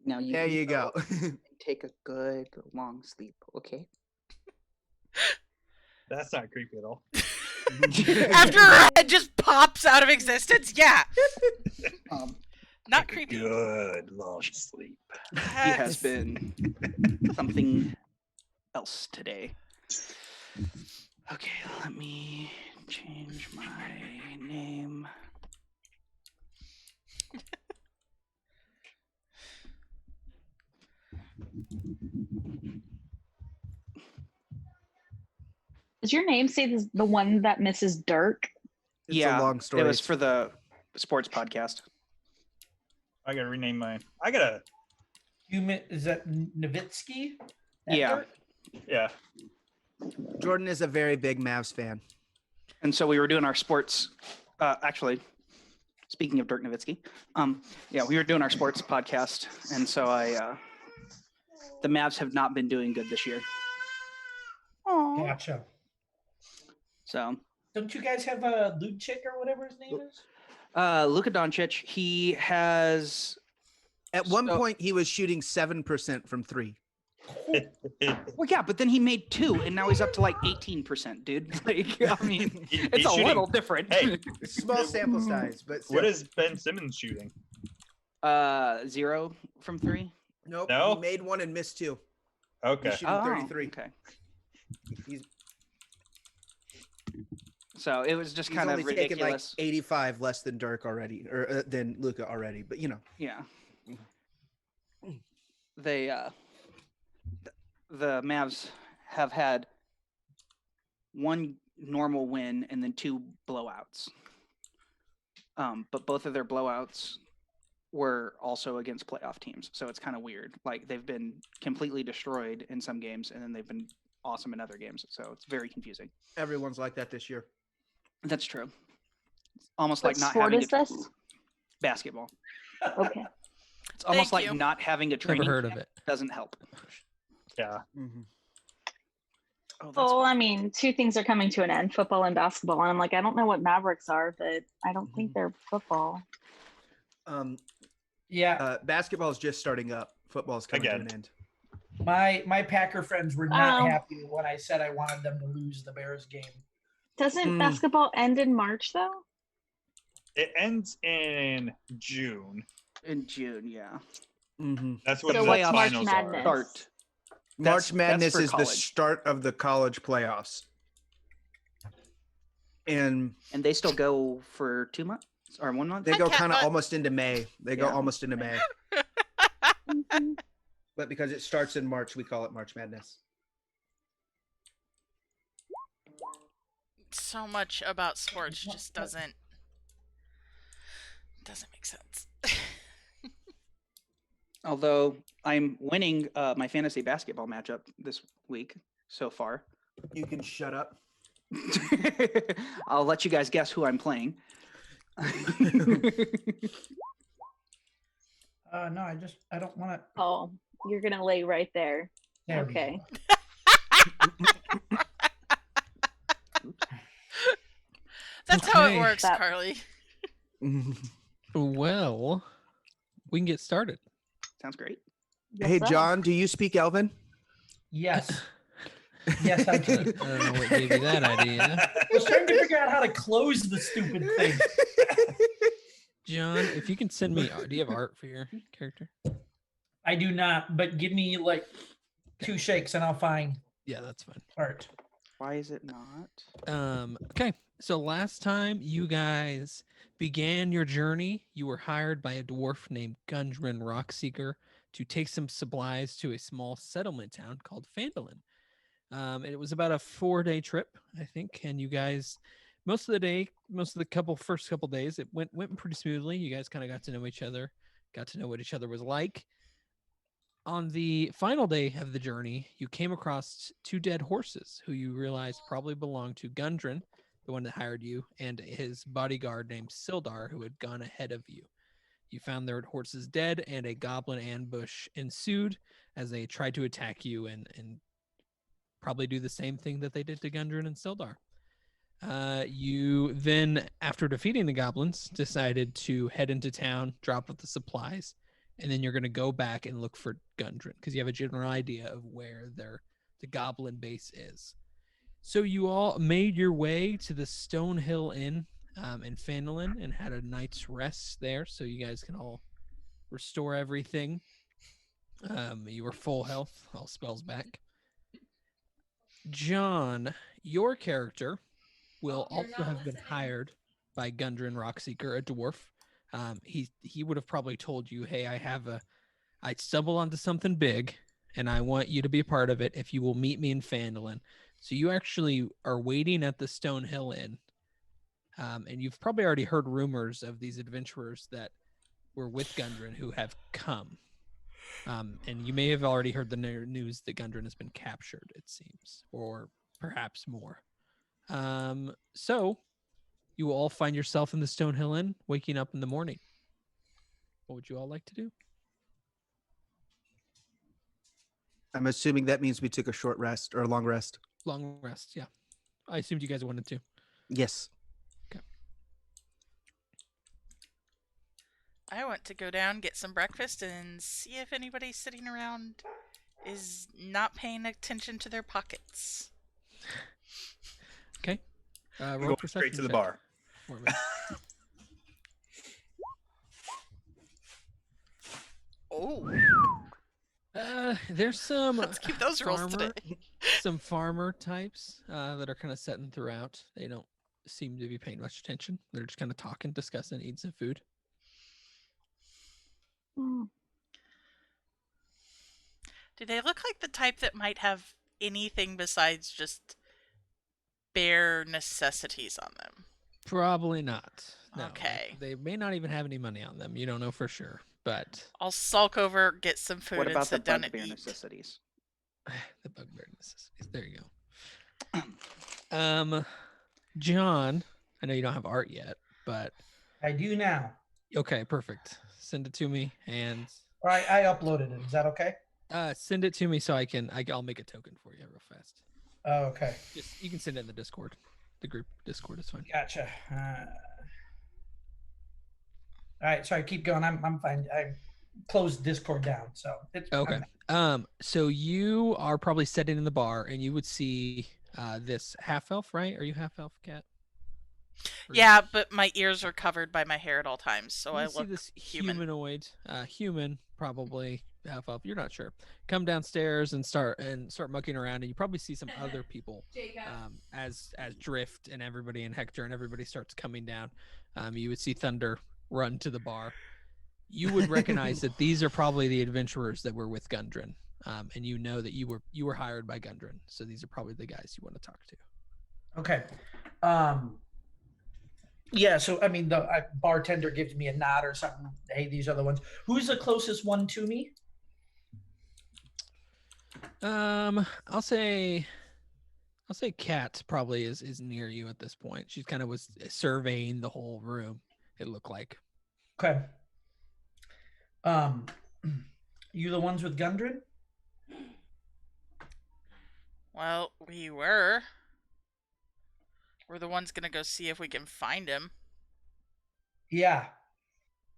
Now you There can you go. and take a good long sleep, okay? That's not creepy at all. After her head just pops out of existence, yeah. Not Take a creepy. Good long sleep. He has been something else today. Okay, let me change my name. Does your name say this, the one that misses Dirk? It's yeah, a long story. It was for the sports podcast. I gotta rename mine. Is that Nowitzki? Yeah. Yeah. Jordan is a very big Mavs fan. And so we were doing our sports. Actually, speaking of Dirk Nowitzki, we were doing our sports podcast, and so the Mavs have not been doing good this year. Gotcha. So Don't you guys have a Lucic or whatever his name is? Luka Doncic, he has. At one point, he was shooting 7% from 3. Well, yeah, but then he made 2, and now he's up to like 18%, dude. Like, I mean, it's a shooting- little different. Hey, Small sample size, but still. what is Ben Simmons shooting? 0 from 3. Nope. No? He made 1 and missed 2. Okay. He's shooting 33. Okay. He's So it was just kind of only taken like ridiculous. 85 less than Dirk already, or than Luka already. But you know, Yeah. They the Mavs have had 1 normal win and then 2 blowouts. But both of their blowouts were also against playoff teams. So it's kind of weird. Like they've been completely destroyed in some games and then they've been awesome in other games. So it's very confusing. everyone's like that this year. That's true. It's almost What like not sport having is a this? basketball. Okay. It's almost Thank like you. not having a training Never heard camp of it. doesn't help. Yeah. Mm-hmm. Oh, that's Well, I mean, 2 things are coming to an end, football and basketball. And I'm like, I don't know what Mavericks are, but I don't think they're football. Yeah, Basketball's just starting up. Football's coming to Again. an end. my Packer friends were not Oh. happy when I said I wanted them to lose the Bears game. Doesn't basketball end in March, though? It ends in June. in June, yeah. Mm-hmm. That's when So the what's March finals Madness? are. Start. March That's Madness for is the college. start of the college playoffs, and And they still go for 2 months or 1 month? they go can't kind of let- almost into May. They go Yeah. almost into May, but because it starts in March, we call it March Madness. So much about sports just doesn't make sense. Although I'm winning my fantasy basketball matchup this week so far. You can shut up. I'll let you guys guess who I'm playing. No, I don't want to. Oh, you're going to lay right there. There we Okay. That's how it Okay. works, That- Carly. Well, we can get started. Sounds great. Hey, Yes, sir. John, do you speak Elven? Yes. Yes, I do. I don't know what gave you that idea. I was trying to figure out how to close the stupid thing. John, if you can send me, do you have art for your character? I do not, but give me like 2 shakes and I'll find Yeah, that's fine. art. Why is it not? Okay. So last time you guys began your journey, you were hired by a dwarf named Gundren Rockseeker to take some supplies to a small settlement town called Phandelver. It was about a 4-day trip, I think, and you guys, most of the first couple days, it went pretty smoothly. You guys kind of got to know each other, got to know what each other was like. On the final day of the journey, you came across 2 dead horses who you realized probably belonged to Gundren, the one that hired you, and his bodyguard named Sildar, who had gone ahead of you. You found their horses dead, and a goblin ambush ensued as they tried to attack you and probably do the same thing that they did to Gundren and Sildar. You then, after defeating the goblins, decided to head into town, drop off the supplies, and then you're going to go back and look for Gundren because you have a general idea of where the goblin base is. So you all made your way to the Stonehill Inn in Phandelver and had a night's rest there, so you guys can all restore everything. You were full health, all spells back. John, your character will also have been hired by Gundren Rockseeker, a dwarf. He would have probably told you, hey, I stumbled onto something big, and I want you to be a part of it if you will meet me in Phandelver. So you actually are waiting at the Stonehill Inn, and you've probably already heard rumors of these adventurers that were with Gundren who have come. And you may have already heard the news that Gundren has been captured, it seems, or perhaps more. So you will all find yourself in the Stonehill Inn, waking up in the morning. What would you all like to do? I'm assuming that means we took a short rest or a long rest. Long rest, yeah. I assumed you guys wanted to. Yes. I want to go down, get some breakfast, and see if anybody sitting around is not paying attention to their pockets. Okay. I'm Roll going perception straight to the check bar. for me. Oh, There's some let's keep those rolls farmer, today. some farmer types that are kind of setting throughout. They don't seem to be paying much attention. They're just kind of talking, discussing, eating some food. Hmm. Do they look like the type that might have anything besides just bare necessities on them? Probably not. No, Okay. They may not even have any money on them. You don't know for sure, but I'll sulk over, get some food, What and about the sit down and bugbear eat. necessities? the bugbear necessities. There you go. John, I know you don't have art yet, but I do now. okay, perfect. Send it to me and All right, I uploaded it. Is that okay? send it to me so I'll make a token for you real fast. Oh, okay. Just you can send it in the Discord. The group Discord is fine. Gotcha. All right, sorry, keep going. I'm fine. I closed Discord down, so it's Okay. So you are probably sitting in the bar and you would see this half elf, right? Are you half elf, Cat? Or- Yeah, but my ears are covered by my hair at all times, so you I see look this human. humanoid, human, probably half elf. You're not sure. Come downstairs and start mucking around, and you probably see some other people as Drift and everybody and Hector and everybody starts coming down. You would see Thunder run to the bar. You would recognize that these are probably the adventurers that were with Gundren, and you know that you were hired by Gundren. So these are probably the guys you want to talk to. okay. Yeah, so I mean, the bartender gives me a nod or something. Hey, these are the ones. Who's the closest one to me? I'll say Kat probably is near you at this point. She kind of was surveying the whole room. It looked like. Okay. You the ones with Gundren? Well, we were. We're the ones gonna go see if we can find him. Yeah.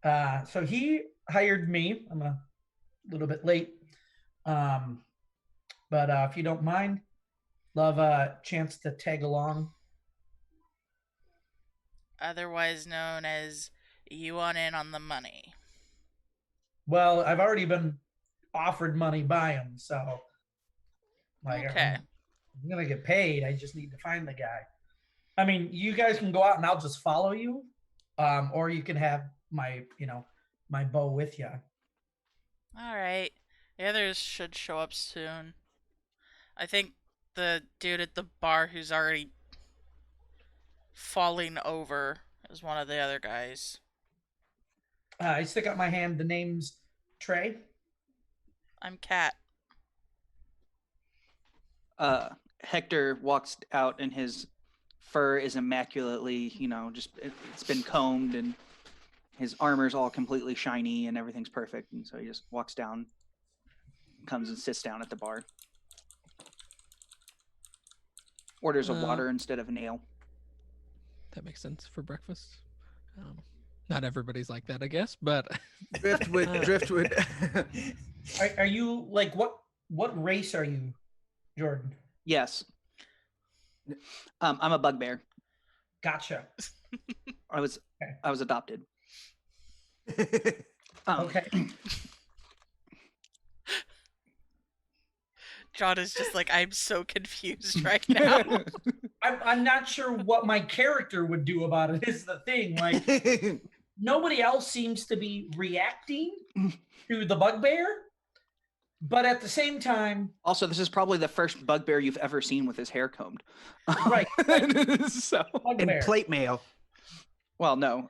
So he hired me. I'm a little bit late. But if you don't mind, love a chance to tag along. Otherwise known as you on in on the money. Well, I've already been offered money by him, so like Okay. I'm gonna get paid. I just need to find the guy. I mean, you guys can go out and I'll just follow you, or you can have my bow with you. All right. The others should show up soon. I think the dude at the bar who's already falling over is one of the other guys. I stick out my hand. The name's Trey. I'm Kat. Hector walks out and his fur is immaculately, it's been combed and his armor's all completely shiny and everything's perfect. And so he just walks down, comes and sits down at the bar. Orders a water instead of an ale. That makes sense for breakfast. Not everybody's like that, I guess, but Driftwood. Are you like what race are you, Jordan? Yes. I'm a bugbear. Gotcha. I was adopted. Okay. John is just like, I'm so confused right now. I'm not sure what my character would do about it. Is the thing like nobody else seems to be reacting to the bugbear, but at the same time, Also, this is probably the first bugbear you've ever seen with his hair combed. Right. So, And bugbear. plate mail. well, no,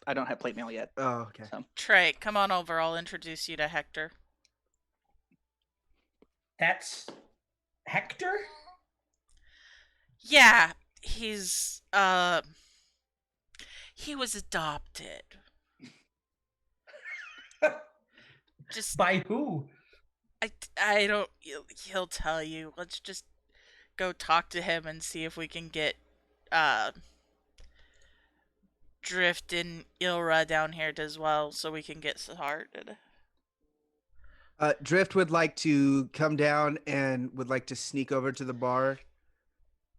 I don't have plate mail yet. Oh, okay. So, Trey, come on over. I'll introduce you to Hector. That's Hector. Yeah, he's he was adopted. Just By who? I don't. He'll tell you. Let's just go talk to him and see if we can get Drift and Ilra down here as well, so we can get started. Drift would like to come down and would like to sneak over to the bar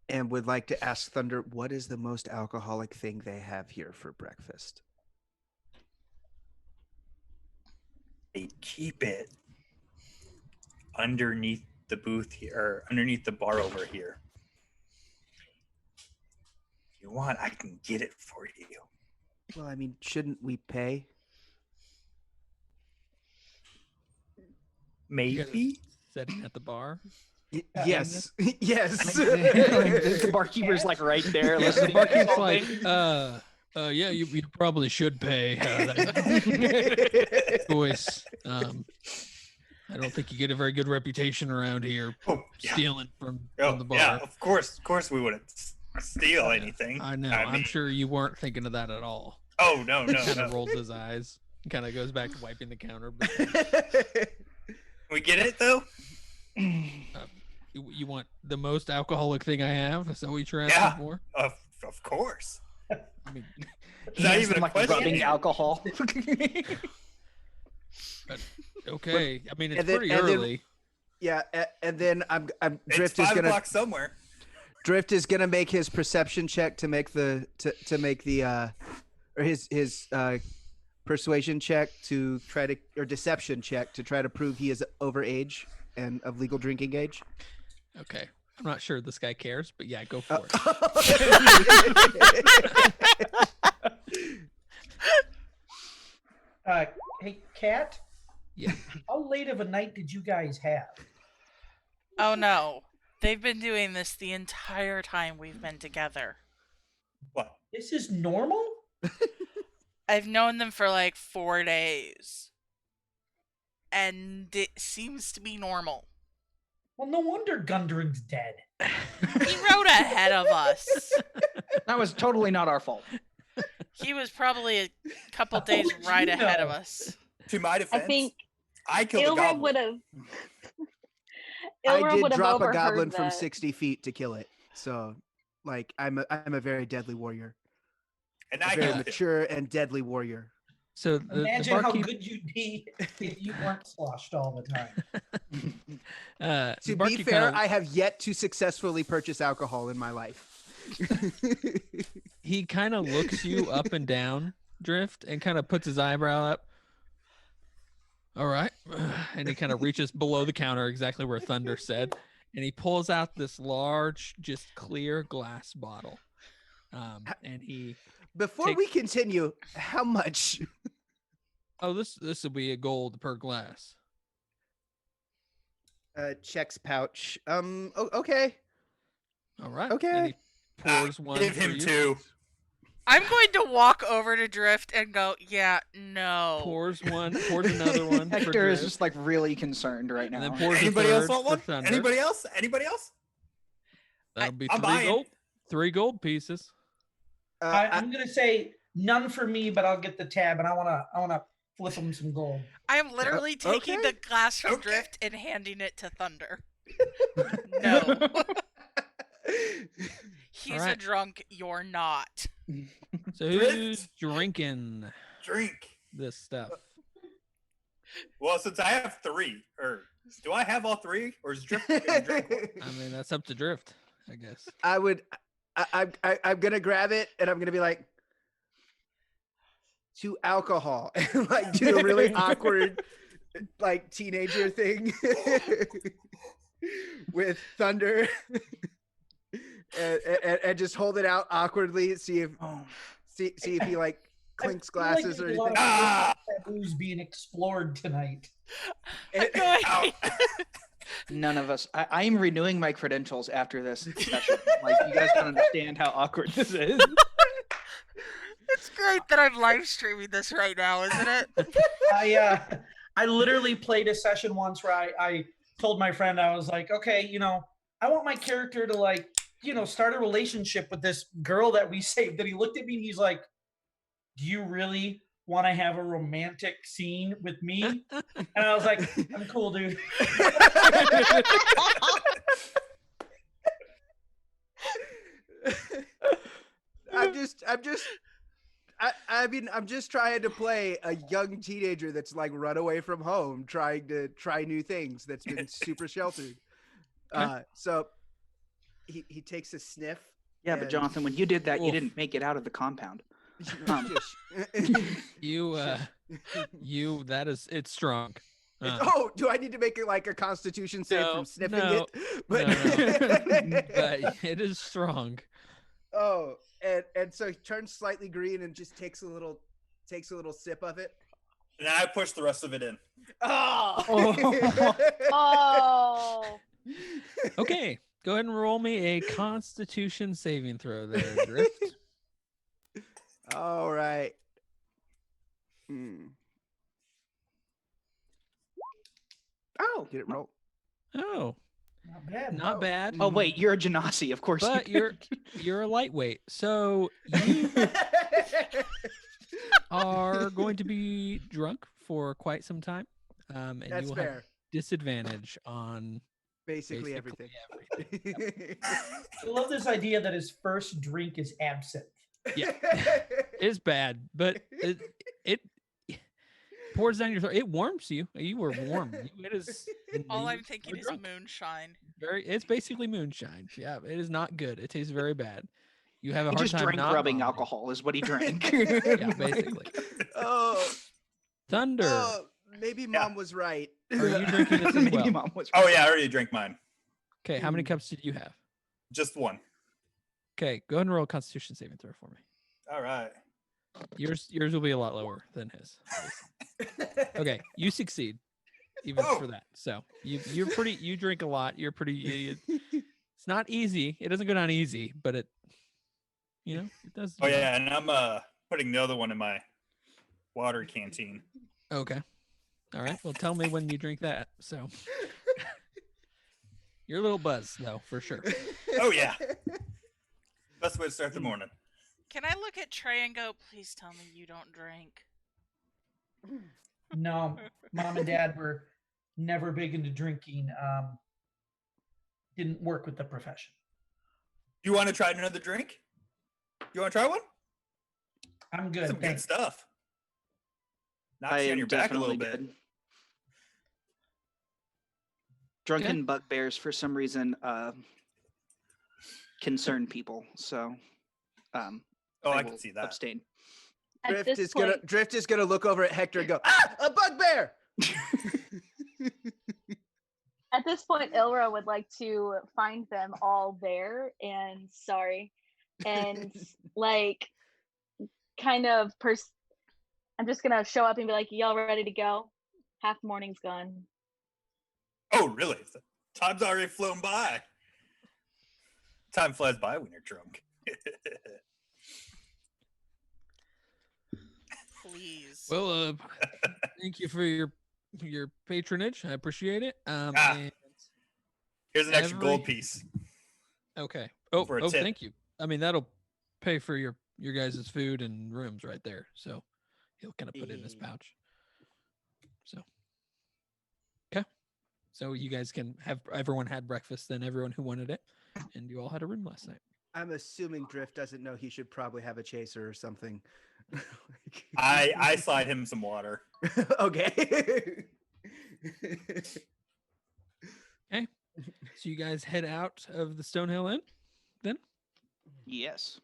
and would like to ask Thunder, what is the most alcoholic thing they have here for breakfast? They keep it underneath the booth here, or underneath the bar over here. If you want, I can get it for you. Well, I mean, shouldn't we pay? Maybe. Sitting at the bar. Yes. Yes. the barkeeper's like right there. Yeah, the listening. barkeeper's like, yeah, you probably should pay. That choice. I don't think you get a very good reputation around here Oh, yeah. stealing from Oh, the bar. yeah, of course we wouldn't steal anything. I know. I I'm mean- sure you weren't thinking of that at all. Oh, no, Kind of no. rolls his eyes. Kind of goes back to wiping the counter. But We get it, though? you want the most alcoholic thing I have? Is that what you're asking Yeah. for? Of course. I mean, Is that Hands even them, a like question? rubbing alcohol. okay. I mean, it's And then- pretty and then- early. Yeah, and then I'm It's Drift 5 is gonna o'clock somewhere. Drift is gonna make his perception check to make the or his persuasion check to try to, or deception check to try to prove he is over age and of legal drinking age. Okay. I'm not sure this guy cares, but yeah, go for it. Hey, Kat. Yeah. How late of a night did you guys have? Oh no, they've been doing this the entire time we've been together. Well, This is normal? I've known them for like 4 days, and it seems to be normal. Well, no wonder Gundren's dead. He rode ahead of us. That was totally not our fault. He was probably a couple days did right you ahead of know? us. to my I defense, think I killed a Ilra goblin. would have. I did would have drop a overheard goblin from that. 60 feet to kill it. So, like, I'm a very deadly warrior. And A I very killed it. mature and deadly warrior. So the Imagine how barkeep, good you'd be if you weren't sloshed all the time. the To be barkeep fair, kinda- I have yet to successfully purchase alcohol in my life. he kind of looks you up and down, Drift, and kind of puts his eyebrow up. All right. And he kind of reaches below the counter, exactly where Thunder said, and he pulls out this large, just clear glass bottle. And he, Before we continue, how much? oh, this will be a gold per glass. Checks pouch. Okay. All right. Okay. And he pours one. Give for him you. 2. I'm going to walk over to Drift and go, yeah, no. Pours one. Pours another one. for Hector is Drift, just like really concerned right and then now. pours Anybody a else third want for one? Thunder. Anybody else? Anybody else? That'll be I'm three buying. gold. 3 gold pieces. I'm gonna say none for me, but I'll get the tab, and I wanna flip him some gold. I'm literally taking okay. the glass from Okay. Drift and handing it to Thunder. No. He's a Alright. drunk, you're not. So Drift. who's drinking Drink. this stuff? Well, since I have 3, or do I have all 3, or is Drift gonna drink one? I mean, that's up to Drift, I guess. I would. I'm gonna grab it and I'm gonna be like, to alcohol and like do a really awkward like teenager thing with Thunder and just hold it out awkwardly, see if he like clinks I feel like glasses or there's a lot anything. of taboos being explored tonight. I'm going. Ow. None of us. I'm renewing my credentials after this session. Like, you guys don't understand how awkward this is. It's great that I'm live streaming this right now, isn't it? I literally played a session once where I told my friend, I was like, okay, I want my character to like, start a relationship with this girl that we saved. And he looked at me and he's like, do you really want to have a romantic scene with me? And I was like, I'm cool, dude. I'm just trying to play a young teenager that's like run away from home, trying to try new things. That's been super sheltered. So he takes a sniff. Yeah, but and- Jonathan, when you did that, you Oof. didn't make it out of the compound. It's strong. Oh, do I need to make it like a Constitution save No, from sniffing no, it? no. But it is strong. Oh, and so he turns slightly green and just takes a little sip of it. And I push the rest of it in. Oh. Oh. Okay, go ahead and roll me a Constitution saving throw there, Drift. All right. Oh, Get it roll. Oh, Not bad. not bad. Oh wait, you're a Genasi, of course. But you you're a lightweight, so you are going to be drunk for quite some time, and That's you will have fair. disadvantage on Basically basically everything. everything. I love this idea that his first drink is absinthe. Yeah. It's bad, but it pours down your throat. It warms you. You were warm. It is. All I'm you thinking were is drunk. moonshine. It's basically moonshine. Yeah, it is not good. It tastes very bad. You have a He hard just time drank not rubbing vomiting. alcohol, is what he drank. Yeah, basically. Oh, Thunder. oh, maybe Mom was right. Are you drinking this as Maybe well? Mom was Oh yeah, I already drank mine. Okay, how many cups did you have? Just one. Okay, go ahead and roll a Constitution saving throw for me. All right. Yours will be a lot lower than his. obviously. Okay, you succeed, even Oh. for that. So you're pretty. You drink a lot. You're pretty. It's not easy. It doesn't go down easy, but it it does. Oh yeah, and I'm putting the other one in my water canteen. Okay. All right. Well, tell me when you drink that. So you're a little buzzed, though, for sure. Oh yeah. Best way to start the morning. Can I look at Trey and go, please tell me you don't drink? No, Mom and Dad were never big into drinking. Didn't work with the profession. You want to try another drink? You want to try one? I'm good. Some good Thanks. stuff. I Knocks you on am your back a little definitely bit. good. Drunken bugbears, for some reason, concern people. So, Oh, I will can see that. Abstain. At this point, Drift is gonna look over at Hector and go, "Ah, a bugbear!" at this point, Ilra would like to find them all there and and like kind of I'm just gonna show up and be like, y'all ready to go? Half morning's gone. Oh, really? Time's already flown by. Time flies by when you're drunk. Please. Well, thank you for your patronage. I appreciate it. Ah. And Here's an extra gold Every- piece. okay. For a Oh, tip. thank you. I mean, that'll pay for your guys' food and rooms right there. So he'll kind of put it in his pouch. So okay. So you guys can have everyone had breakfast, then everyone who wanted it, and you all had a room last night. I'm assuming Drift doesn't know he should probably have a chaser or something. I slide him some water. Okay. So you guys head out of the Stonehill Inn. Then Yes.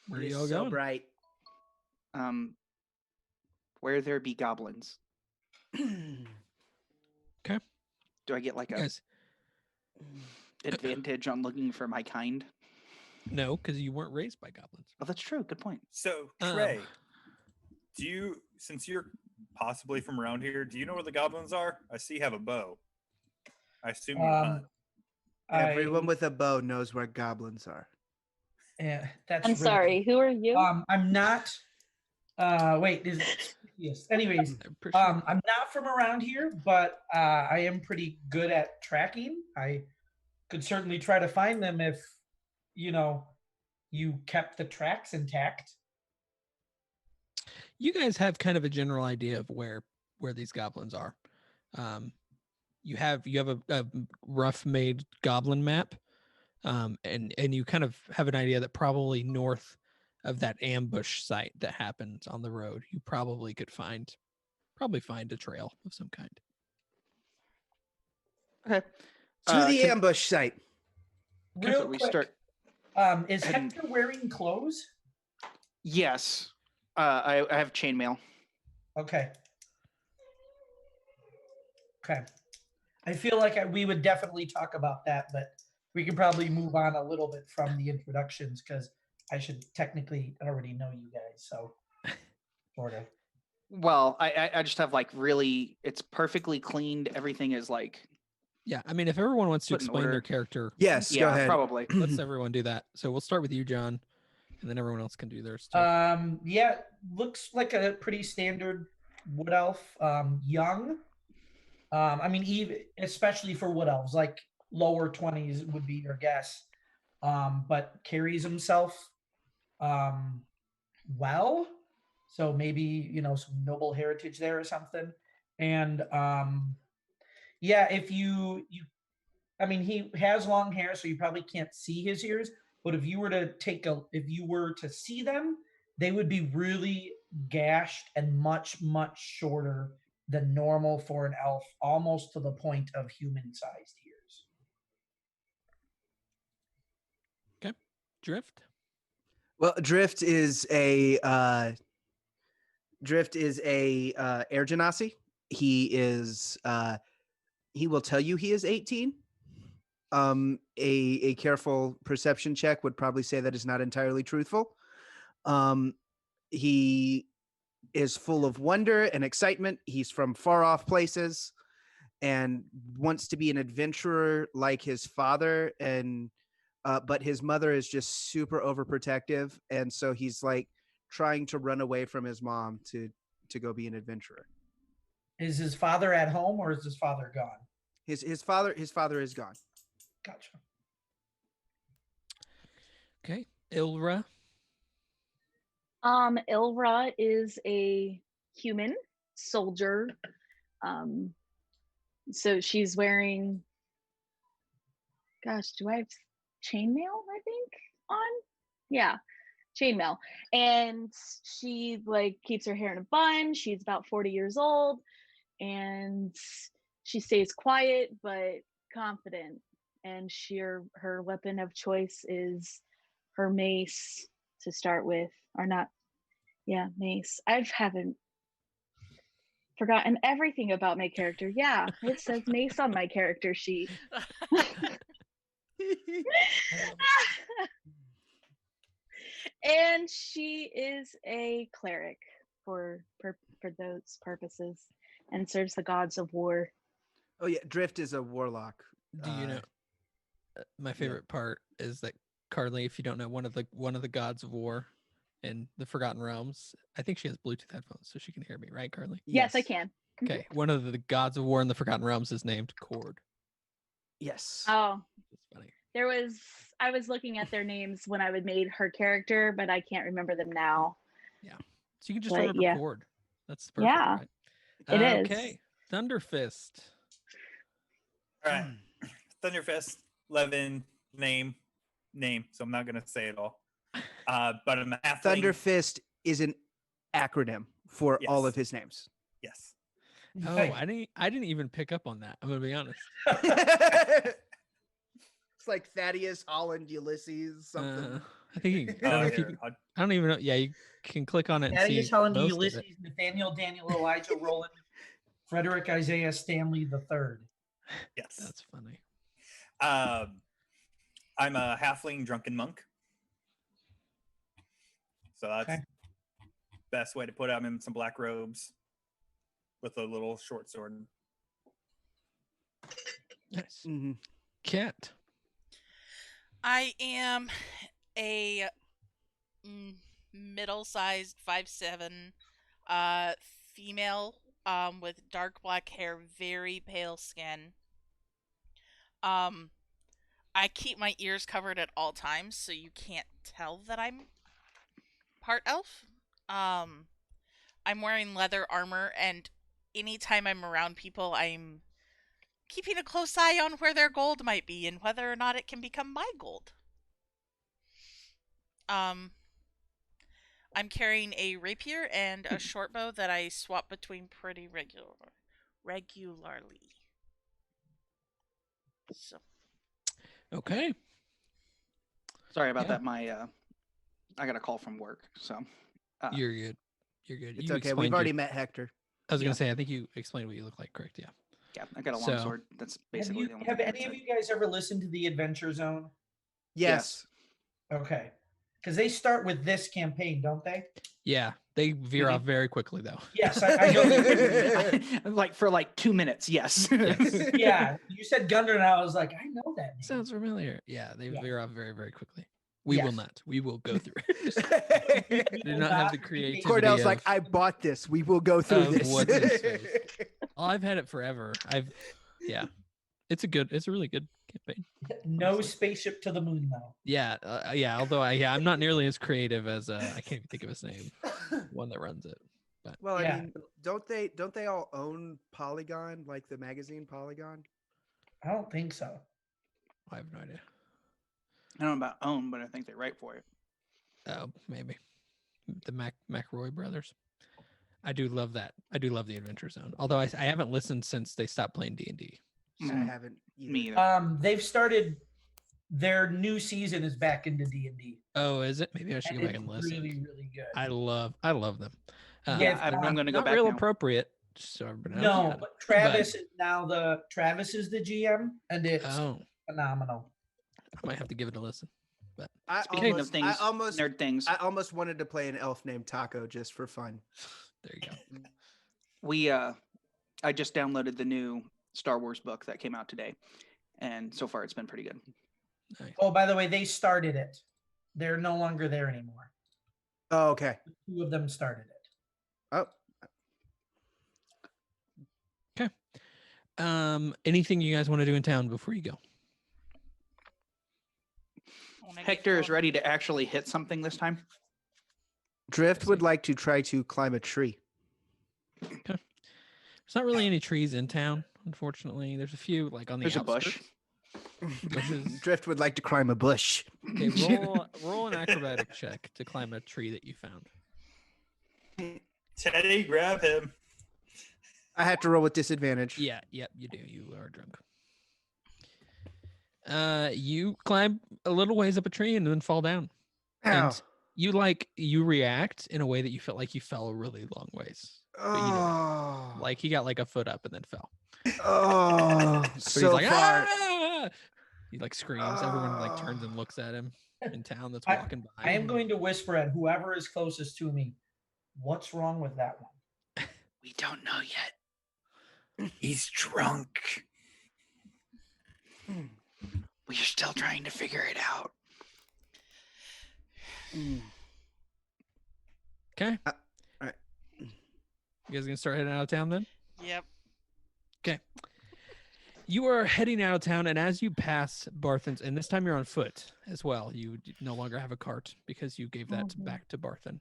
where are It is y'all so going? bright. Where there be goblins. Okay. Do I get like You a guys, advantage on looking for my kind? no, because you weren't raised by goblins. Oh, that's true. Good point. So Trey, since you're possibly from around here, do you know where the goblins are? I see you have a bow. I assume you hunt. Everyone with a bow knows where goblins are. Yeah, that's I'm really- sorry. Who are you? I'm not. Wait. Yes. Anyways, I'm pretty sure. I'm not from around here, but I am pretty good at tracking. I could certainly try to find them if, you kept the tracks intact. You guys have kind of a general idea of where these goblins are. You have a rough made goblin map, and you kind of have an idea that probably north of that ambush site that happened on the road, you probably could find a trail of some kind. Okay. To the can- ambush site. Okay, Real so we quick, start. is heading- Hector wearing clothes? Yes. I have chainmail. Okay. Okay. I feel like we would definitely talk about that, but we can probably move on a little bit from the introductions because I should technically already know you guys. So, sort of. Well, I just have like really. It's perfectly cleaned. Everything is like. Yeah, I mean, if everyone wants to Put in explain their order. character, Yes, go Yeah, ahead. probably. let's everyone do that. So we'll start with you, John, and then everyone else can do theirs too. Yeah, looks like a pretty standard wood elf. Young. I mean, even especially for wood elves, like lower 20s would be your guess. But carries himself well. So maybe, some noble heritage there or something. And yeah, if you I mean, he has long hair, so you probably can't see his ears. But if you were to see them, they would be really gashed and much, much shorter than normal for an elf, almost to the point of human-sized ears. Drift. Well, Drift is a air genasi. He will tell you he is 18. A careful perception check would probably say that is not entirely truthful. He is full of wonder and excitement. He's from far off places and wants to be an adventurer like his father, and but his mother is just super overprotective, and so he's like trying to run away from his mom to go be an adventurer. Is his father at home or is his father gone? His father is gone. Gotcha. Okay, Ilra. Ilra is a human soldier. So she's wearing, gosh, do I have chainmail, I think, on? Yeah, chainmail. And she like keeps her hair in a bun. She's about 40 years old, and she stays quiet but confident. And her weapon of choice is her mace to start with, or not. Yeah, mace. I haven't forgotten everything about my character. Yeah, it says mace on my character sheet. And she is a cleric for those purposes, and serves the gods of war. Oh yeah, Drift is a warlock. Do you know? My favorite part is that Carly, if you don't know, one of the gods of war in the Forgotten Realms. I think she has Bluetooth headphones, so she can hear me, right, Carly? Yes, I can. Okay, one of the gods of war in the Forgotten Realms is named Cord. Yes. Oh, That's funny. I was looking at their names when I would made her character, but I can't remember them now. Yeah, so you can just But, remember yeah. Cord. That's perfect, Yeah, right? it is. Okay, Thunderfist. All right. Thunderfist, Levin, name. name, so I'm not gonna say it all. But I'm a halfling. Thunder Fist is an acronym for all Yes. of his names. Yes. Oh, I didn't even pick up on that. I'm gonna be honest. It's like Thaddeus, Holland, Ulysses, something. I think you, I don't know if you Here, can, I don't even know. Yeah, you can click on it and Thaddeus, see Helen, most Ulysses, of it. Nathaniel, Daniel, Elijah, Roland, Frederick, Isaiah, Stanley the Third. Yes. That's funny. I'm a halfling drunken monk. So that's Okay. best way to put it. I'm in some black robes with a little short sword. Nice. Mhm. Cat. I am a middle-sized 5'7", female, with dark black hair, very pale skin. I keep my ears covered at all times, so you can't tell that I'm part elf. I'm wearing leather armor, and anytime I'm around people, I'm keeping a close eye on where their gold might be and whether or not it can become my gold. I'm carrying a rapier and a short bow that I swap between pretty regularly. So Okay. Sorry about Yeah. that. I got a call from work, so You're good. You're good. It's You okay. We've explained already your- met Hector. I was Yeah. gonna say. I think you explained what you look like. Correct. Yeah. yeah, I got a long So- sword. That's Have, basically the only have thing any I'd of say. you guys ever listened to the Adventure Zone? Yes. Okay. Because they start with this campaign, don't they? Yeah. They veer Mhm. off very quickly though. Yes, I know they do. Like for like 2 minutes, yes. Yes. Yeah, you said Gundren, and I was like, I know that name. Sounds familiar. Yeah. They Yeah. veer off very, very quickly. We will Yes. not. We will go through. We Do will not have not the be creativity. Cordell's of- like, I bought this. We will go through Of this. what's in space. Oh, I've had it forever. Yeah. It's a really good campaign. No honestly. spaceship to the moon, though. Yeah. Yeah. Although I'm not nearly as creative as I can't even think of his name. One that runs it. Well, I Yeah. mean, don't they all own Polygon, like the magazine Polygon? I don't think so. I have no idea. I don't know about own, but I think they write for it. Oh, maybe the McRoy brothers. I do love that. I do love the Adventure Zone. Although I haven't listened since they stopped playing D&D. I Mhm. haven't either. Me either. They've started their new season is back into D&D. Oh, is it? Maybe I should And go back it's and listen. really, really good. I love them. Yeah, I'm going to go not back real now. appropriate. So everybody knows No, that. but Travis is now Travis is the GM, and it's Oh, phenomenal. I might have to give it a listen. But I Speaking almost, of things, I almost, nerd things, I almost wanted to play an elf named Taco just for fun. there you go. I just downloaded the new Star Wars book that came out today, and so far it's been pretty good. Nice. Oh, by the way, they started it. They're no longer there anymore. Oh, okay. Two of them started it. Oh, Anything you guys want to do in town before you go? when I get Hector is going- ready to actually hit something this time. Drift would like to try to climb a tree. There's not really any trees in town, unfortunately. There's a few like on the There's a bush. outskirts. Bushes. Drift would like to climb a bush. Okay, roll an acrobatic check to climb a tree that you found. Teddy, grab him. I have to roll with disadvantage. Yeah, yep, you do. You are drunk. You climb a little ways up a tree and then fall down. Ow. And you react in a way that you felt like you fell a really long ways. you didn't. Oh, Like he got like a foot up and then fell. oh, So so he's like, far. "Ah!" He like screams. Everyone like turns and looks at him in town that's I- walking by. I am going to whisper at whoever is closest to me, what's wrong with that one? We don't know yet. He's drunk. We are still trying to figure it out. Mm. Okay. Alright. You guys gonna start heading out of town then? Yep. You are heading out of town, and as you pass Barthen's, and this time you're on foot as well. You no longer have a cart because you gave that back to Barthen.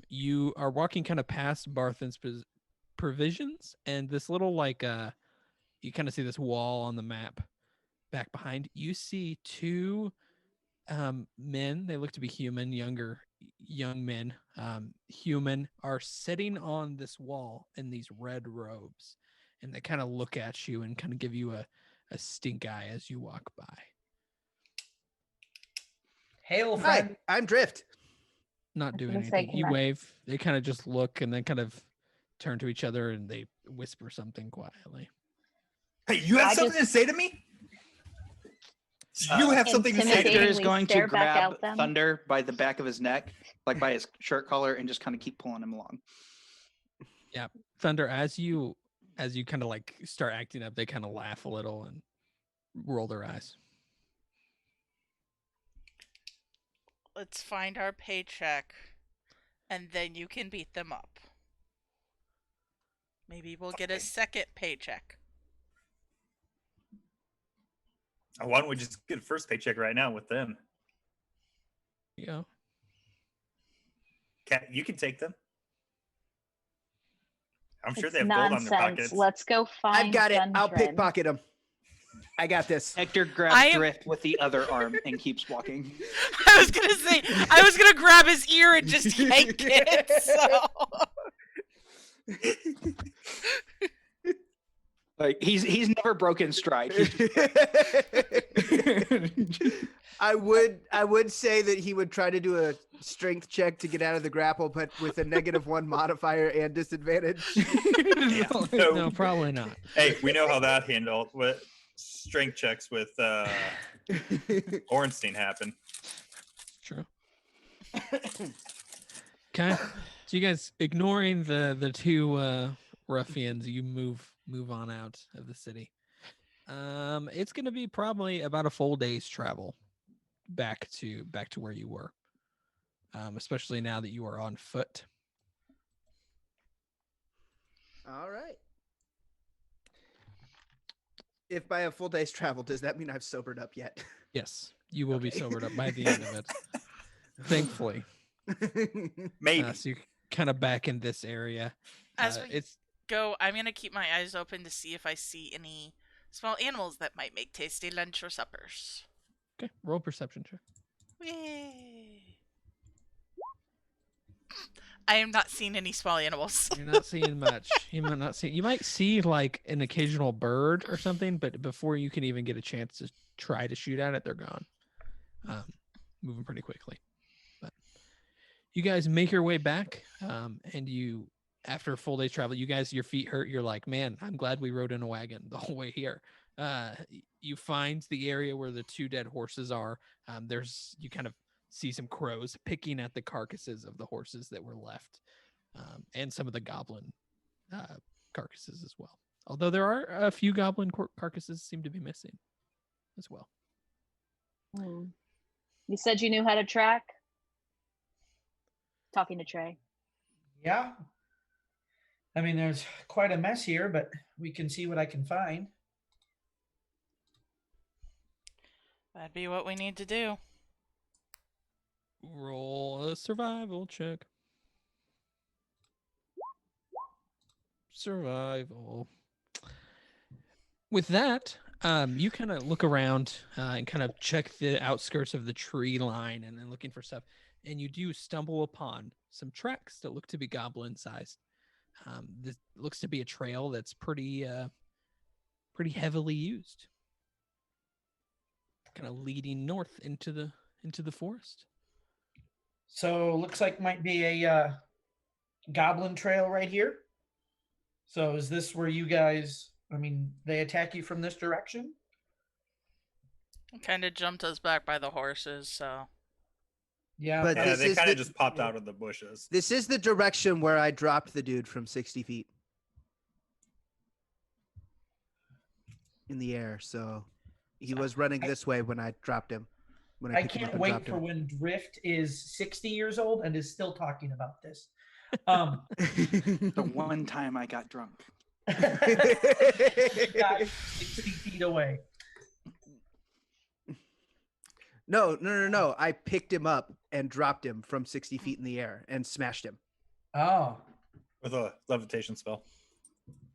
You are walking kind of past Barthen's provisions, and this little you kind of see this wall on the map back behind. You see two men. They look to be human, young men. Human are sitting on this wall in these red robes, and they kind of look at you and kind of give you a stink eye as you walk by. Hail, Hi, friend. I'm Drift. Not was doing gonna say, anything. can You I- wave. They kind of just look and then kind of turn to each other and they whisper something quietly. Hey, you have I something just- to say to me? You have something to say Hector to me? is Intimidatingly going to stare back grab at them. Thunder by the back of his neck, like by his shirt collar, and just kind of keep pulling him along. Thunder, as you kind of like start acting up, they kind of laugh a little and roll their eyes. Let's find our paycheck, and then you can beat them up. Maybe we'll get a second paycheck. Why don't we just get a first paycheck right now with them? Yeah. You can take them. I'm sure It's they have gold on nonsense. their pockets. Let's go find. I've got it. I'll Gundren. pickpocket him. I got this. Hector grabs I am- Drift with the other arm and keeps walking. I was gonna say, I was gonna grab his ear and just yank it. So Like he's never broken stride. I would say that he would try to do a strength check to get out of the grapple, but with a -1 modifier and disadvantage. No, probably not. Hey, we know how that handled with strength checks with Ornstein happen. True. Okay. So you guys, ignoring the two ruffians, you move on out of the city. It's gonna be probably about a full day's travel back to where you were. Especially now that you are on foot. All right. If by a full day's travel, does that mean I've sobered up yet? Yes, you will be Okay. sobered up by the end of it. Thankfully. Maybe. So you're kind of back in this area. as we It's go, I'm gonna keep my eyes open to see if I see any small animals that might make tasty lunch or suppers. okay. Roll perception check. Yay. I am not seeing any small animals. You're not seeing much. You might not see. You might see like an occasional bird or something, but before you can even get a chance to try to shoot at it, they're gone. Moving pretty quickly. But you guys make your way back, and you, after a full day's travel, you guys, your feet hurt. You're like, man, I'm glad we rode in a wagon the whole way here. You find the area where the two dead horses are. You kind of see some crows picking at the carcasses of the horses that were left, and some of the goblin carcasses as well. Although there are a few goblin carcasses seem to be missing as well. Hmm. You said you knew how to track. Talking to Trey. Yeah. I mean, there's quite a mess here, but we can see what I can find. That'd be what we need to do. Roll a survival check. Survival. With that, you kind of look around and kind of check the outskirts of the tree line and then looking for stuff. And you do stumble upon some tracks that look to be goblin sized. This looks to be a trail that's pretty heavily used. Kind of leading north into the forest. So looks like might be a goblin trail right here. So is this where you guys? I mean, they attack you from this direction? Kind of jumped us back by the horses, so. Yeah. But Yeah, this they is kind the- of just popped out of the bushes. This is the direction where I dropped the dude from 60 feet in the air. So he was running this way when I dropped him. When I picked him up can't and wait dropped for him. when Drift is 60 years old and is still talking about this. The one time I got drunk. Got 60 feet away. No. I picked him up and dropped him from 60 feet in the air and smashed him. Oh, With a levitation spell.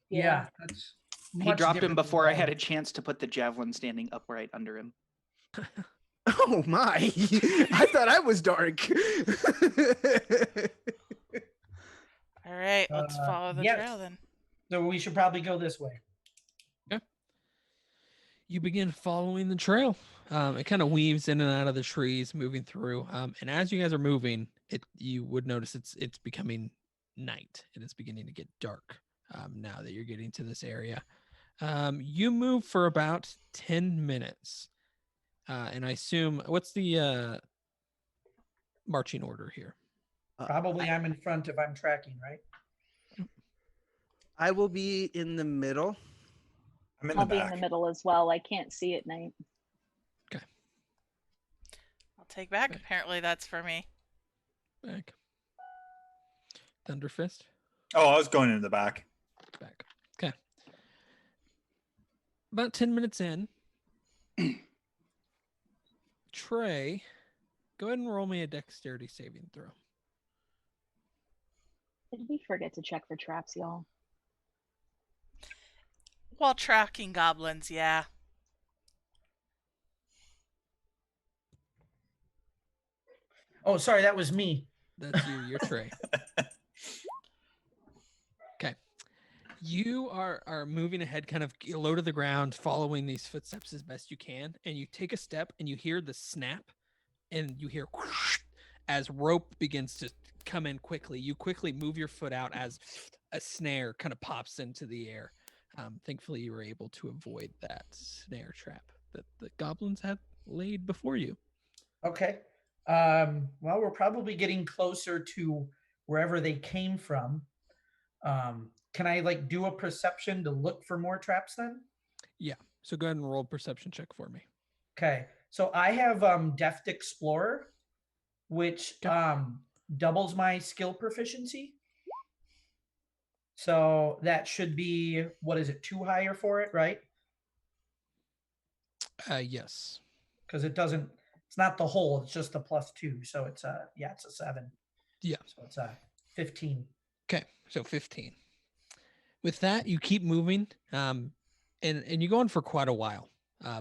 yeah. That's He much dropped him different than before I had a mine. chance to put the javelin standing upright under him. Oh my! I thought I was dark. All right, let's follow the yes. trail then. So we should probably go this way. You begin following the trail. It kind of weaves in and out of the trees, moving through. And as you guys are moving, you would notice it's becoming night. It is beginning to get dark now that you're getting to this area. You move for about 10 minutes. And I assume, what's the marching order here? Probably I'm in front if I'm tracking, right? I will be in the middle. I'm in I'll the be back. in the middle as well. I can't see at night. I'll take back. Okay. Apparently, that's for me. Back. Thunderfist? Oh, I was going in the back. Back. Okay. About 10 minutes in, Trey, go ahead and roll me a dexterity saving throw. Did we forget to check for traps, y'all? While tracking goblins, yeah. Oh, sorry, that was me. That's you. You're Trey. Okay. You are moving ahead, kind of low to the ground, following these footsteps as best you can. And you take a step and you hear the snap and you hear whoosh, as rope begins to come in quickly. You quickly move your foot out as a snare kind of pops into the air. Thankfully, you were able to avoid that snare trap that the goblins had laid before you. Okay. Well, we're probably getting closer to wherever they came from. Can I like do a perception to look for more traps then? Yeah. So go ahead and roll a perception check for me. Okay. So I have Deft Explorer, which doubles my skill proficiency. So that should be, what is it, 2 higher for it, right? Yes. Because it's not the whole, it's just the +2. So it's it's a 7. Yeah. So it's a 15. Okay. So 15. With that, you keep moving, and you go on for quite a while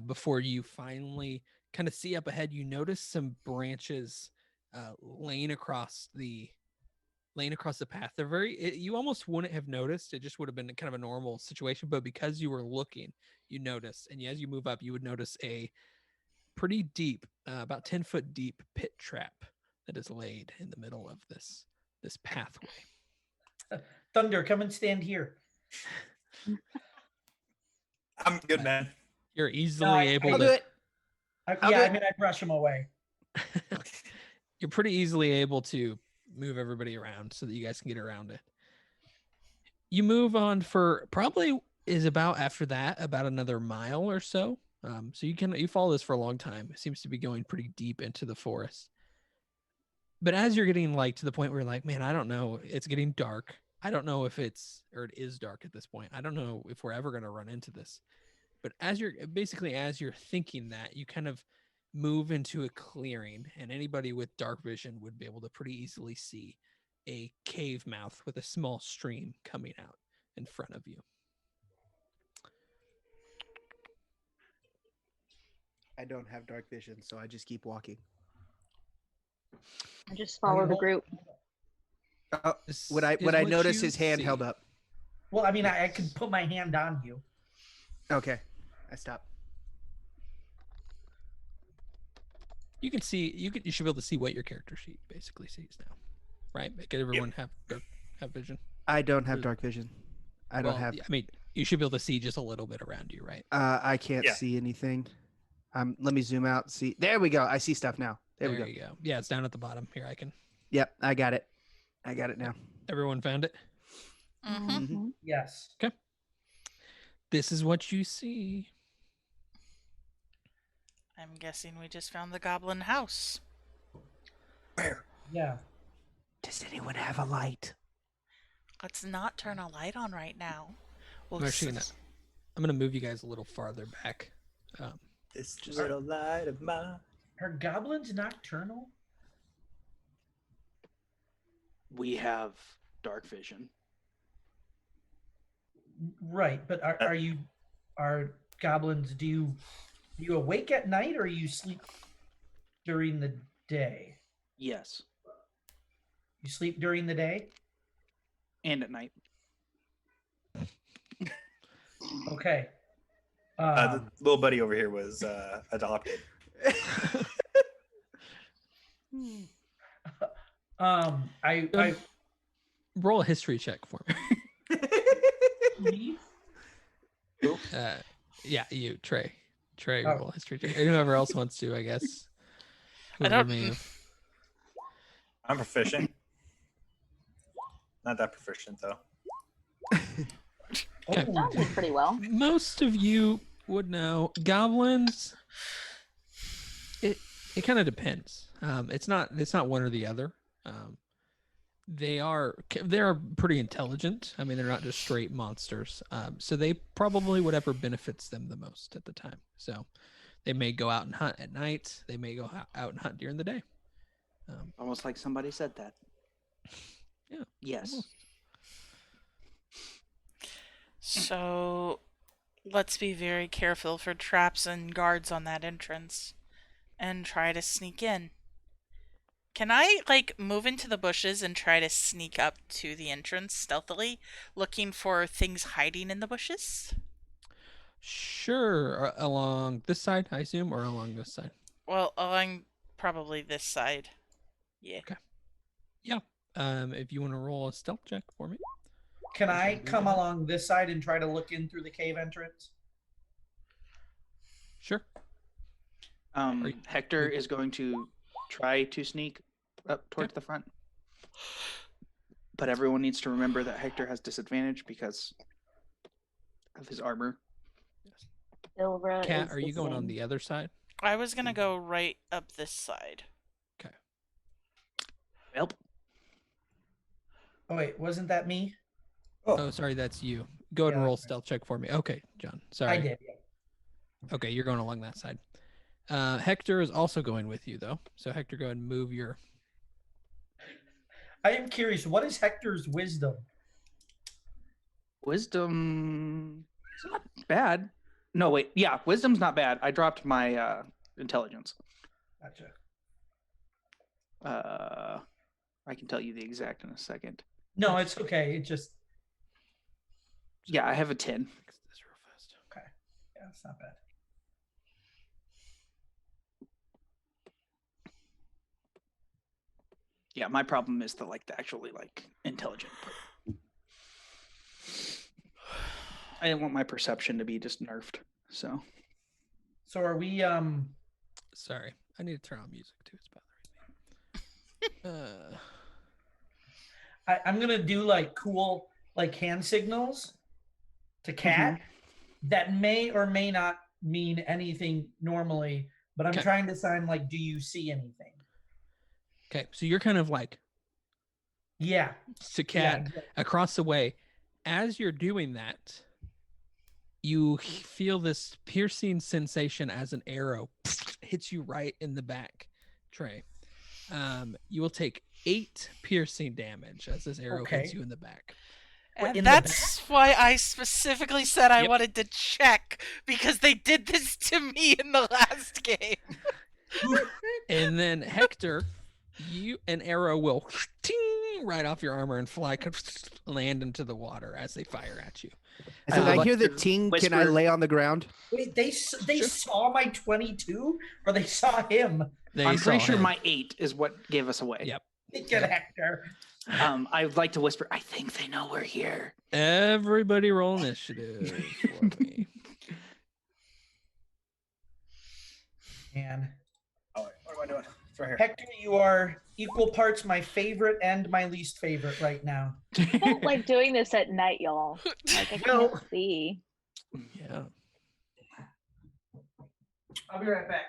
before you finally kind of see up ahead. You notice some branches laying across the path. They're you almost wouldn't have noticed. It just would have been kind of a normal situation, but because you were looking, you notice. And as you move up, you would notice a pretty deep, about 10-foot deep pit trap that is laid in the middle of this pathway. Thunder, come and stand here. I'm good, man. You're easily able I'll to do it. I I'll do it. mean, I brush him away. You're pretty easily able to move everybody around so that you guys can get around it. You move on for probably is about after that about another mile or so. So you follow this for a long time. It seems to be going pretty deep into the forest. But as you're getting like to the point where you're like, man, I don't know, it's getting dark. I don't know if it is dark at this point. I don't know if we're ever going to run into this. But as you're thinking that, you kind of move into a clearing, and anybody with dark vision would be able to pretty easily see a cave mouth with a small stream coming out in front of you. I don't have dark vision, so I just keep walking. I just follow the group. This Would I is what notice you his hand see. held up? Well, I mean, I could put my hand on you. Okay, I stop. You can see. You should be able to see what your character sheet basically sees now, right? Make everyone have vision. I don't have dark vision. I don't Well, have. I mean, you should be able to see just a little bit around you, right? I can't Yeah. see anything. Let me zoom out. See, there we go. I see stuff now. There we go. you go. Yeah, it's down at the bottom. Here, I can. Yep, I got it. I got it now. Everyone found it. Mm-hmm. Mhm. Yes. This is what you see. I'm guessing we just found the goblin house. Where? Yeah. Does anyone have a light? Let's not turn a light on right now. We'll I'm actually I'm gonna move you guys a little farther back. This little light of mine. Are goblins nocturnal? We have dark vision. Right, but are goblins? Do you awake at night or you sleep during the day. Yes, You sleep during the day? and at night. Okay. The little buddy over here was adopted. I Roll a history check for me. me? Yeah, you, Trey. Trey, Oh. roll a history check. And whoever else wants to, I guess. I Whoever don't- may have- I'm proficient. Not that proficient though. Okay. That did pretty well. Most of you would know goblins. It kind of depends. It's not one or the other. They're pretty intelligent. I mean, they're not just straight monsters. So they probably whatever benefits them the most at the time. So they may go out and hunt at night. They may go out and hunt during the day. Almost like somebody said that. Yeah. Yes. Almost. So let's be very careful for traps and guards on that entrance and try to sneak in. Can I, move into the bushes and try to sneak up to the entrance stealthily, looking for things hiding in the bushes? Sure. Along this side, I assume, or along this side? Well, along probably this side. Yeah. Okay. Yeah. If you want to roll a stealth check for me. Can I come along this side and try to look in through the cave entrance? Sure. Hector is going to try to sneak up towards the front. But everyone needs to remember that Hector has disadvantage because of his armor. Ilra Kat, is are you the going on same. the other side? I was gonna go right up this side. Okay. Well, Oh wait, wasn't that me? Oh, sorry, that's you. Go ahead and Yeah, roll okay. stealth check for me. Okay, John. Sorry. I did. Yeah. Okay, you're going along that side. Hector is also going with you, though. So Hector, go ahead and move your. I am curious. What is Hector's wisdom? wisdom is not bad. No, wait. Yeah, wisdom's not bad. I dropped my intelligence. Gotcha. I can tell you the exact in a second. No, it's okay. It just Yeah, I have a 10. Fix this real fast. yeah, it's not bad. Yeah, my problem is the actually intelligent part. I didn't want my perception to be just nerfed. So So are we Sorry, I need to turn on music too. It's bothering me. I'm gonna do cool hand signals to Cat that may or may not mean anything normally, but I'm Okay. trying to sign do you see anything? Okay, so you're kind of Yeah. to Cat Yeah. across the way. As you're doing that, you feel this piercing sensation as an arrow hits you right in the back, Trey. You will take 8 piercing damage as this arrow hits Okay. you in the back. Wait, And in the that's why I specifically said I Yep. wanted to check, because they did this to me in the last game. And then Hector, an arrow will ting right off your armor and land into the water as they fire at you. So I I would hear the like to ting. Can I whisper- lay on the ground? Wait, they saw my 22 or they saw him? I'm pretty saw sure him. my 8 is what gave us away. Yep. Get Hector. I'd like to whisper, I think they know we're here. Everybody roll initiative for me. Man. Oh, wait, what am I doing? It's right here. Hector, you are equal parts my favorite and my least favorite right now. I don't like doing this at night, y'all. I can't No. see. Yeah. I'll be right back.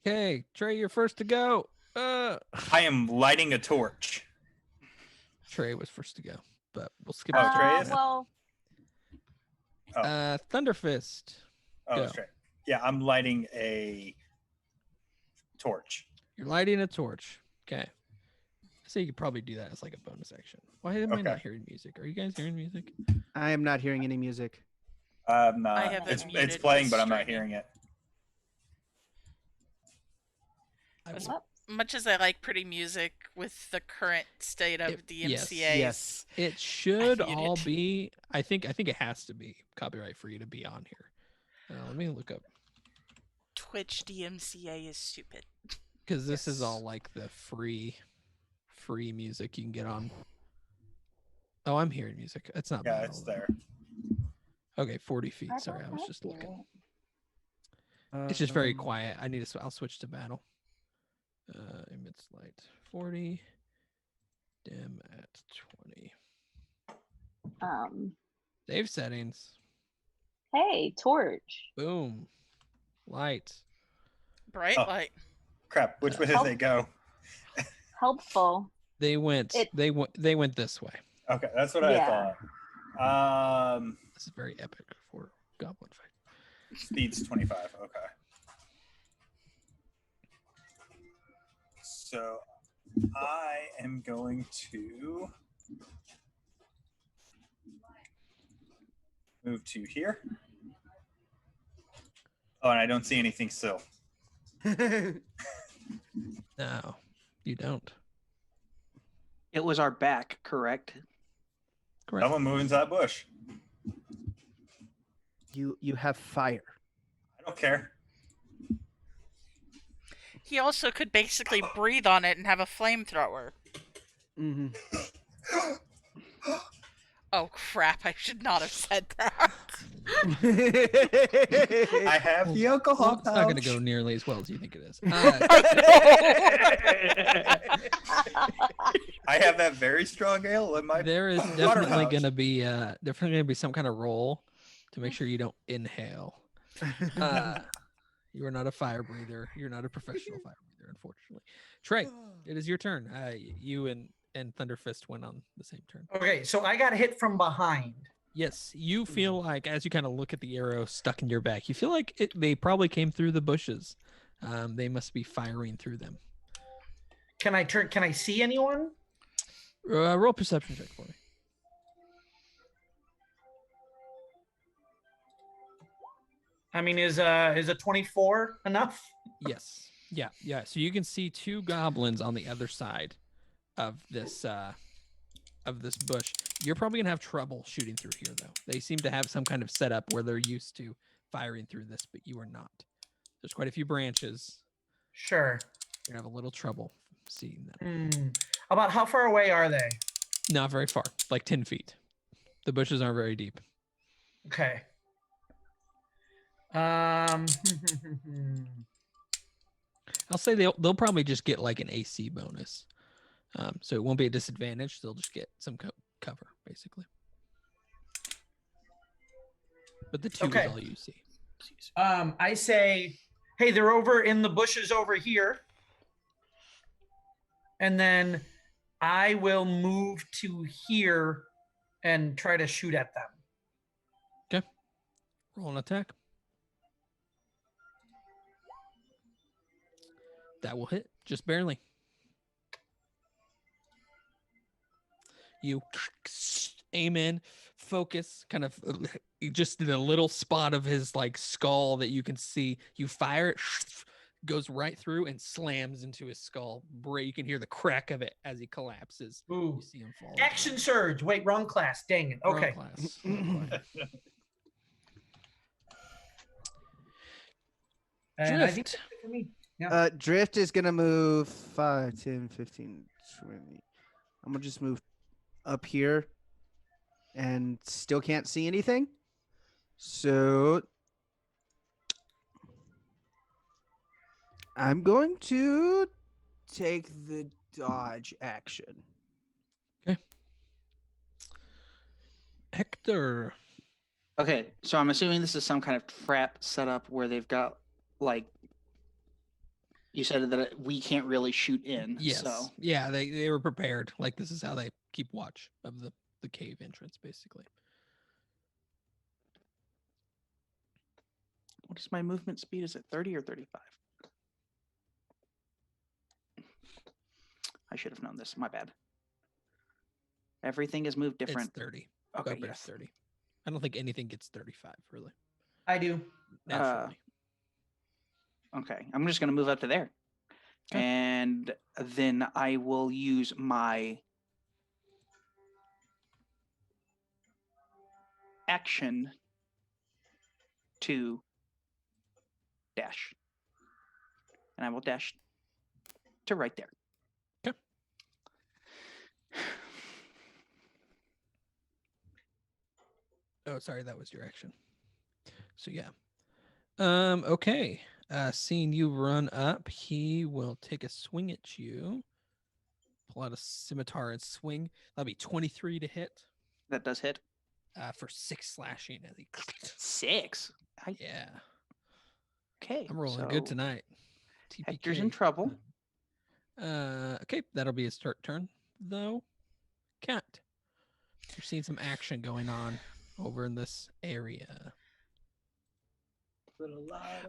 Okay, Trey, you're first to go. I am lighting a torch. Trey was first to go, but we'll skip. Oh, his Trey turn. is? Well, Thunderfist. Oh, Go. that's right. Yeah, I'm lighting a torch. You're lighting a torch. Okay. So you could probably do that as a bonus action. Why am I not Okay. hearing music? Are you guys hearing music? I am not hearing any music. I'm not. I have it It's muted, playing, it's but I'm not streaming. hearing it. As Whoops. much as I like pretty music, with the current state of yes. DMCA's, Yes. It should hate all it. be. I think it has to be copyright free to be on here. Let me look up Twitch DMCA is stupid. because this is all Yes. like the free music you can get on. Oh, I'm hearing music. It's not Yeah, bad. it's hold on. there. Okay, 40 feet. I Sorry, I don't was have just to. looking. It's just very Um, quiet. I need to. I'll switch to battle. Emit light 40. Dim at 20. Save settings. Hey, torch. Boom. Light. Bright Oh. light. Crap. Which way did Help. they go? Helpful. They went. It- They went this way. Okay, that's what Yeah. I thought. This is very epic for goblin fight. Speed's 25. Okay. So I am going to move to here. Oh, and I don't see anything still. No, you don't. It was our back, correct? Correct. Someone move into that bush. you have fire. I don't care. He also could basically breathe on it and have a flamethrower. Mm-hmm. Oh crap, I should not have said that. I have the alcohol Well, it's not going to pouch. go nearly as well as you think it is. I have that very strong ale in my. There is water definitely pouch. going to be some kind of roll to make sure you don't inhale. You are not a fire breather. You're not a professional fire breather, unfortunately. Trey, it is your turn. You and Thunderfist went on the same turn. Okay, so I got hit from behind. Yes, you feel like as you kind of look at the arrow stuck in your back, you feel like they probably came through the bushes. They must be firing through them. Can I see anyone? Roll perception check for me. I mean, is a 24 enough? Yes. Yeah. So you can see two goblins on the other side of this bush. You're probably gonna have trouble shooting through here, though. They seem to have some kind of setup where they're used to firing through this, but you are not. There's quite a few branches. Sure. You're gonna have a little trouble seeing them. About how far away are they? Not very far, like 10 feet. The bushes aren't very deep. Okay. I'll say they'll probably just get like an AC bonus. So it won't be a disadvantage. They'll just get some cover, basically. But the two Okay. is all you see. I say, hey, they're over in the bushes over here. And then I will move to here and try to shoot at them. Okay. Roll an attack. That will hit, just barely. You aim in, focus, kind of just in a little spot of his like skull that you can see. You fire it, goes right through and slams into his skull. You can hear the crack of it as he collapses. Ooh. You see him fall. Action surge. Wait, wrong class. Dang it. Wrong Okay. class. Wrong class. And I think Drift. that's it for me. Drift is gonna move 5, 10, 15, 20. I'm gonna just move up here and still can't see anything. So I'm going to take the dodge action. Hector. Okay, so I'm assuming this is some kind of trap setup where they've got like you said that we can't really shoot in. Yes. So Yeah, they were prepared. Like this is how they keep watch of the cave entrance, basically. what is my movement speed? Is it 30 or 35? I should have known this. My bad. Everything is moved different. It's 30. Okay, Bugbear's yes. 30. I don't think anything gets 35, really. I do. Naturally. Okay, I'm just gonna move up to there. Okay. And then I will use my action to dash. And I will dash to right there. Okay. Oh, sorry, that was your action. So yeah. Okay. Seeing you run up, he will take a swing at you. Pull out a scimitar and swing. That'll be 23 to hit. That does hit. For 6 slashing. As he... 6. Yeah. Okay. I'm rolling so good tonight. Hector's in TPK. trouble. Okay, that'll be his turn, though. Cat. You're seeing some action going on over in this area.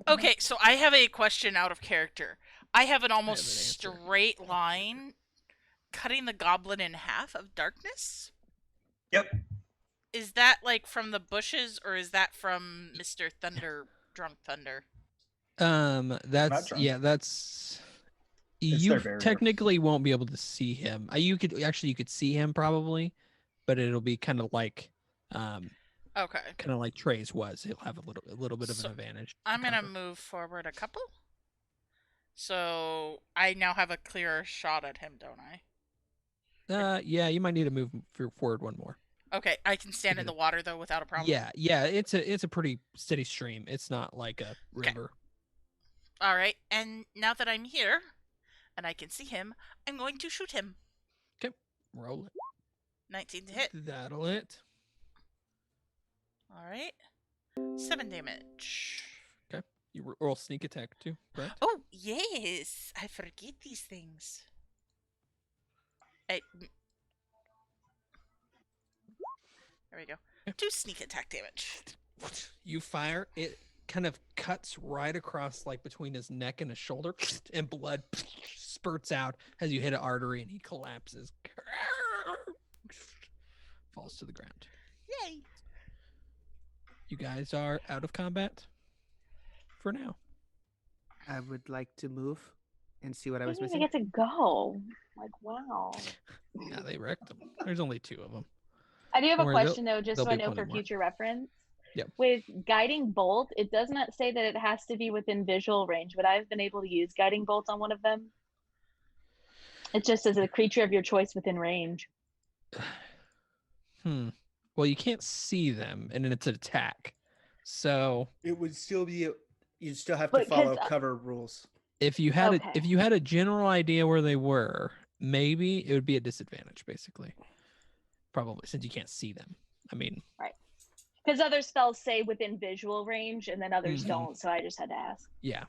Okay, so I have a question out of character. I have an almost an answer. straight line cutting the goblin in half of darkness. Yep. Is that like from the bushes, or is that from Mr. Thunder, Drunk Thunder? That's drunk. yeah, that's It's you their barrier. technically won't be able to see him. You could see him probably, but it'll be kind of like Okay. kind of like Trey's was. He'll have a little bit of So, an advantage. I'm gonna cover. move forward a couple. So I now have a clearer shot at him, don't I? Yeah, you might need to move forward one more. Okay, I can stand in the water though without a problem. Yeah, it's a pretty steady stream. It's not like a river. All right, and now that I'm here, and I can see him, I'm going to shoot him. Okay, roll it. 19 to hit. That'll hit. All right, 7 damage. Okay, you roll sneak attack too, correct? Oh yes, I forget these things. There we go. 2 sneak attack damage. You fire, it kind of cuts right across like between his neck and his shoulder, and blood spurts out as you hit an artery and he collapses. Falls to the ground. Yay! You guys are out of combat for now. I would like to move and see what I I was didn't even missing. get to go. Like, wow. Yeah, they wrecked them. There's only 2 of them. I do have Don't a worry, question though, just there'll so I be know plenty for more. future reference. Yep. With guiding bolt, it does not say that it has to be within visual range. Would I have been able to use guiding bolt on one of them? It just says a creature of your choice within range. Well, you can't see them, and it's an attack. So It would still be. You'd still have to But 'cause, follow cover rules. if you had Okay. if you had a general idea where they were, maybe it would be a disadvantage, basically. Probably, since you can't see them. I mean, Because other spells say within visual range, and then others Mhm. don't. So I just had to ask. yeah,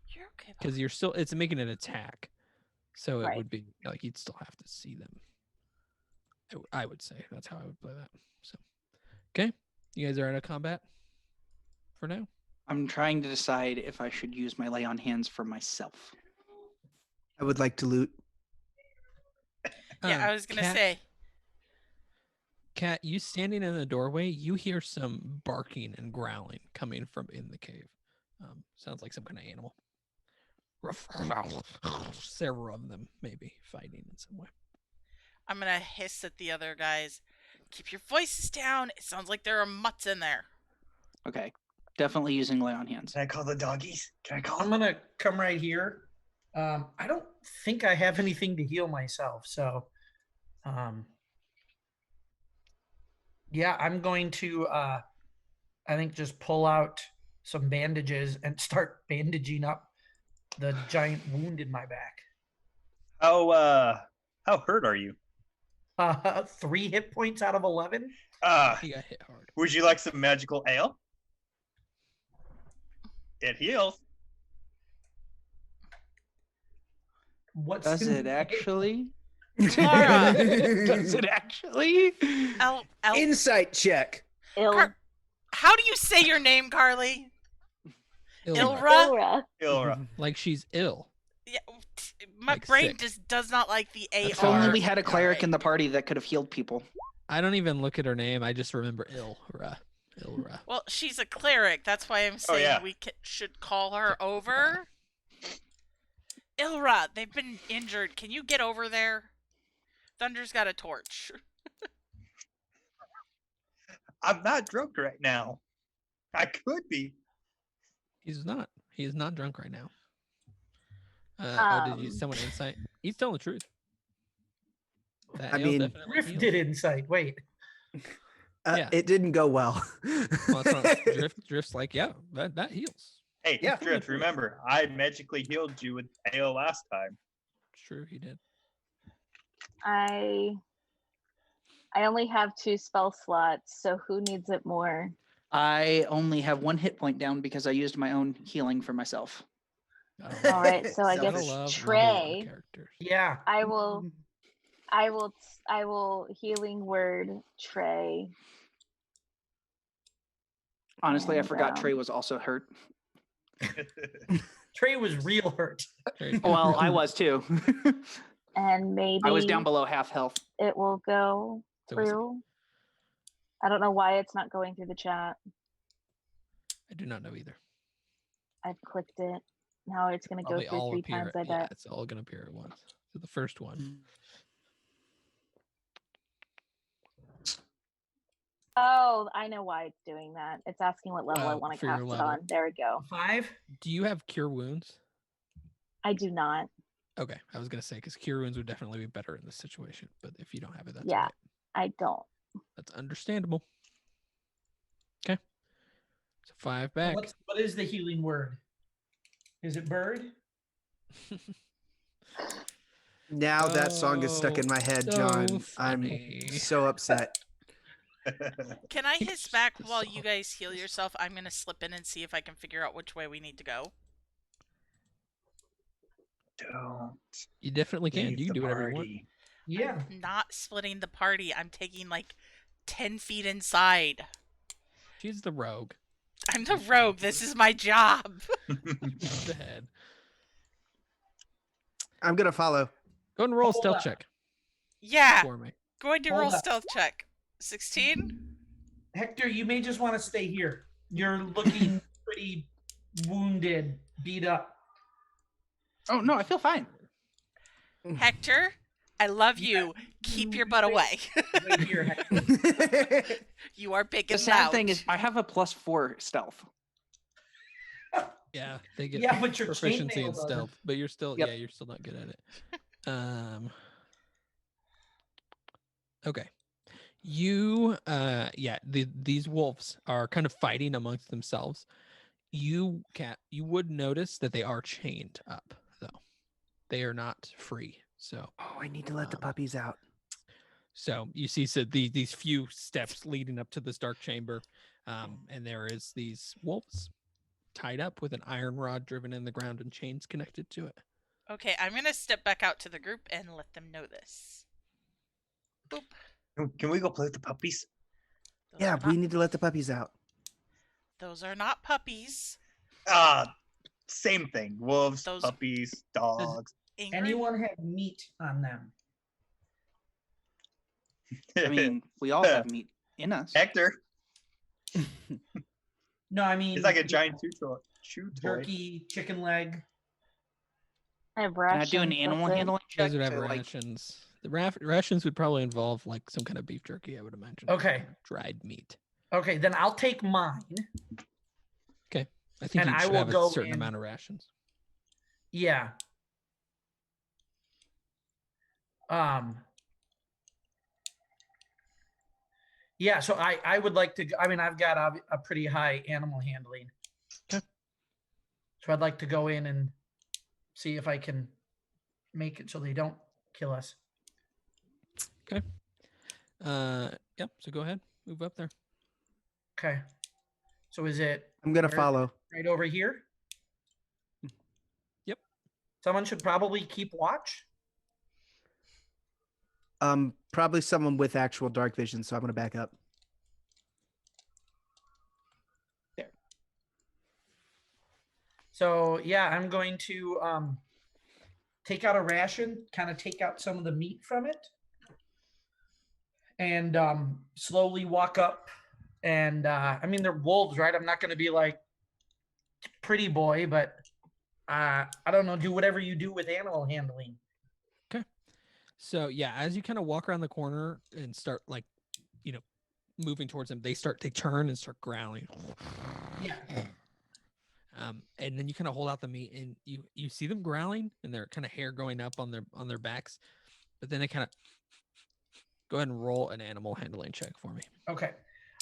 You're okay. because you're still it's making an attack, so it Right. would be like you'd still have to see them. I would say that's how I would play that. So, okay, you guys are out of combat for now. I'm trying to decide if I should use my lay on hands for myself. I would like to loot. Yeah, I was gonna say. Cat, you standing in the doorway, you hear some barking and growling coming from in the cave. Sounds like some kind of animal. Several of them maybe fighting in some way. I'm gonna hiss at the other guys. Keep your voices down. It sounds like there are mutts in there. Okay. Definitely using lay on hands. Can I call the doggies? Can I call I'm them? gonna come right here. I don't think I have anything to heal myself, so yeah, I'm going to I think just pull out some bandages and start bandaging up the giant wound in my back. How hurt are you? 3 hit points out of 11. He got hit hard. Would you like some magical ale? It heals. What's Does in it the- actually? Clara. Does it actually? Insight check. How do you say your name, Carly? Ilra. Ilra? Ilra. Like she's ill. Yeah, my Like brain sick. just does not like the AR. If only we had a All cleric right. in the party that could have healed people. I don't even look at her name. I just remember Ilra. Ilra. Well, she's a cleric. That's why I'm saying yeah. we should call her over. Ilra, they've been injured. Can you get over there? Thunder's got a torch. I'm not drunk right now. I could be. He's not. He is not drunk right now. Did you someone insight? He's telling the truth. That I ale mean, definitely Griff heals. did insight. Wait. Yeah. It didn't go well. Well, that's what Drift's like, yeah, that heals. Hey, Yeah. Drift, remember, I magically healed you with ale last time. It's true, he did. I only have 2 spell slots, so who needs it more? I only have 1 hit point down because I used my own healing for myself. All right, so I Gotta guess love level 1 Trey. characters. Yeah. I will healing word Trey. Honestly, I And, forgot Trey was also hurt. Trey was real hurt. Very Well, good. I was too. And maybe I was down below half health. it will go So is it. through. I don't know why it's not going through the chat. I do not know either. I've clicked it. Now it's going to go Probably through all 3 appear. times, I Yeah, bet. it's all gonna appear at once. So the first one. Oh, I know why it's doing that. It's asking what level I Oh, want to for your cast it level. on. There we go. 5. Do you have cure wounds? I do not. Okay, I was gonna say because cure wounds would definitely be better in this situation, but if you don't have it, that's Yeah. all right. I don't. That's understandable. Okay. So 5 back. What is the healing word? Is it bird? Now that song is stuck in my head, John. I'm funny. so upset. Can I hiss back The while you song. guys heal yourself? I'm gonna slip in and see if I can figure out which way we need to go. Don't You definitely can. leave You can the do whatever you want. party. Yeah. I'm not splitting the party. I'm taking like 10 feet inside. She's the rogue. I'm the rogue. This is my job. She's the head. I'm gonna follow. Go ahead and roll a Hold stealth up. check Yeah. for me. Going to Hold roll up. stealth check. 16? Hector, you may just want to stay here. You're looking pretty wounded, beat up. Oh no, I feel fine. Hector, I love you. Keep your butt away. Right here, Hector. You are big The and sad loud. thing is, I have a +4 stealth. Yeah, they get Yeah, but your proficiency chainmail in doesn't. stealth, but you're still Yep. yeah, you're still not good at it. Okay. You these wolves are kind of fighting amongst themselves. You would notice that they are chained up though. They are not free. So Oh, I need to let the puppies out. So you see these few steps leading up to this dark chamber, and there is these wolves tied up with an iron rod driven in the ground and chains connected to it. Okay, I'm gonna step back out to the group and let them know this. Boop. Can we go play with the puppies? Those Yeah, are we not, need to let the puppies out. those are not puppies. Same thing. Wolves, Those- puppies, dogs. Ingrid, Anyone have meat on them? I mean, we all have meat in us. Hector. No, I mean It's like a giant chew toy. turkey, chicken leg. I have Can I rations. do an animal that's it. handling check? Those would have to, like, rations. The rations would probably involve like some kind of beef jerky, I would imagine. Okay. Dried meat. Okay, then I'll take mine. I think And you I should will have a go certain in- amount of rations. Yeah. Yeah, so I would like to. I mean, I've got a pretty high animal handling. Okay. So I'd like to go in and see if I can make it so they don't kill us. Yep. So go ahead, move up there. Okay. So is it I'm gonna Where- follow. right over here? Yep. Someone should probably keep watch. Probably someone with actual dark vision, so I'm gonna back up. So yeah, I'm going to take out a ration, kind of take out some of the meat from it, and slowly walk up. And I mean, they're wolves, right? I'm not going to be like pretty boy, but I don't know. Do whatever you do with animal handling. So yeah, as you kind of walk around the corner and start like, moving towards them, they turn and start growling. Yeah. And then you kind of hold out the meat and you see them growling and their kind of hair going up on their backs, but then they kind of go ahead and roll an animal handling check for me. Okay.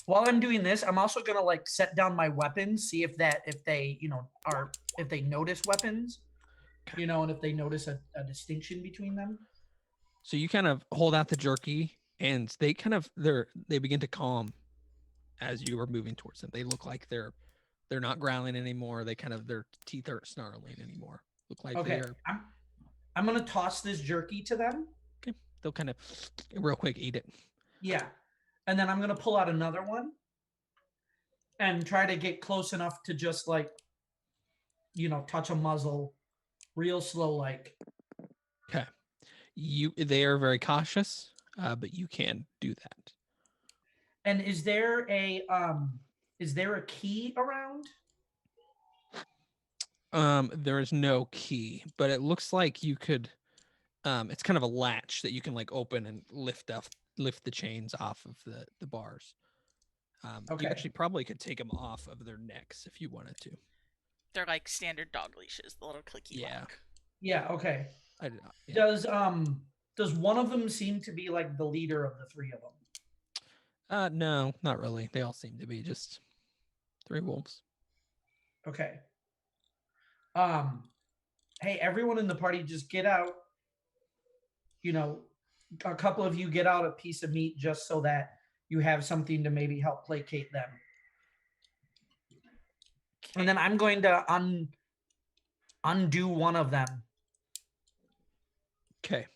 While I'm doing this, I'm also gonna like set down my weapons, see if they if they notice weapons, and if they notice a distinction between them. So you kind of hold out the jerky and they begin to calm as you are moving towards them. They look like they're not growling anymore. Their teeth aren't snarling anymore. Look like Okay. I'm gonna toss this jerky to them. Okay. They'll kind of real quick eat it. Yeah. And then I'm gonna pull out another one and try to get close enough to just like, touch a muzzle real slow like. Okay. They are very cautious, but you can do that. And is there a key around? There is no key, but it looks like you could it's kind of a latch that you can like open and lift the chains off of the bars. Okay. You actually probably could take them off of their necks if you wanted to. They're like standard dog leashes, the little clicky Yeah. lock. Yeah, okay. Yeah. Does one of them seem to be like the leader of the three of them? No, not really. They all seem to be just 3 wolves. Okay. Hey, everyone in the party, just get out. A couple of you get out a piece of meat just so that you have something to maybe help placate them. And then I'm going to undo one of them. Okay.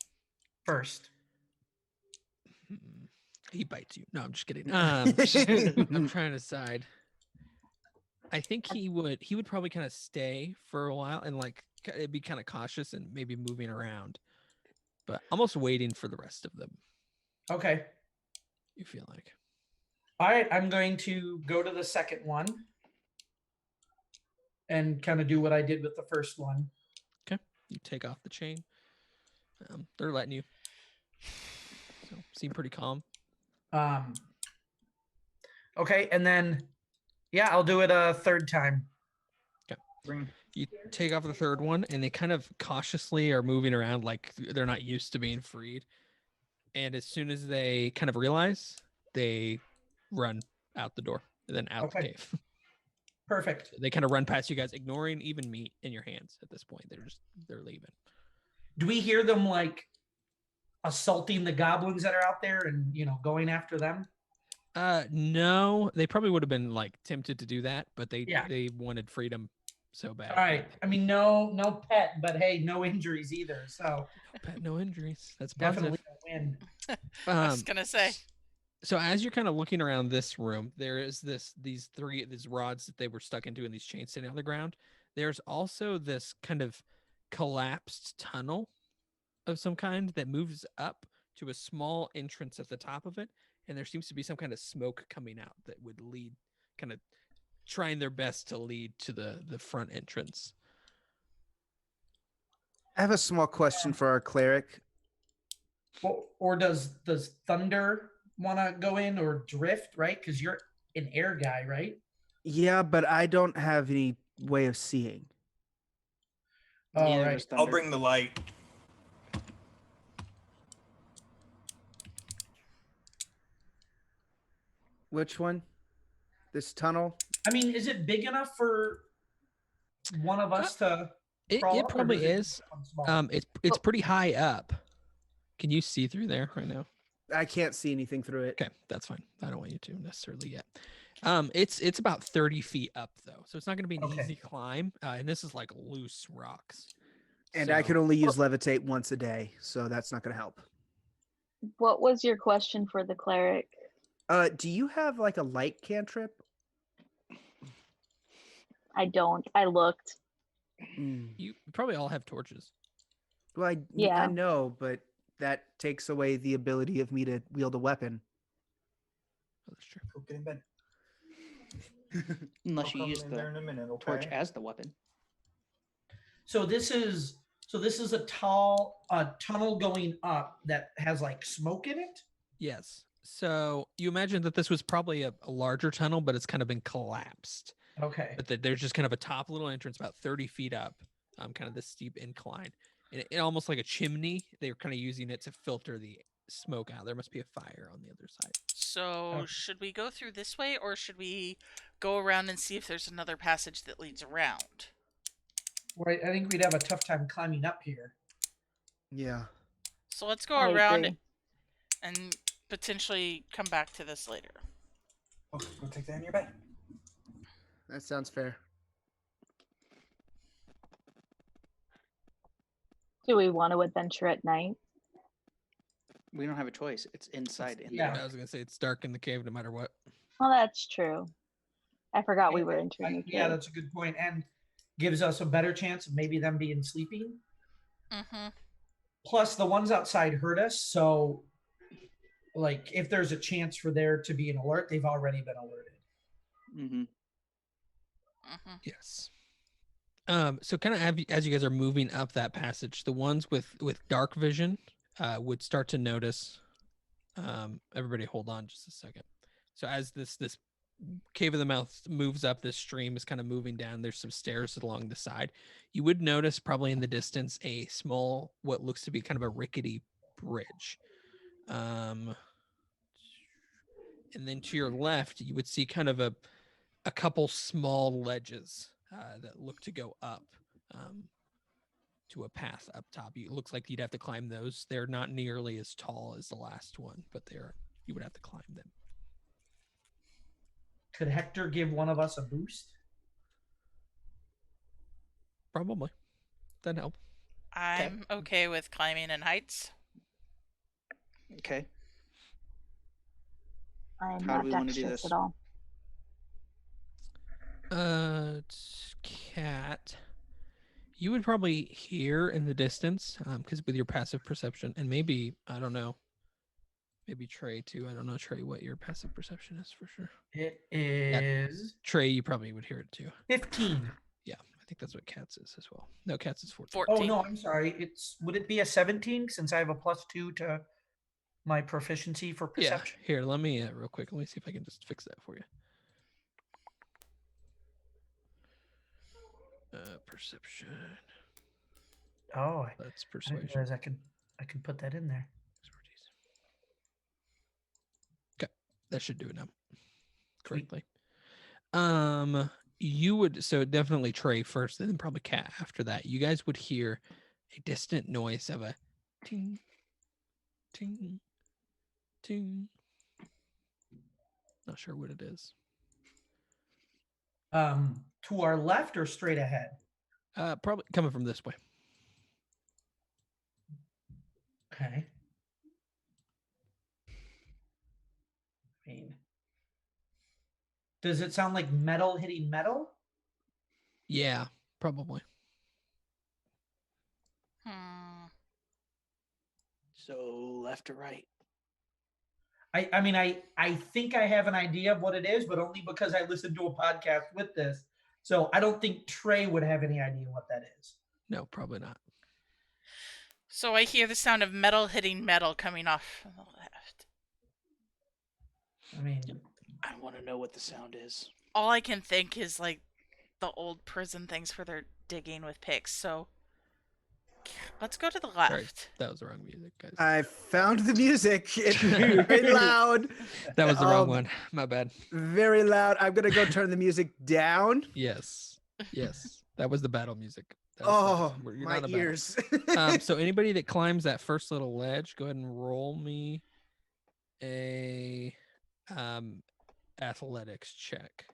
First. He bites you. No, I'm just kidding. I'm trying to decide. I think he would probably kind of stay for a while and like it'd be kind of cautious and maybe moving around, but almost waiting for the rest of them. Okay. You feel like? All right, I'm going to go to the second one and kind of do what I did with the first one. Okay. You take off the chain. They're letting you. So seem pretty calm. Okay, and then I'll do it a third time. Okay. You take off the third one, and they kind of cautiously are moving around like they're not used to being freed. And as soon as they kind of realize, they run out the door and then out the cave. Perfect. They kind of run past you guys, ignoring even meat in your hands at this point. They're leaving. Do we hear them like assaulting the goblins that are out there and going after them? No, they probably would have been like tempted to do that, but they wanted freedom so bad. All right. I mean, no pet, but hey, no injuries either. So no pet, no injuries. That's definitely positive. a win. I was gonna say. So as you're kind of looking around this room, there is these rods that they were stuck into and these chains sitting on the ground. There's also this kind of collapsed tunnel of some kind that moves up to a small entrance at the top of it, and there seems to be some kind of smoke coming out that would lead, kind of trying their best to lead to the front entrance. I have a small question for our cleric. Or does Thunder want to go in, or Drift, right? Because you're an air guy, right? Yeah, but I don't have any way of seeing. All right. I'll bring the light. Which one? This tunnel? I mean, is it big enough for one of us to? It probably is. It's pretty high up. Can you see through there right now? I can't see anything through it. Okay, that's fine. I don't want you to necessarily yet. It's about 30 feet up though, so it's not going to be an easy climb. And this is like loose rocks. And I can only use levitate once a day, so that's not going to help. What was your question for the cleric? Do you have like a light cantrip? I don't. I looked. You probably all have torches. Well, Yeah. I know, but that takes away the ability of me to wield a weapon. Oh, that's true. Go get in bed. Unless I'll you come use in there in a minute, the torch okay? as the weapon. So this is a tall tunnel going up that has like smoke in it. Yes. So you imagine that this was probably a larger tunnel, but it's kind of been collapsed. Okay. But that there's just kind of a top little entrance about 30 feet up, kind of this steep incline. And it almost like a chimney. They were kind of using it to filter the smoke out. There must be a fire on the other side. So, Okay. should we go through this way, or should we go around and see if there's another passage that leads around? Right. I think we'd have a tough time climbing up here. Yeah. So let's go I around agree. and potentially come back to this later. Oh, go take that in your bag. That sounds fair. Do we want to adventure at night? We don't have a choice. It's inside. In Yeah. there. I was gonna say it's dark in the cave no matter what. Well, that's true. I forgot we And- were entering the yeah, cave. that's a good point, and gives us a better chance of maybe them being sleeping. Mm-hmm. Plus, the ones outside heard us, so like if there's a chance for there to be an alert, they've already been alerted. Mm-hmm. Mm-hmm. Yes. So kind of as you guys are moving up that passage, the ones with dark vision would start to notice. Everybody, hold on just a second. So as this cave of the mouth moves up, this stream is kind of moving down. There's some stairs along the side. You would notice probably in the distance a small, what looks to be kind of a rickety bridge. And then to your left, you would see kind of a couple small ledges that look to go up to a path up top. It looks like you'd have to climb those. They're not nearly as tall as the last one, but you would have to climb them. Could Hector give one of us a boost? Probably. That'd help. I'm okay with climbing in heights. Okay. I'm How do not we wanna do dexterous this? at all. Cat. You would probably hear in the distance, because with your passive perception, and maybe I don't know, maybe Trey too. I don't know, Trey, what your passive perception is for sure. It is Trey, you probably would hear it too. 15. Yeah, I think that's what Cat's is as well. No, Cat's is 14. 14. Oh no, I'm sorry. Would it be a 17 since I have a +2 to my proficiency for Yeah, perception? here, let me real quick. Let me see if I can just fix that for you. Perception. Oh, That's I didn't persuasion. realize I can put that in there. Expertise. Okay, that should do it now. Sweet. Correctly. You would definitely Trey first, and then probably Cat after that. You guys would hear a distant noise of a ting, ting, ting. Not sure what it is. To our left or straight ahead? Probably coming from this way. Okay. I mean, does it sound like metal hitting metal? Yeah, probably. So left or right? I mean, I think I have an idea of what it is, but only because I listened to a podcast with this. So I don't think Trey would have any idea what that is. No, probably not. So I hear the sound of metal hitting metal coming off from the left. I mean, I want to know what the sound is. All I can think is like the old prison things where they're digging with picks. So let's go to the left. Sorry, that was the wrong music, guys. I found the music. It's very loud. That was the wrong Um, one. My bad. Very loud. I'm gonna go turn the music down. Yes. Yes. That was the battle music. That Oh, was you're my not a battle. ears. So anybody that climbs that first little ledge, go ahead and roll me a athletics check.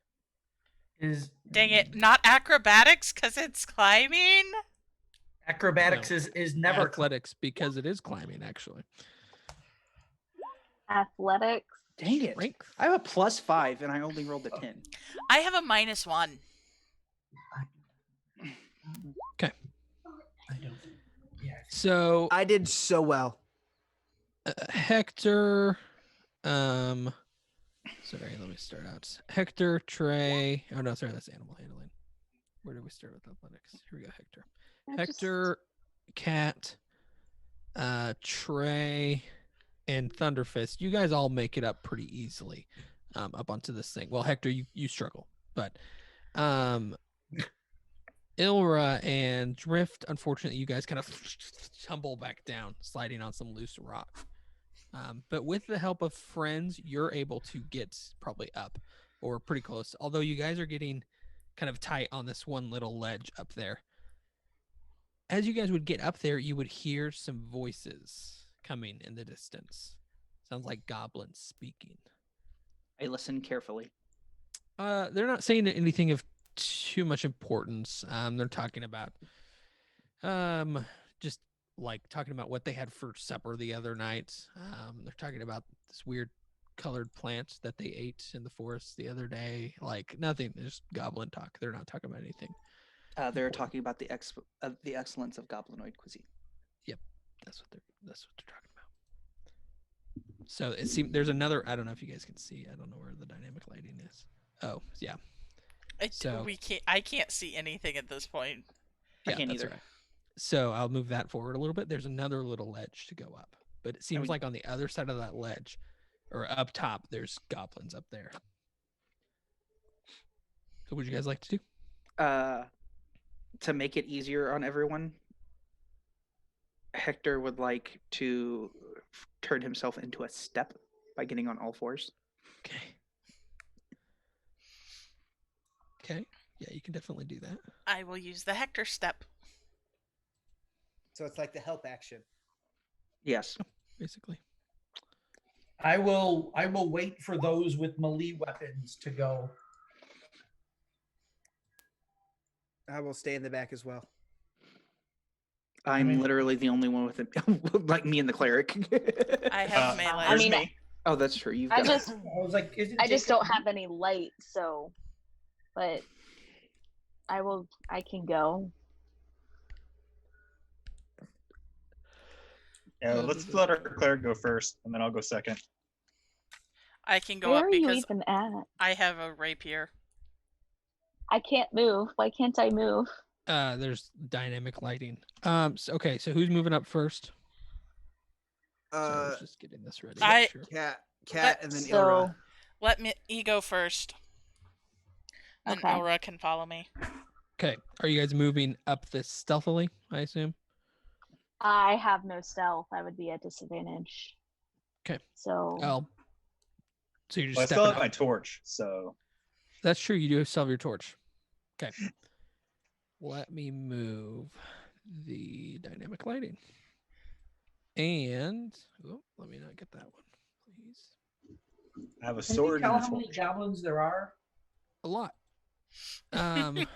Dang it, not acrobatics because it's climbing? acrobatics No. is never athletics because it is climbing actually. Athletics. Dang it. Strength. I have a +5 and I only rolled a 10. I have a -1. I don't. Yeah. So I did so well. Hector, sorry, let me start out. Hector, Trey. Oh no, sorry, that's animal handling. Where do we start with athletics? Here we go, Hector. Hector, Cat, Trey, and Thunderfist, you guys all make it up pretty easily up onto this thing. Well, Hector, you struggle, but Ilra and Drift, unfortunately, you guys kind of tumble back down, sliding on some loose rock. But with the help of friends, you're able to get probably up or pretty close, although you guys are getting kind of tight on this one little ledge up there. As you guys would get up there, you would hear some voices coming in the distance. Sounds like goblins speaking. I listen carefully. They're not saying anything of too much importance. They're talking about just like talking about what they had for supper the other night. They're talking about this weird colored plant that they ate in the forest the other day. Like nothing, just goblin talk. They're not talking about anything. They're talking about the excellence of goblinoid cuisine. That's what they're talking about. So it seems there's another. I don't know if you guys can see. I don't know where the dynamic lighting is. Oh yeah. I can't see anything at this point. I Yeah, can't that's either. right. So I'll move that forward a little bit. There's another little ledge to go up, but it seems like on the other side of that ledge, or up top, there's goblins up there. So what would you guys like to do? To make it easier on everyone, Hector would like to turn himself into a step by getting on all fours. Okay. Okay. Yeah, you can definitely do that. I will use the Hector step. So it's like the help action. Yes. Basically. I will wait for those with melee weapons to go. I will stay in the back as well. I'm literally the only one with it, like me and the cleric. I have melee. I mean, Oh, that's true. You've I got just I was like, isn't I just Jacob- don't have any light, so but I can go. Yeah, let's let our cleric go first, and then I'll go second. I can go Where up are you because even at? I have a rapier. I can't move. Why can't I move? There's dynamic lighting. Okay, so who's moving up first? Sorry, I was just getting this ready. I- Sure. Cat, and then So Ilra. Let me go first. Then Okay. Ilra can follow me. Okay. Are you guys moving up this stealthily, I assume? I have no stealth. I would be at disadvantage. Okay. So Oh. So you're just Well, I still stepping have up. my torch, so That's true. You do still have your torch. Okay. Let me move the dynamic lighting. And let me not get that one, please. I have a Can you sword tell and a how many torch. goblins there are? A lot. Oh, I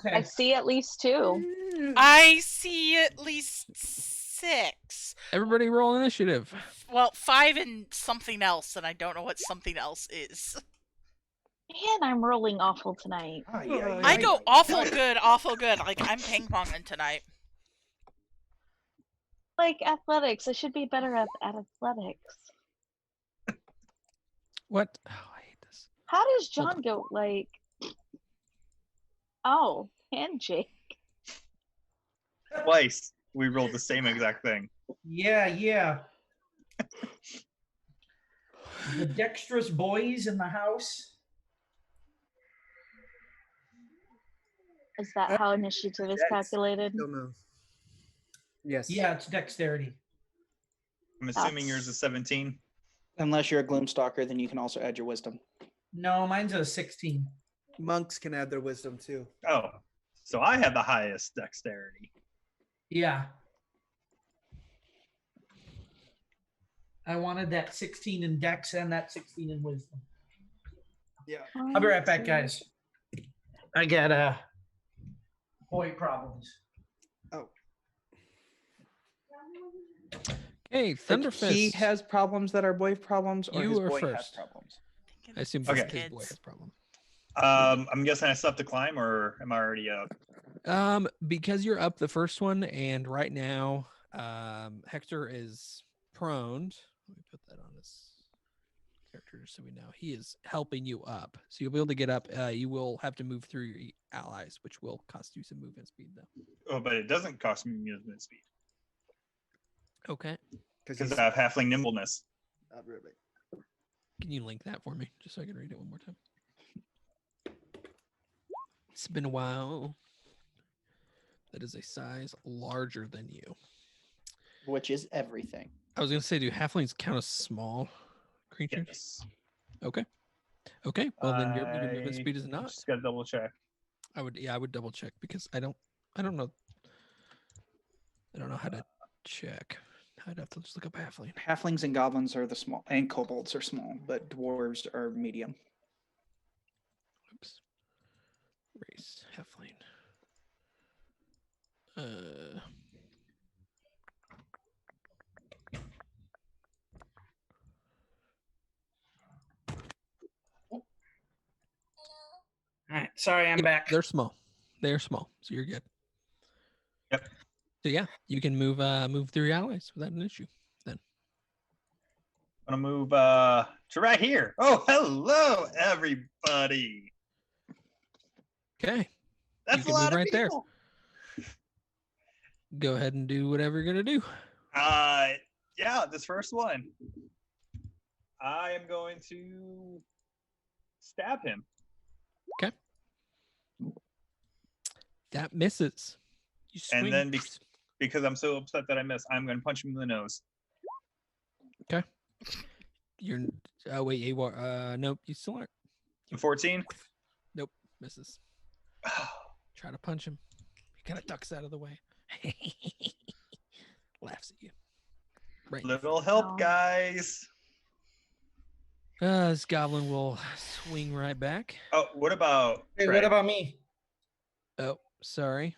okay. see at least 2. I see at least 6. Everybody roll initiative. Well, 5 and something else, and I don't know what something else is. Man, I'm rolling awful tonight. I go awful good. Like I'm ping ponging tonight. Like athletics. I should be better at athletics. What? Oh, I hate this. How does Hold John go like Oh, handshake. Twice we rolled the same exact thing. Yeah. The dexterous boys in the house. Is that how initiative is Dex. calculated? Still no. Yes. Yeah, it's dexterity. I'm assuming yours is 17. Unless you're a gloomstalker, then you can also add your wisdom. No, mine's a 16. Monks can add their wisdom too. Oh, so I have the highest dexterity. Yeah. I wanted that 16 in dex and that 16 in wisdom. Yeah. I'll be right back, guys. I got boy problems. Oh. Hey, Like, Thunderfist. he has problems that are boy problems, or You his are boy has first. problems. I assume Okay. his boy has problem. I'm guessing I still have to climb, or am I already up? Because you're up the first one, and right now, Hector is prone. Let me put that on his character just so we know. He is helping you up. So you'll be able to get up. You will have to move through your allies, which will cost you some movement speed, though. Oh, but it doesn't cost me movement speed Okay. because I have halfling nimbleness. Can you link that for me, just so I can read it one more time? It's been a while. That is a size larger than you. Which is everything. I was going to say, do halflings count as small creatures? Yes. Okay. Okay. Well, then your movement speed is not. Just got to double check. I would double check because I don't know. I don't know how to check. I'd have to just look up halfling. Halflings and goblins are the small, and kobolds are small, but dwarves are medium. Oops. Race halfling. All right, sorry, I'm back. They're small. They're small, so you're good. Yep. So yeah, you can move through your allies without an issue. Then I'm gonna move to right here. Oh, hello, everybody. okay, That's can a lot move of right there. people. Go ahead and do whatever you're gonna do. Yeah, this first one. I am going to stab him. That misses. You swing. And then because I'm so upset that I missed, I'm going to punch him in the nose. You're. Oh wait, you are. Nope, you still aren't. 14. Nope, misses. Try to punch him. He kind of ducks out of the way. Laughs at you. Right. Little help, guys. This goblin will swing right back. Oh, what about? Hey, Trey? what about me? Oh, sorry.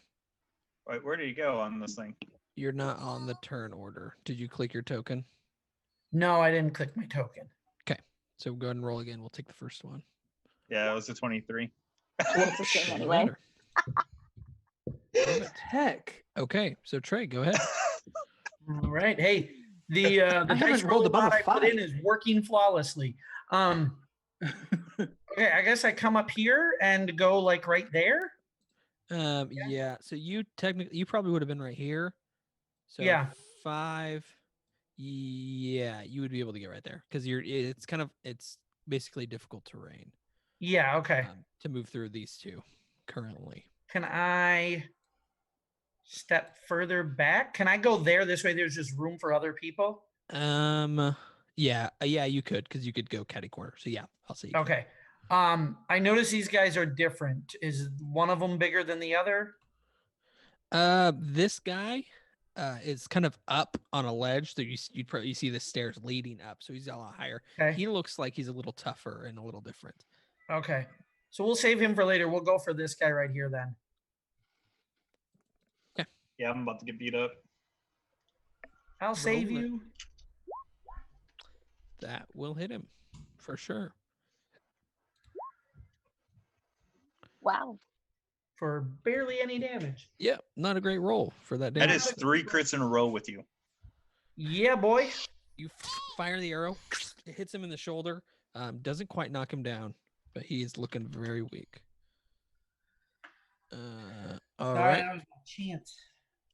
Wait, where did he go on this thing? You're not on the turn order. Did you click your token? No, I didn't click my token. So go ahead and roll again. We'll take the first one. Yeah, it was a 23. It's the same Doesn't anyway. matter. What heck? Okay, so Trey, go ahead. All right. Hey, the I dice haven't roll rolled above bot a I put 5. in is working flawlessly. Okay, I guess I come up here and go like right there. Yeah. So you probably would have been right here. So Yeah. 5. Yeah, you would be able to get right there because it's basically difficult terrain Yeah. Okay. to move through these two currently. Can I step further back? Can I go there? This way, there's just room for other people. Yeah, you could because you could go catty corner. So yeah, I'll see. Okay. I notice these guys are different. Is one of them bigger than the other? This guy is kind of up on a ledge, so you'd probably see the stairs leading up, so he's a lot higher. Okay. He looks like he's a little tougher and a little different. Okay. So we'll save him for later. We'll go for this guy right here then. Yeah, I'm about to get beat up. I'll save Roll it. you. That will hit him for sure. Wow. For barely any damage. Yeah, not a great roll for that That damage. is 3 crits in a row with you. Yeah, boy. You fire the arrow, it hits him in the shoulder, doesn't quite knock him down, but he is looking very weak. All right. That was my chance.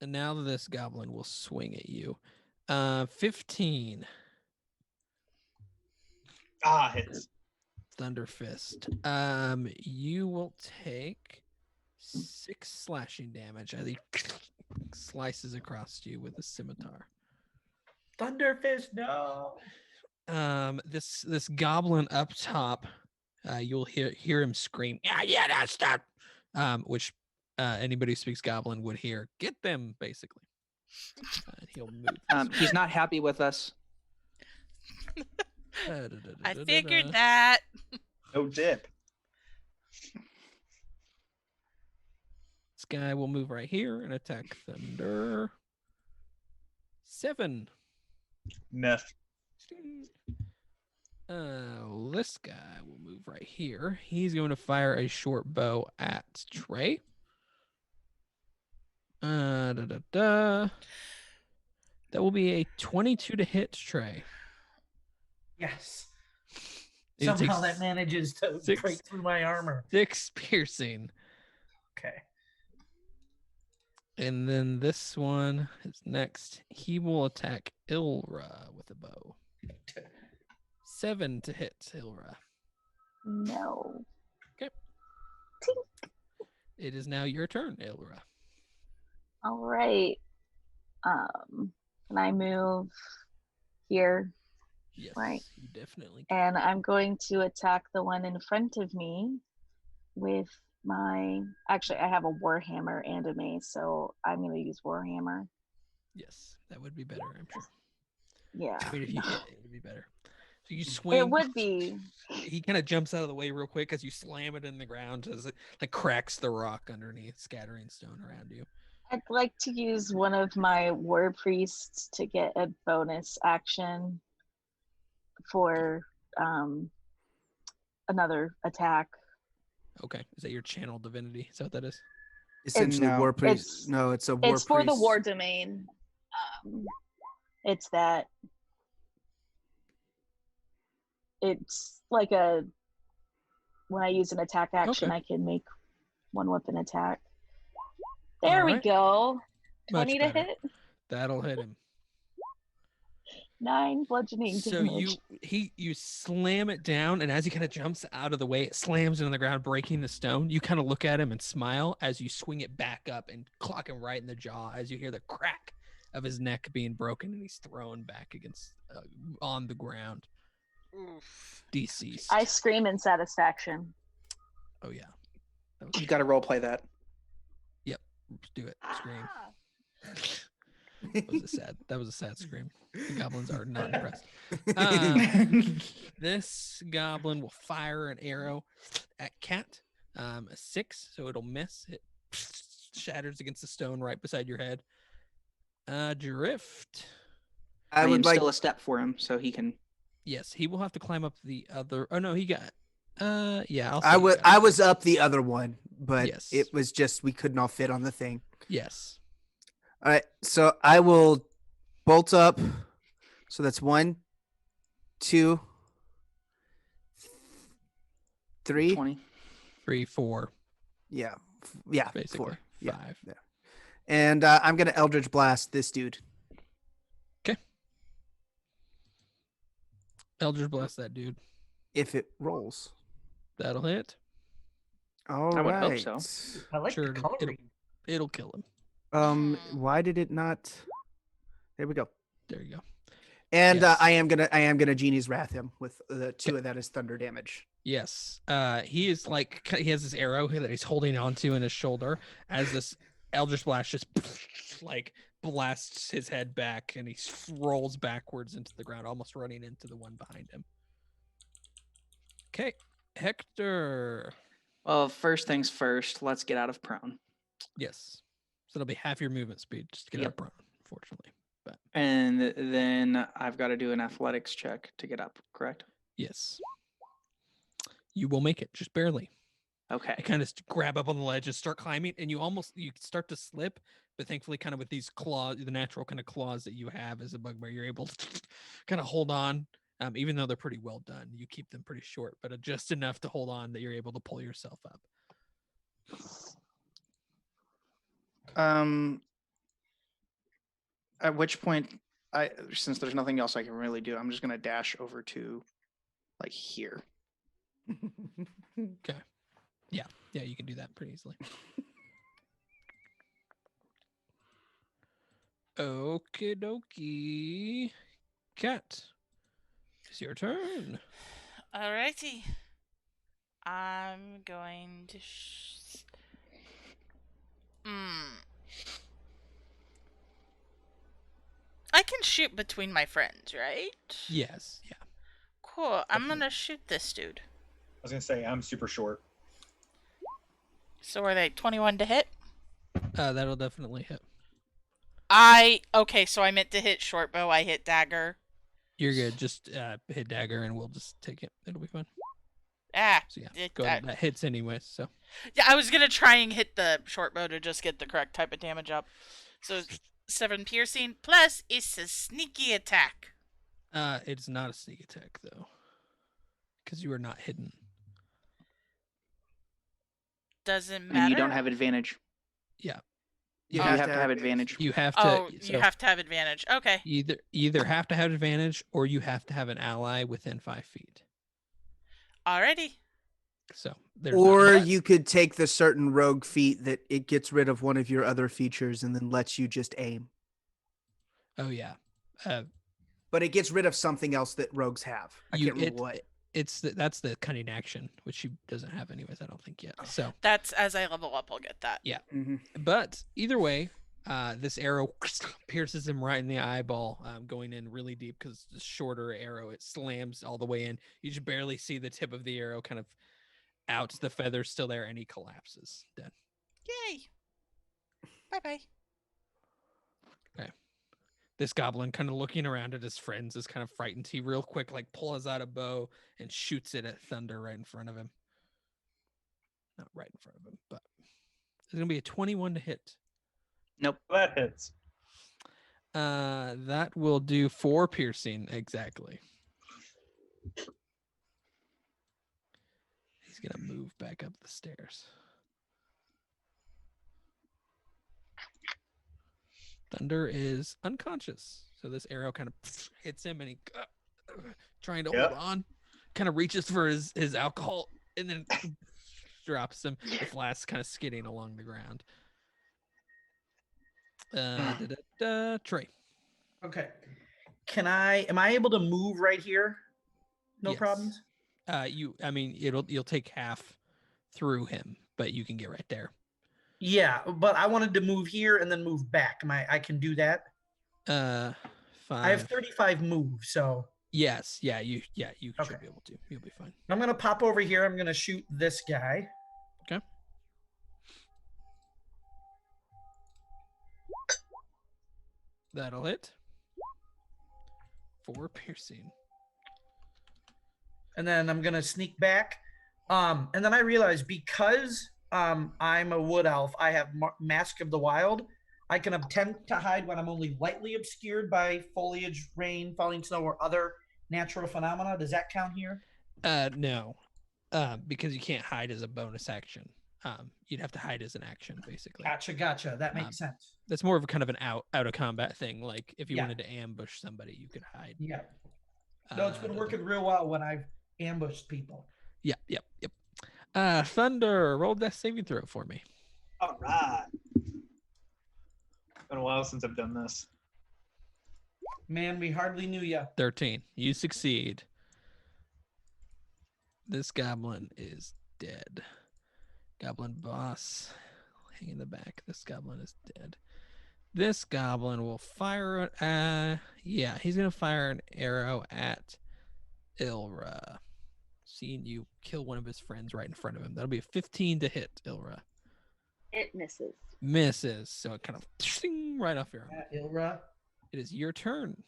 And now this goblin will swing at you. 15. Hits. Thunder Fist. You will take 6 slashing damage as he slices across you with a scimitar. Thunder Fist, no. This goblin up top, you'll hear him scream, yeah, that's that. Which anybody who speaks goblin would hear. Get them, basically. And he'll move. He's not happy with us. I figured that. No dip. This guy will move right here and attack Thunder. 7. Meth. This guy will move right here. He's going to fire a short bow at Trey. That will be a 22 to hit, Trey. Yes. It Somehow takes that manages to 6 break through my armor. 6 piercing. Okay. And then this one is next. He will attack Ilra with a bow. 7 to hit Ilra. No. It is now your turn, Ilra. All right. Can I move here? Yes, Right. you definitely can. And I'm going to attack the one in front of me with my. Actually, I have a warhammer and a mace, so I'm going to use warhammer. Yes, that would be better, I'm sure. Yeah. I mean, if you hit, it would be better. So you swing. It would be. He kind of jumps out of the way real quick as you slam it in the ground as it like cracks the rock underneath, scattering stone around you. I'd like to use one of my war priests to get a bonus action for another attack. Okay, is that your channel divinity? Is that what that is? Essentially, No, war priest. it's- No, it's a war It's for the priest. war domain. It's that. It's like a. When I use an attack action, Okay. I can make one weapon attack. There we Alright. go. Much 20 to better. hit. That'll hit him. 9 bludgeoning So damage. you slam it down, and as he kind of jumps out of the way, it slams into the ground, breaking the stone. You kind of look at him and smile as you swing it back up and clock him right in the jaw as you hear the crack of his neck being broken, and he's thrown back against on the ground, Oof. deceased. I scream in satisfaction. Oh yeah, You got to role play that. do it. Scream. Ah. That was a sad scream. The goblins are not impressed. This goblin will fire an arrow at Cat. A 6, so it'll miss. It shatters against the stone right beside your head. Drift. I I would am like. still a step for him, so he can. Yes, he will have to climb up the other. Oh no, he got. Yeah, I'll. I say was. he got I it. was up the other one, but Yes. it was just we couldn't all fit on the thing. Yes. All right, so I will bolt up. So that's 1, 2, 3. 20. 3, 4, Yeah, basically. 4. Yeah, 5. yeah. And I'm gonna Eldritch Blast this dude. Eldritch bless that dude. If it rolls. That'll hit. All right. I would hope so. I like Sure, the it'll- coloring. It'll kill him. Why did it not? There we go. There you go. And Yes. I am gonna Genie's Wrath him with the 2 of that as thunder damage. Yes. He is like he has this arrow that he's holding onto in his shoulder as this Eldritch Blast just like blasts his head back and he rolls backwards into the ground, almost running into the one behind him. Okay, Hector. Well, first things first, let's get out of prone. Yes. So it'll be half your movement speed just to get Yep. up prone, unfortunately. But And then I've got to do an athletics check to get up, correct? yes. You will make it, just barely. Okay. You kind of grab up on the ledge and start climbing, and you start to slip, but thankfully kind of with these claws, the natural kind of claws that you have as a bugbear, you're able to kind of hold on. Even though they're pretty well done, you keep them pretty short, but just enough to hold on that you're able to pull yourself up. At which point, since there's nothing else I can really do, I'm just gonna dash over to, like, here. Okay. Yeah, you can do that pretty easily. Okie dokie. Cat, it's your turn. Alrighty. I'm going to. I can shoot between my friends, right? Yes. Yeah. Cool. I'm gonna shoot this dude. I was gonna say I'm super short. So are they 21 to hit? That'll definitely hit. Okay, so I meant to hit short bow. I hit dagger. You're good. Just hit dagger, and we'll just take it. It'll be fine. Ah. So yeah, It- go ahead. That hits anyway. So Yeah, I was gonna try and hit the short bow to just get the correct type of damage up. So 7 piercing plus it's a sneaky attack. it's not a sneak attack though, because you are not hidden. Doesn't matter. And you don't have advantage. Yeah. You have to have advantage. You have to. Oh, you have to have advantage. Okay. Either have to have advantage or you have to have an ally within 5 feet. Alrighty. So there's Or not- you could take the certain rogue feat that it gets rid of one of your other features and then lets you just aim. Oh yeah. But it gets rid of something else that rogues have. I can't remember what. That's the cunning action, which she doesn't have anyways. I don't think yet. So That's as I level up, I'll get that. yeah. Mhm. But either way, this arrow pierces him right in the eyeball, going in really deep because it's a shorter arrow. It slams all the way in. You just barely see the tip of the arrow kind of out. The feather's still there, and he collapses dead. Yay. Bye-bye. This goblin, kind of looking around at his friends, is kind of frightened. He real quick pulls out a bow and shoots it at Thunder right in front of him. Not right in front of him, but it's gonna be a 21 to hit. Nope. That hits. That will do 4 piercing exactly. He's gonna move back up the stairs. Thunder is unconscious, so this arrow kind of hits him, and he trying to hold on, kind of reaches for his alcohol, and then drops him. The flask kind of skidding along the ground. Trey. Okay. Am I able to move right here? No Yes. problems? You'll take half through him, but you can get right there. Yeah, but I wanted to move here and then move back. I can do that? 5. I have 35 moves, so Yes, you should Okay. be able to. You'll be fine. I'm gonna pop over here. I'm gonna shoot this guy. Okay. That'll hit. 4 piercing. And then I'm gonna sneak back. And then I realize because I'm a wood elf, I have Mask of the Wild. I can attempt to hide when I'm only lightly obscured by foliage, rain, falling snow, or other natural phenomena. Does that count here? No, because you can't hide as a bonus action. You'd have to hide as an action, basically. Gotcha. That makes sense. That's more of a kind of an out of combat thing. Like if you Yeah. wanted to ambush somebody, you could hide. Yeah. No, it's been working real well when I've ambushed people. Yep. Thunder, roll death saving throw for me. All right. Been a while since I've done this. Man, we hardly knew you. 13. You succeed. This goblin is dead. Goblin boss, hang in the back. This goblin is dead. This goblin will fire. He's gonna fire an arrow at Ilra. Seeing you kill one of his friends right in front of him. That'll be a 15 to hit, Ilra. It misses. Misses, so it kind of right off your arm. Ilra. It is your turn.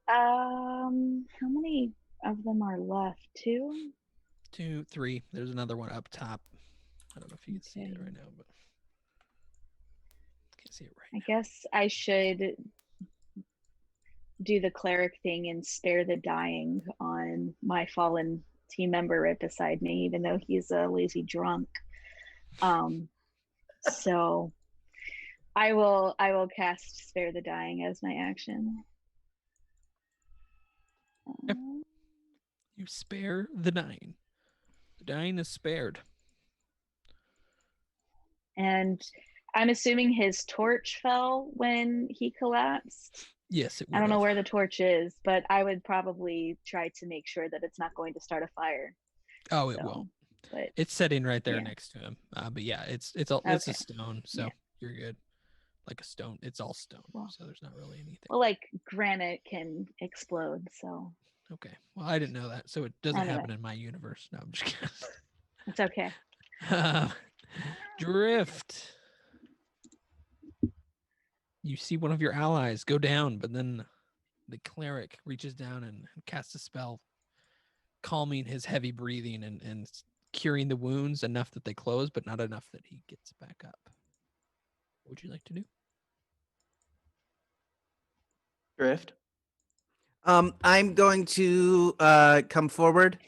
How many of them are left? 2? 2, 3. There's another one up top. I don't know if you can see it Okay. right now, but can't see it right I now. guess I should do the cleric thing and spare the dying on my fallen team member right beside me, even though he's a lazy drunk. So I will cast spare the dying as my action. Yep. You spare the dying. The dying is spared. And I'm assuming his torch fell when he collapsed. Yes, it would. I don't know where the torch is, but I would probably try to make sure that it's not going to start a fire. Oh, it So, won't. But It's sitting right there yeah. next to him. But yeah, it's a Okay. stone, so Yeah. you're good. Like a stone. It's all stone, Well- so there's not really anything. well, like granite can explode, so Okay. Well, I didn't know that, so it doesn't Anyway. happen in my universe. No, I'm just kidding. it's okay. Drift. You see one of your allies go down, but then the cleric reaches down and casts a spell, calming his heavy breathing and curing the wounds enough that they close, but not enough that he gets back up. What would you like to do? Drift. I'm going to come forward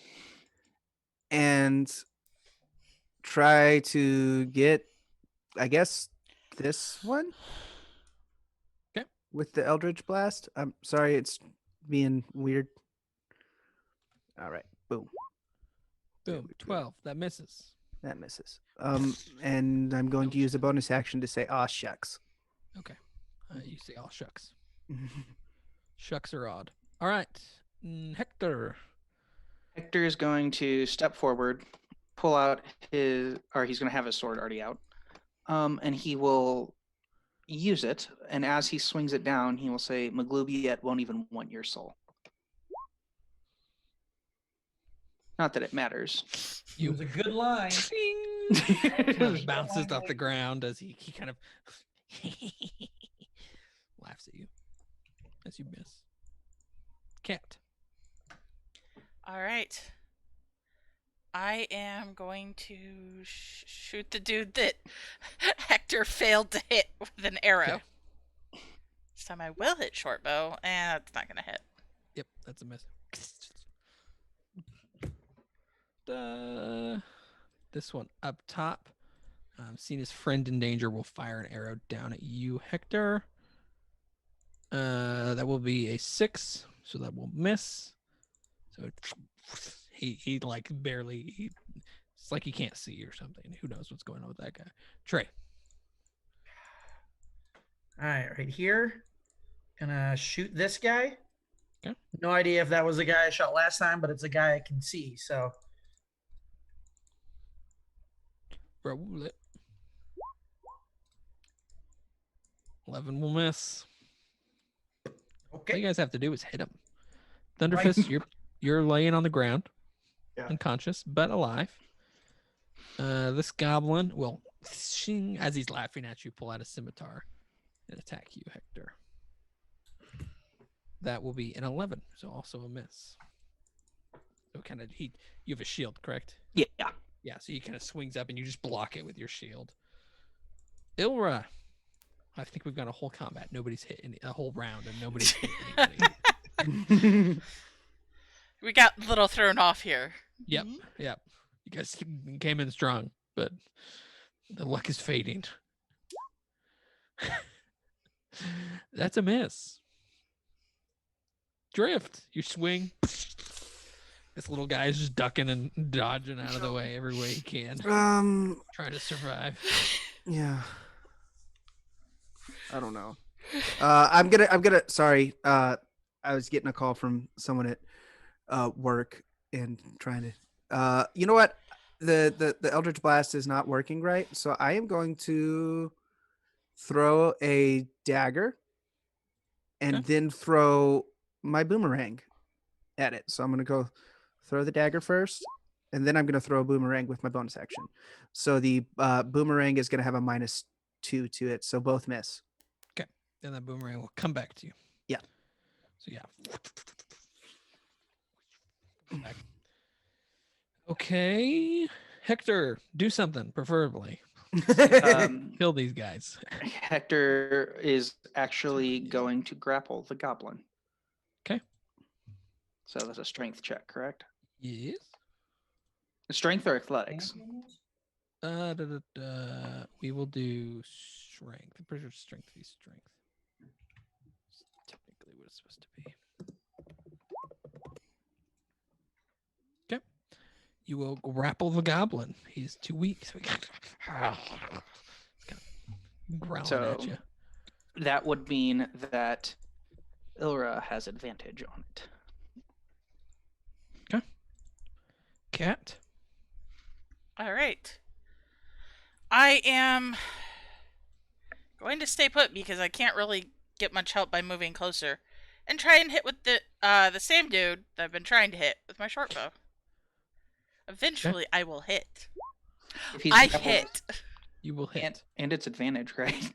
and try to get, I guess, this one. Okay. With the Eldritch Blast. I'm sorry, it's being weird. All right. Boom. There Boom. we go. 12. That misses. That misses. And I'm going to use a bonus action to say, "Aw, shucks." Okay. You say, "Oh, shucks." Shucks are odd. All right. Hector. Hector is going to step forward, pull out his, or he's going to have his sword already out, and he will use it. And as he swings it down, he will say, "Maglubiet won't even want your soul." Not that it matters. It was a good line. Kind of bounces off the ground as he kind of laughs at you as you miss. Cat. All right. I am going to shoot the dude that Hector failed to hit with an arrow. Okay. This time I will hit short bow, and it's not going to hit. Yep, that's a miss. This one up top. Seeing his friend in danger will fire an arrow down at you, Hector. That will be a 6, so that will miss. So he like barely. It's like he can't see or something. Who knows what's going on with that guy? Trey. All right here. Gonna shoot this guy. Okay. No idea if that was the guy I shot last time, but it's a guy I can see. So Roll it. 11 will miss. All you okay. guys have to do is hit him. Thunderfist, you're laying on the ground, Yeah. unconscious but alive. This goblin will, shing, as he's laughing at you, pull out a scimitar and attack you, Hector. That will be an 11, so also a miss. So kind of you have a shield, correct? Yeah. Yeah, so he kind of swings up and you just block it with your shield. Ilra, I think we've got a whole combat. Nobody's hit a whole round and nobody's hit anybody. We got a little thrown off here. Yep. You guys came in strong, but the luck is fading. That's a miss. Drift. You swing. This little guy is just ducking and dodging out of the way every way he can, trying to survive. Yeah. I don't know. I'm gonna. Sorry. I was getting a call from someone at work and trying to. You know what? The Eldritch Blast is not working right, so I am going to throw a dagger and then throw my boomerang at it. So I'm gonna go throw the dagger first, and then I'm gonna throw a boomerang with my bonus action. So the boomerang is gonna have a -2 to it, so both miss. Then that boomerang will come back to you. Yeah. So yeah. Back. Okay. Hector, do something, preferably. Kill these guys. Hector is actually going to grapple the goblin. Okay. So that's a strength check, correct? Yes. Strength or athletics? We will do strength. I'm pretty sure strength is strength. It's technically what it's supposed to be. Okay. You will grapple the goblin. He's too weak. So he's kind of growling at you. That would mean that Ilra has advantage on it. Okay. Cat. All right. I am going to stay put because I can't really get much help by moving closer, and try and hit with the same dude that I've been trying to hit with my short bow. Eventually, I will hit. If he's I grappled- hit. You will hit. and it's advantage, right?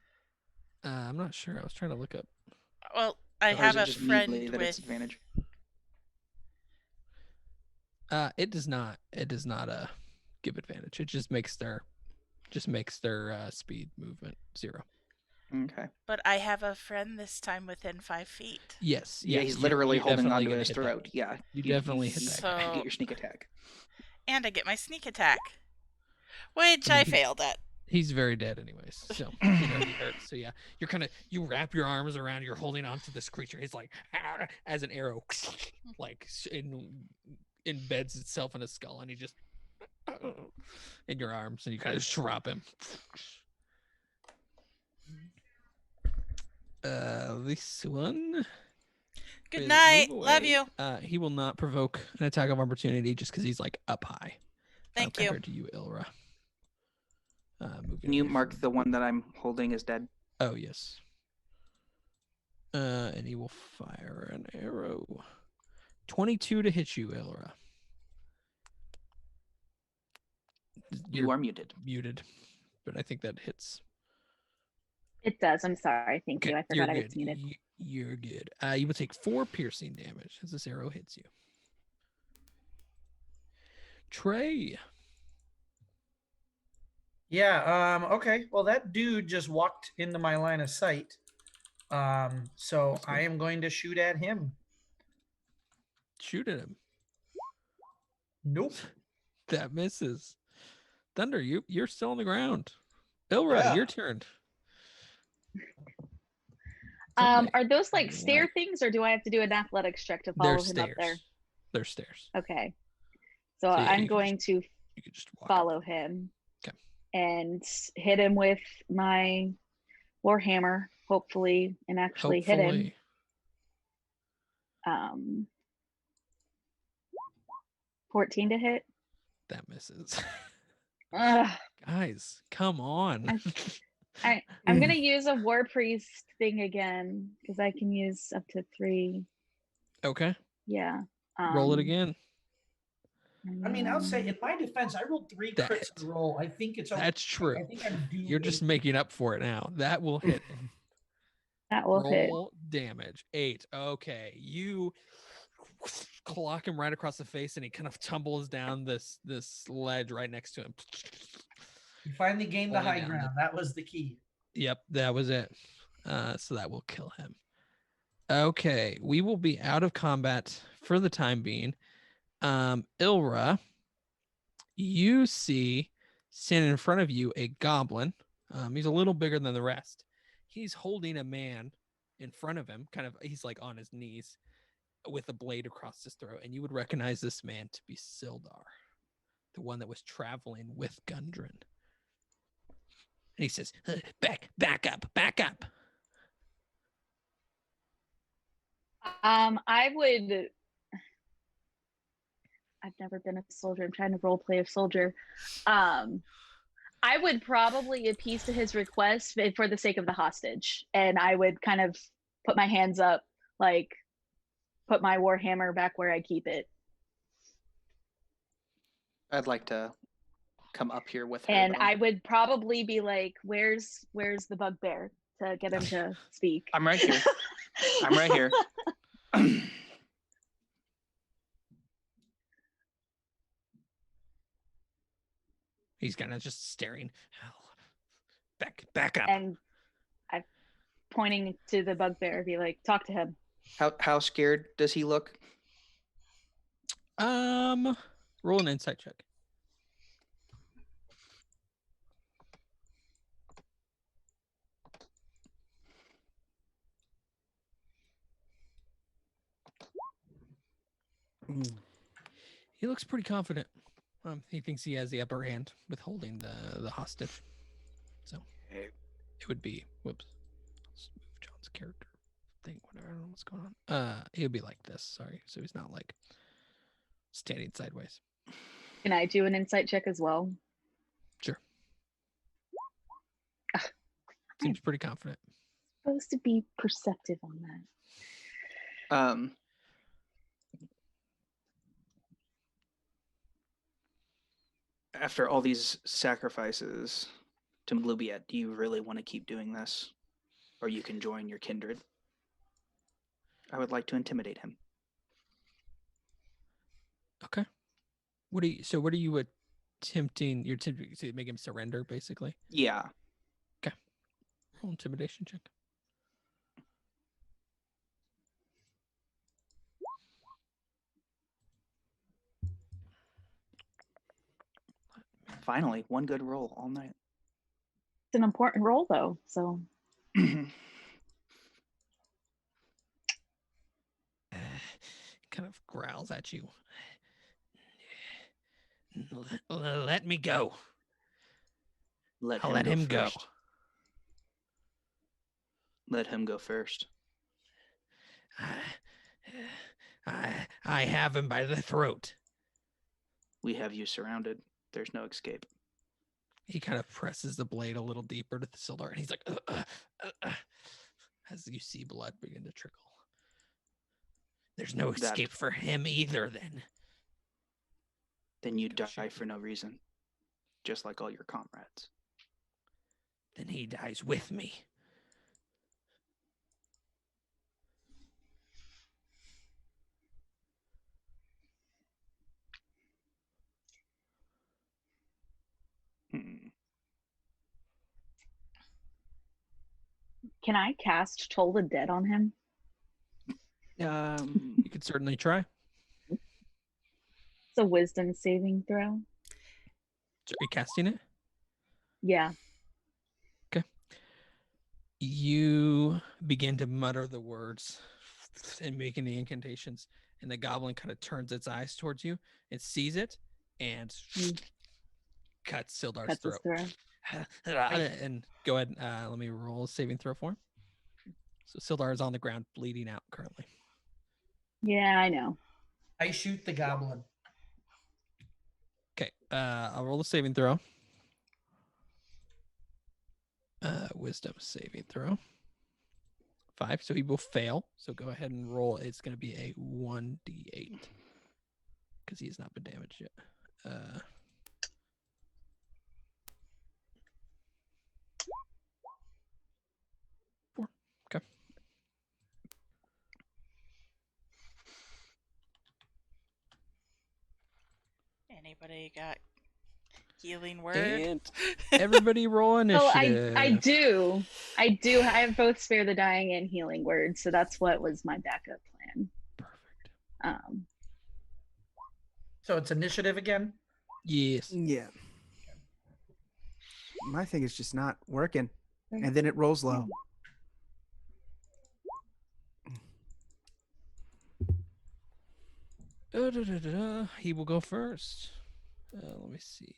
I'm not sure. I was trying to look up. Well, I Or is have it a just friend immediately that it's with. advantage? It does not. It does not give advantage. It just makes their speed movement 0. Okay. But I have a friend this time within 5 feet. Yes. Yeah, yes, he's you- literally you're holding definitely onto gonna his hit that. throat. Yeah. You definitely hit that guy. So- Get your sneak attack. And I get my sneak attack, which I I mean, failed at. He's very dead anyways. So he hurts. So yeah, you wrap your arms around. You're holding on to this creature. He's like "Ah," as an arrow, like embeds itself in his skull, and he just in your arms, and you kind of drop him. This one. Good will night. move Love away. you. He will not provoke an attack of opportunity just because he's like up high. Thank you. Compared to you, Ilra. Can you mark the one that I'm holding as dead? Oh yes. And he will fire an arrow. 22 to hit you, Ilra. You are muted. Muted, but I think that hits. It does. I'm sorry. Thank Okay, you. I you're forgot I good. was muted. You're good. You will take 4 piercing damage as this arrow hits you. Trey. Yeah. Okay. Well, that dude just walked into my line of sight. So That's good. I am going to shoot at him. Shoot at him. Nope. That misses. Thunder, you're still on the ground. Ilra, Yeah. your turn. Are those like What? stair things, or do I have to do an athletics check to follow They're him stairs. up there? They're stairs. Okay. So So, yeah, I'm you can going to You could just walk up. follow him. 'Kay. And hit him with my warhammer, hopefully, and actually hit him. Hopefully. 14 to hit. That misses. Ugh. Guys, come on. I'm gonna use a war priest thing again because I can use up to 3. Okay. Yeah. Roll it again. I mean, I'll say in my defense, I rolled 3 That crits in a roll. I think it's okay. That's true. I think I'm due. You're just making up for it now. That will hit. that will hit. Roll damage. 8. Okay. You clock him right across the face and he kind of tumbles down this ledge right next to him. You finally gained the Only high down ground. That was the key. Yep, that was it. So that will kill him. Okay, we will be out of combat for the time being. Ilra, you see standing in front of you a goblin. He's a little bigger than the rest. He's holding a man in front of him, he's like on his knees with a blade across his throat. And you would recognize this man to be Sildar, the one that was traveling with Gundren. And he says, back up. I've never been a soldier. I'm trying to role play a soldier. I would probably appease to his request for the sake of the hostage. And I would kind of put my hands up, like put my warhammer back where I keep it. I'd like to come up here with her. And though. I would probably be like, where's the bugbear to get him to speak? I'm right here. I'm right here. He's kind of just staring. Back up. And I'm pointing to the bugbear, be like, talk to him. How scared does he look? Roll an insight check. He looks pretty confident. He thinks he has the upper hand with holding the hostage. So it would be whoops. Let's move John's character thing. Whatever. I don't know what's going on. He would be like this. Sorry. So he's not like standing sideways. Can I do an insight check as well? Sure. Seems pretty confident. Supposed to be perceptive on that. After all these sacrifices to Mlubiet, do you really want to keep doing this? Or you can join your kindred? I would like to intimidate him. Okay. What are you attempting? You're attempting to make him surrender, basically? Yeah. Roll intimidation check. Finally, one good roll all night. It's an important role, though. So Kind of growls at you. Let me go. I'll let him go. First. Let him go first. I have him by the throat. We have you surrounded. There's no escape. He kind of presses the blade a little deeper to the Sildar, and he's like, as you see blood begin to trickle. There's no escape for him either, then. Then you die for no reason, just like all your comrades. Then he dies with me. can I cast Toll the Dead on him? You could certainly try. It's a wisdom saving throw. So are you casting it? Yeah. You begin to mutter the words and making the incantations, and the goblin kind of turns its eyes towards you and sees it and cuts Sildar's throat. And go ahead, let me roll a saving throw for him. So Sildar is on the ground, bleeding out currently. Yeah, I know. I shoot the goblin. Okay, I'll roll a saving throw. Wisdom saving throw. 5, so he will fail. So go ahead and roll. It's going to be a 1d8 because he has not been damaged yet. 4. Okay. Anybody got healing word? And everybody roll initiative. Oh, I do. I have both Spare the Dying and Healing Word, so that's what was my backup plan. Perfect. So it's initiative again? Yes. Yeah. My thing is just not working, and then it rolls low. He will go first. Let me see.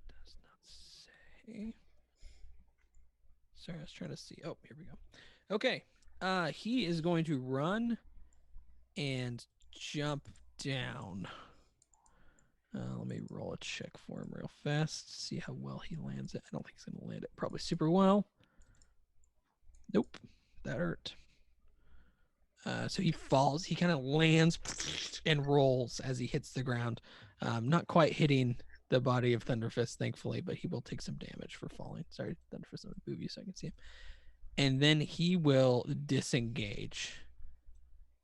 Does not say. Sorry, I was trying to see. Oh, here we go. Okay. He is going to run and jump down. Let me roll a check for him real fast. See how well he lands it. I don't think he's going to land it probably super well. Nope. That hurt. So he falls. He kind of lands and rolls as he hits the ground. Not quite hitting the body of Thunderfist, thankfully, but he will take some damage for falling. Sorry, Thunderfist, I'm going to move you so I can see him. And then he will disengage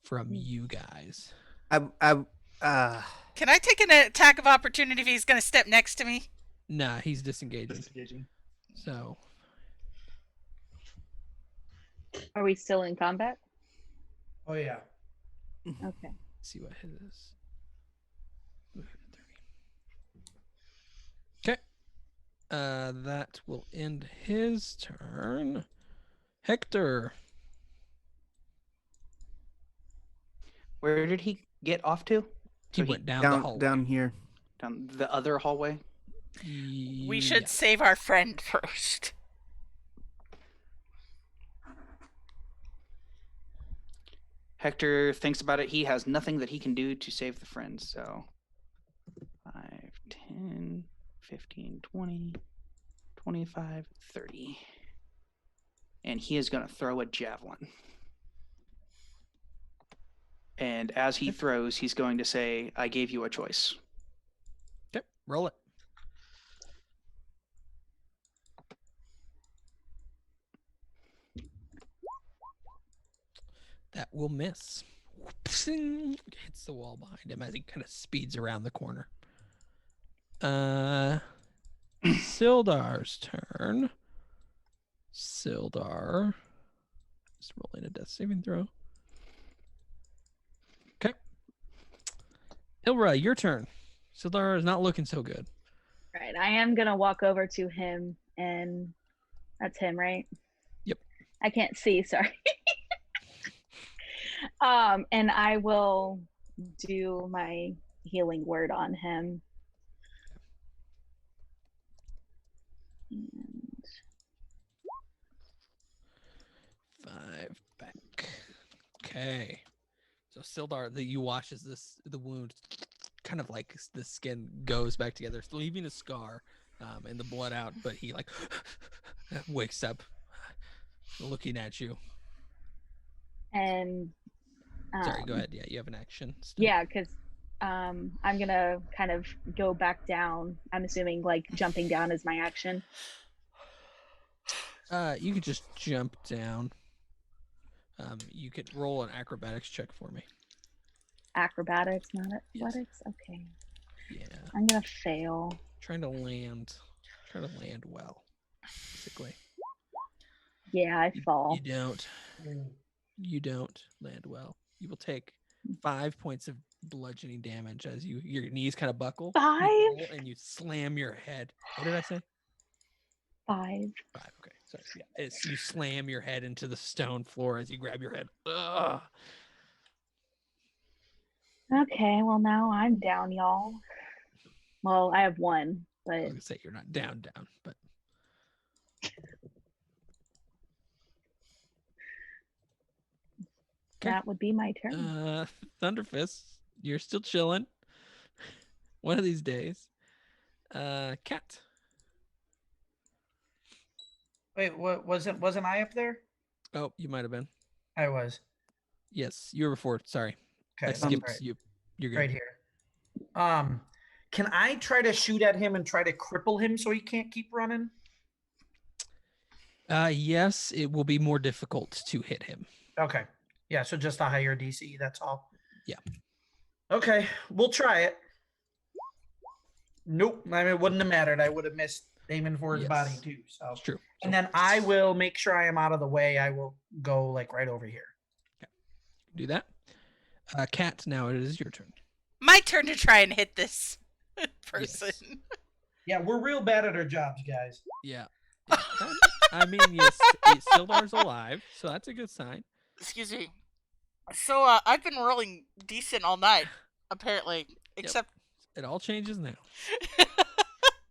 from you guys. Can I take an attack of opportunity if he's going to step next to me? Nah, he's disengaging. Disengaging. So. Are we still in combat? Oh, yeah. Okay. Let's see what his is. Okay. That will end his turn. Hector. Where did he get off to? He went down the hallway. Down here. Down the other hallway? We should save our friend first. Hector thinks about it. He has nothing that he can do to save the friend. So 5, 10, 15, 20, 25, 30. And he is going to throw a javelin. And as he throws, he's going to say, I gave you a choice. Okay, roll it. That will miss. hits the wall behind him as he kind of speeds around the corner. Sildar's turn. Sildar is rolling a death saving throw. Okay. Ilra, your turn. Sildar is not looking so good. Right. I am gonna walk over to him, and that's him, right? Yep. I can't see. Sorry. And I will do my healing word on him. And 5 back. Okay. So Sildar, you watch as the wound kind of like the skin goes back together, leaving a scar and the blood out, but he like wakes up looking at you. And Sorry, go ahead. Yeah, you have an action. Still. Yeah, because I'm gonna kind of go back down. I'm assuming like jumping down is my action. You could just jump down. You could roll an acrobatics check for me. Acrobatics, not Yes. athletics. Okay. Yeah. I'm gonna fail. Trying to land well, basically. Yeah, I fall. You don't land well. You will take 5 points of bludgeoning damage as your knees kind of buckle. 5? You roll and you slam your head. What did I say? 5. 5. Okay, sorry. Yeah, you slam your head into the stone floor as you grab your head. Ugh. Okay, well now I'm down, y'all. Well, I have 1, I was but gonna say you're not down, but okay. that would be my turn. Thunderfist, you're still chilling. One of these days. Cat. Wait, what wasn't I up there? Oh, you might have been. I was. Yes, you were before. Sorry. Okay, I that's skipped right. you. You're good. Right here. Can I try to shoot at him and try to cripple him so he can't keep running? Yes, it will be more difficult to hit him. Okay. Yeah, so just a higher DC, that's all. Yeah. Okay, we'll try it. Nope. I mean, it wouldn't have mattered. I would have missed aiming for his body Yes. too. So That's true. and then I will make sure I am out of the way. I will go like right over here. Do that. Cat, now it is your turn. My turn to try and hit this person. Yes. Yeah, we're real bad at our jobs, guys. Yeah. I mean, yes, Sildar's alive, so that's a good sign. Excuse me. So I've been rolling decent all night, apparently. Except It all changes now.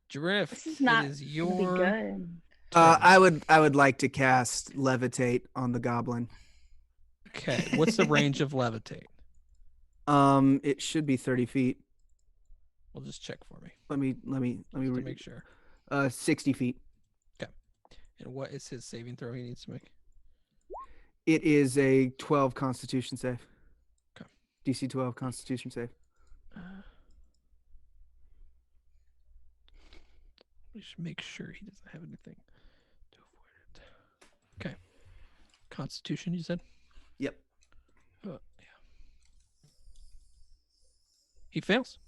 Drift, This is not it is gonna be your good. I would like to cast levitate on the goblin. Okay, what's the range of levitate? It should be 30 feet. Well, just check for me. Let me Just to make sure. 60 feet. And what is his saving throw he needs to make? It is a 12 Constitution save. Okay. DC 12 Constitution save. We should make sure he doesn't have anything to avoid it. Okay. Constitution, you said? Yep. Yeah. He fails.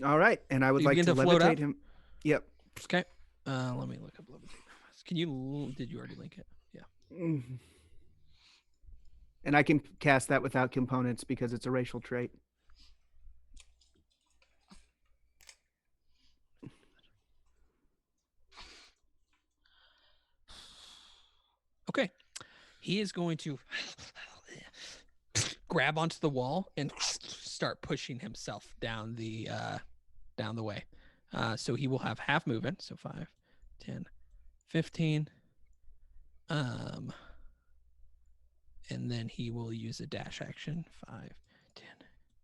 All right, and I would You like begin to to float levitate up? him. Yep. Okay. Let me look up levitate. Can you? Did you already link it? Yeah. Mhm. And I can cast that without components because it's a racial trait. Okay. He is going to grab onto the wall and start pushing himself down the way. So he will have half movement. So 5, 10, 15. And then he will use a dash action. 5, 10,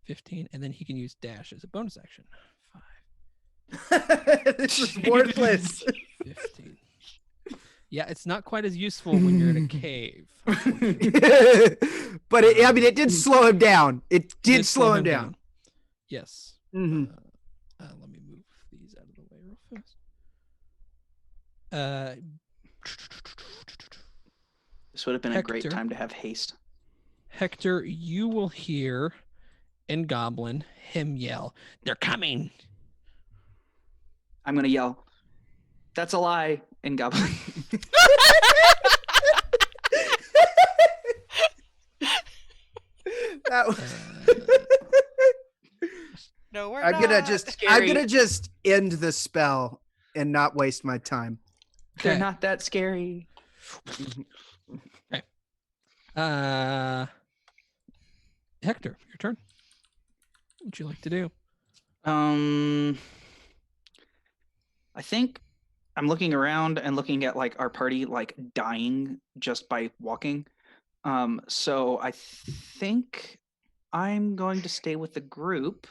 15. And then he can use dash as a bonus action. 5. This is worthless. 15. Yeah, it's not quite as useful when you're in a cave. But it did slow him down. It did slow him down. Yes. Mhm. Let me move these out of the way real fast. This would have been a great Hector. time to have haste. Hector, you will hear in Goblin him yell, "They're coming!" I'm gonna yell, "That's a lie!" in Goblin. That was... No, we're I'm gonna not. just end the spell and not waste my time. They're Okay. not that scary. Hector, your turn. What would you like to do? I think I'm looking around and looking at like our party like dying just by walking. So I think I'm going to stay with the group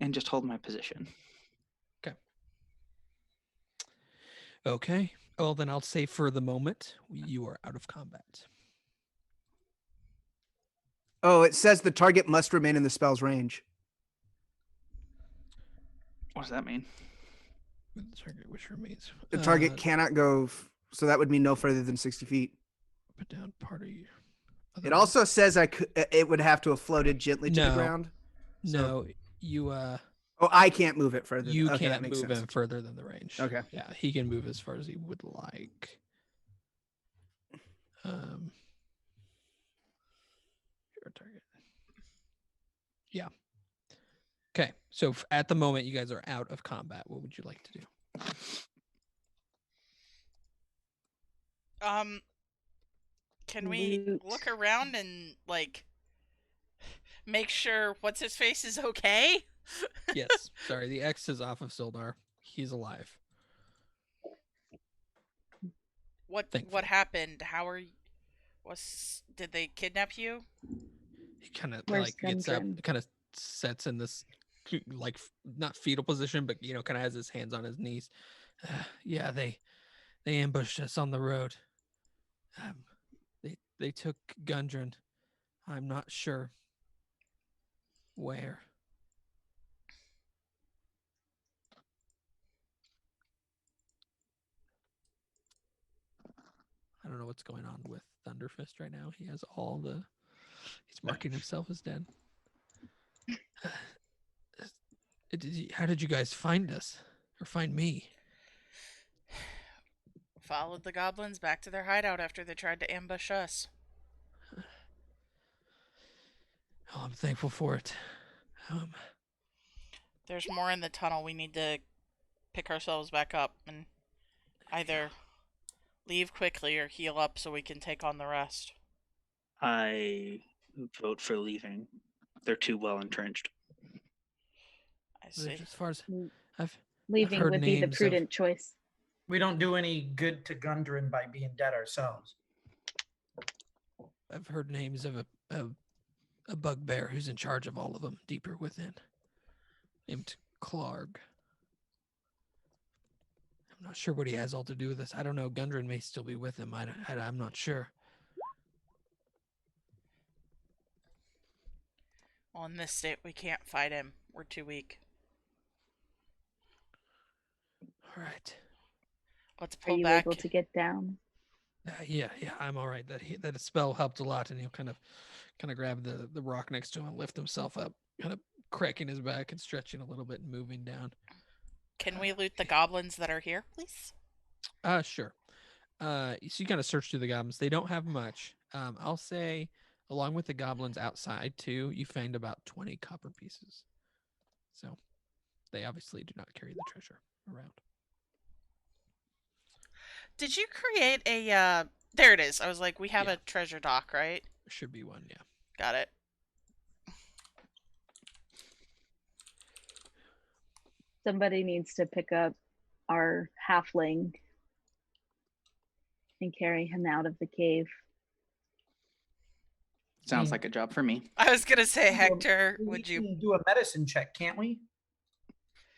and just hold my position. Okay. Well, then I'll say for the moment, you are out of combat. Oh, it says the target must remain in the spell's range. What does that mean? The target which remains. The target cannot go, so that would mean no further than 60 feet. Put down party. It also says it would have to have floated gently to the No. ground. No, you Oh, I can't move it further. you Okay, that can't makes move sense. him further than the range. Okay. Yeah, he can move as far as he would like. Your target. Yeah. Okay, so at the moment, you guys are out of combat. What would you like to do? Can we Loot. look around and like make sure what's his face is okay? Yes. Sorry, the X is off of Sildar. He's alive. What Thankfully. happened? How are you? Did they kidnap you? He kind of Where's like gets up, Gundren? kind of sets in this like not fetal position, but kind of has his hands on his knees. Yeah, they ambushed us on the road. They took Gundren. I'm not sure where. I don't know what's going on with Thunderfist right now. He has he's marking himself as dead. How did you guys find us? Or find me? Followed the goblins back to their hideout after they tried to ambush us. Oh, I'm thankful for it. There's more in the tunnel. We need to pick ourselves back up and either leave quickly or heal up so we can take on the rest. I vote for leaving. They're too well entrenched. I see. As far as I've Leaving heard would be the names of- prudent choice. We don't do any good to Gundren by being dead ourselves. I've heard names of a bugbear who's in charge of all of them deeper within, named Clarg. I'm not sure what he has all to do with this. I don't know. Gundren may still be with him. I'm not sure. Well, in this state, we can't fight him. We're too weak. All right. Let's Are pull you back. able to get down? Yeah, I'm all right. That spell helped a lot, and he'll kind of grab the rock next to him and lift himself up, kind of cracking his back and stretching a little bit and moving down. Can we loot the goblins that are here, please? Sure. So you kind of search through the goblins. They don't have much. I'll say, along with the goblins outside too, you find about 20 copper pieces. So they obviously do not carry the treasure around. Did you create a, there it is. I was like, we have Yeah. a treasure dock, right? There should be one, yeah. Got it. Somebody needs to pick up our halfling and carry him out of the cave. Sounds like a job for me. I was gonna say, Well, Hector, We would you? can do a medicine check, can't we?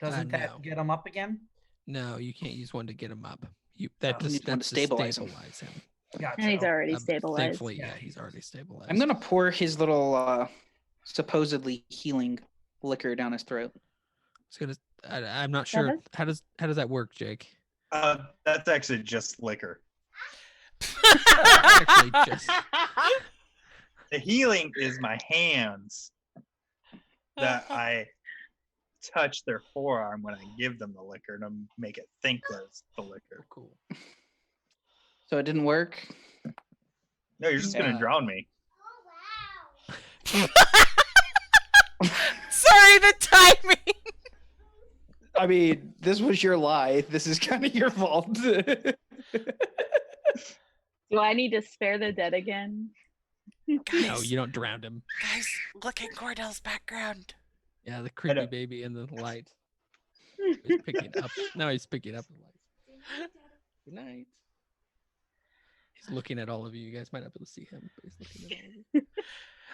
Doesn't no. that get him up again? No, you can't use one to get him up. That You just need one to that's to stabilize stabilize him. him. Gotcha. And he's already stabilized. Thankfully, yeah, Yeah. he's already stabilized. I'm gonna pour his little supposedly healing liquor down his throat. I'm not sure. Seven? How does that work, Jake? That's actually just liquor. Actually, just The healing is my hands that I touch their forearm when I give them the liquor to make it think that it's the liquor. Cool. So it didn't work. No, you're just gonna Yeah. drown me. Sorry, the timing. I mean, this was your lie. This is kind of your fault. Do I need to spare the dead again? No, Guys, you don't drown him. guys, look at Cordell's background. Yeah, the creepy know. baby in the light. He's picking up. No, he's picking up the light. Good night. He's looking at all of you. You guys might not be able to see him, but he's looking at all of you.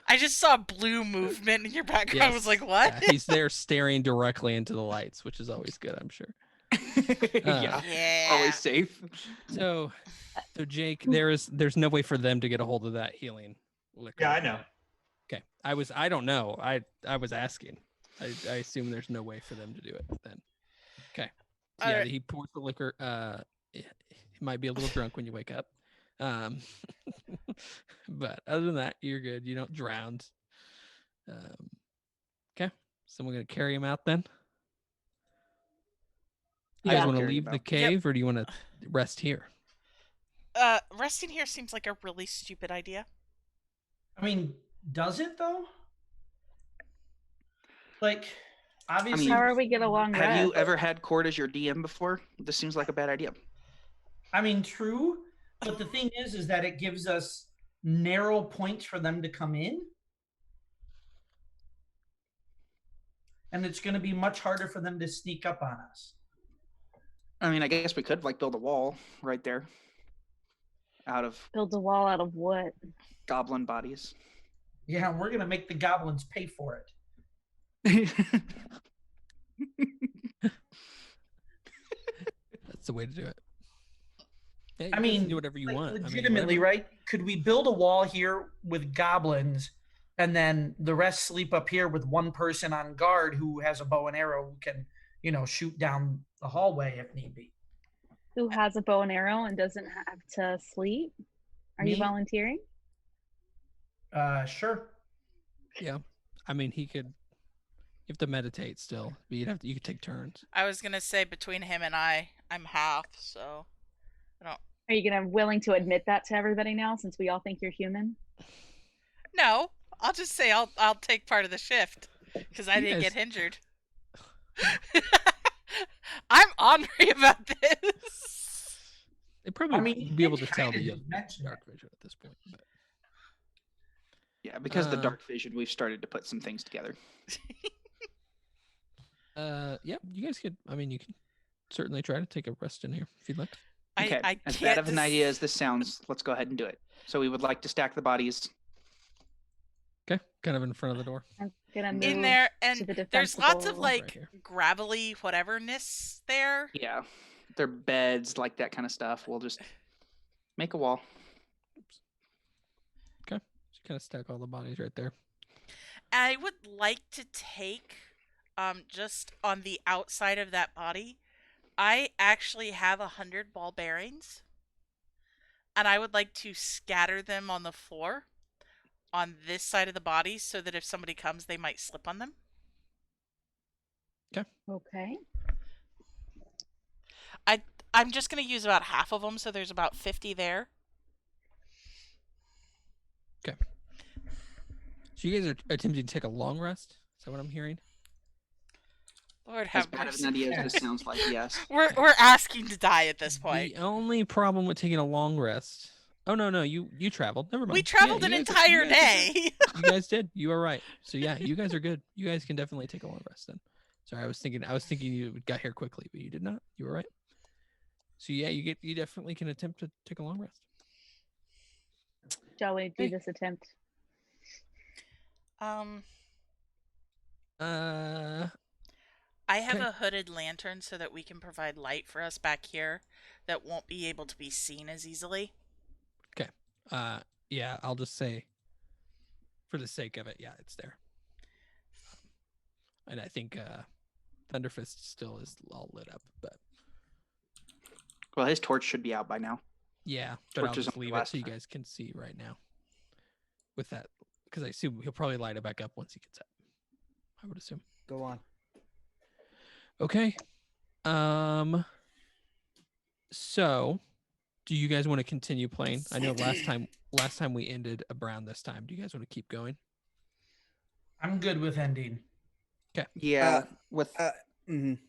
I just saw blue movement in your background. I was like, what? Yeah, he's there staring directly into the lights, which is always good, I'm sure. Yeah. Yeah. Always safe. So Jake, there's no way for them to get a hold of that healing liquor. Yeah, I know. Okay. I don't know. I was asking. I assume there's no way for them to do it then. Okay. So, yeah, Alright. he pours the liquor. He might be a little drunk when you wake up. But other than that, you're good. You don't drown. Okay. Someone gonna carry him out then? You guys Yeah. want to Carry leave him the out. cave or do you want to rest here? Resting here seems like a really stupid idea. I mean, does it though? Like, obviously. How are we get along? Have you rest? ever had Cord as your DM before? This seems like a bad idea. I mean, true. But the thing is that it gives us narrow points for them to come in. And it's going to be much harder for them to sneak up on us. I mean, I guess we could like build a wall right there out of Build a wall out of what? goblin bodies. Yeah, we're going to make the goblins pay for it. That's the way to do it. Yeah, you I guys mean, can do whatever you like, want. legitimately, right? Could we build a wall here with goblins and then the rest sleep up here with one person on guard who has a bow and arrow who can, shoot down the hallway if need be? Who has a bow and arrow and doesn't have to sleep? Are you Me? volunteering? Sure. Yeah. I mean, he could. You have to meditate still, but you could take turns. I was gonna say between him and I'm half, so I don't. Are you gonna willing to admit that to everybody now, since we all think you're human? No, I'll just say I'll take part of the shift because I You didn't guys- get injured. I'm ornery about this. They probably I mean, be able to it's tell kinda that you just have mentioned dark vision at this point. But Yeah, because of the Uh, dark vision, we've started to put some things together. yeah, you guys could. I mean, you can certainly try to take a rest in here if you'd like. Okay, I as can't bad of an idea as this sounds, let's go ahead and do it. So we would like to stack the bodies. Okay, kind of in front of the door. I'm gonna move in there, to and the there's lots of defensible- Right like here. gravelly whateverness there. Yeah, their beds, like that kind of stuff. We'll just make a wall. Just kind of stack all the bodies right there. I would like to take, just on the outside of that body, I actually have 100 ball bearings, and I would like to scatter them on the floor on this side of the body so that if somebody comes, they might slip on them. Okay. I'm just going to use about half of them, so there's about 50 there. So you guys are attempting to take a long rest. Is that what I'm hearing? Lord As have bad of an mercy. idea as this sounds like, yes. We're asking to die at this point. The only problem with taking a long rest. Oh no, you traveled. Never mind. We Yeah, traveled you an guys are- you entire guys are day. good. You guys did. You are right. So yeah, you guys are good. You guys can definitely take a long rest then. Sorry, I was thinking you got here quickly, but you did not. You were right. So yeah, you definitely can attempt to take a long rest. Shall we do Hey. this attempt? Uh, I have Okay. a hooded lantern so that we can provide light for us back here that won't be able to be seen as easily. yeah, I'll just say, for the sake of it, yeah, it's there. And I think Thunderfist still is all lit up, but Well, his torch should be out by now. yeah, but I'll Torch is just on the leave it last so you time. guys can see right now with that because I assume he'll probably light it back up once he gets up. I would assume. Go on. Okay. So, do you guys want to continue playing? I know last time we ended around this time. Do you guys want to keep going? I'm good with ending. Yeah, with Mhm.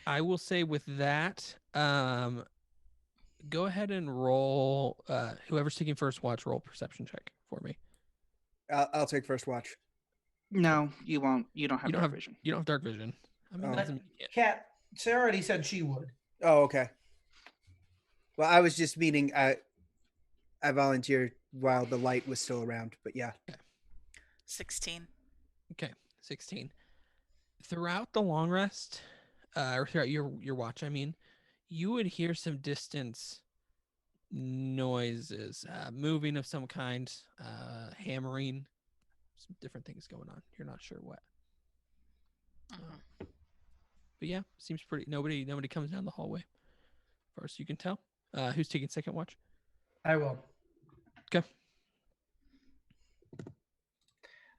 I will say with that, go ahead and roll. Whoever's taking first watch, roll perception check for me. I'll take first watch. no, you won't. You don't have You don't dark have vision. You don't have dark vision. I mean, Oh. that doesn't mean you can't. Kat, Sarah already said she would. Oh, okay. Well, I was just meaning I volunteered while the light was still around, but yeah. 16. Okay, 16. Throughout the long rest, or throughout your watch, I mean, you would hear some distance noises, moving of some kind, hammering, some different things going on. You're not sure what. Mhm. But yeah, seems pretty. Nobody comes down the hallway, as far as you can tell. Who's taking second watch? I will. Okay.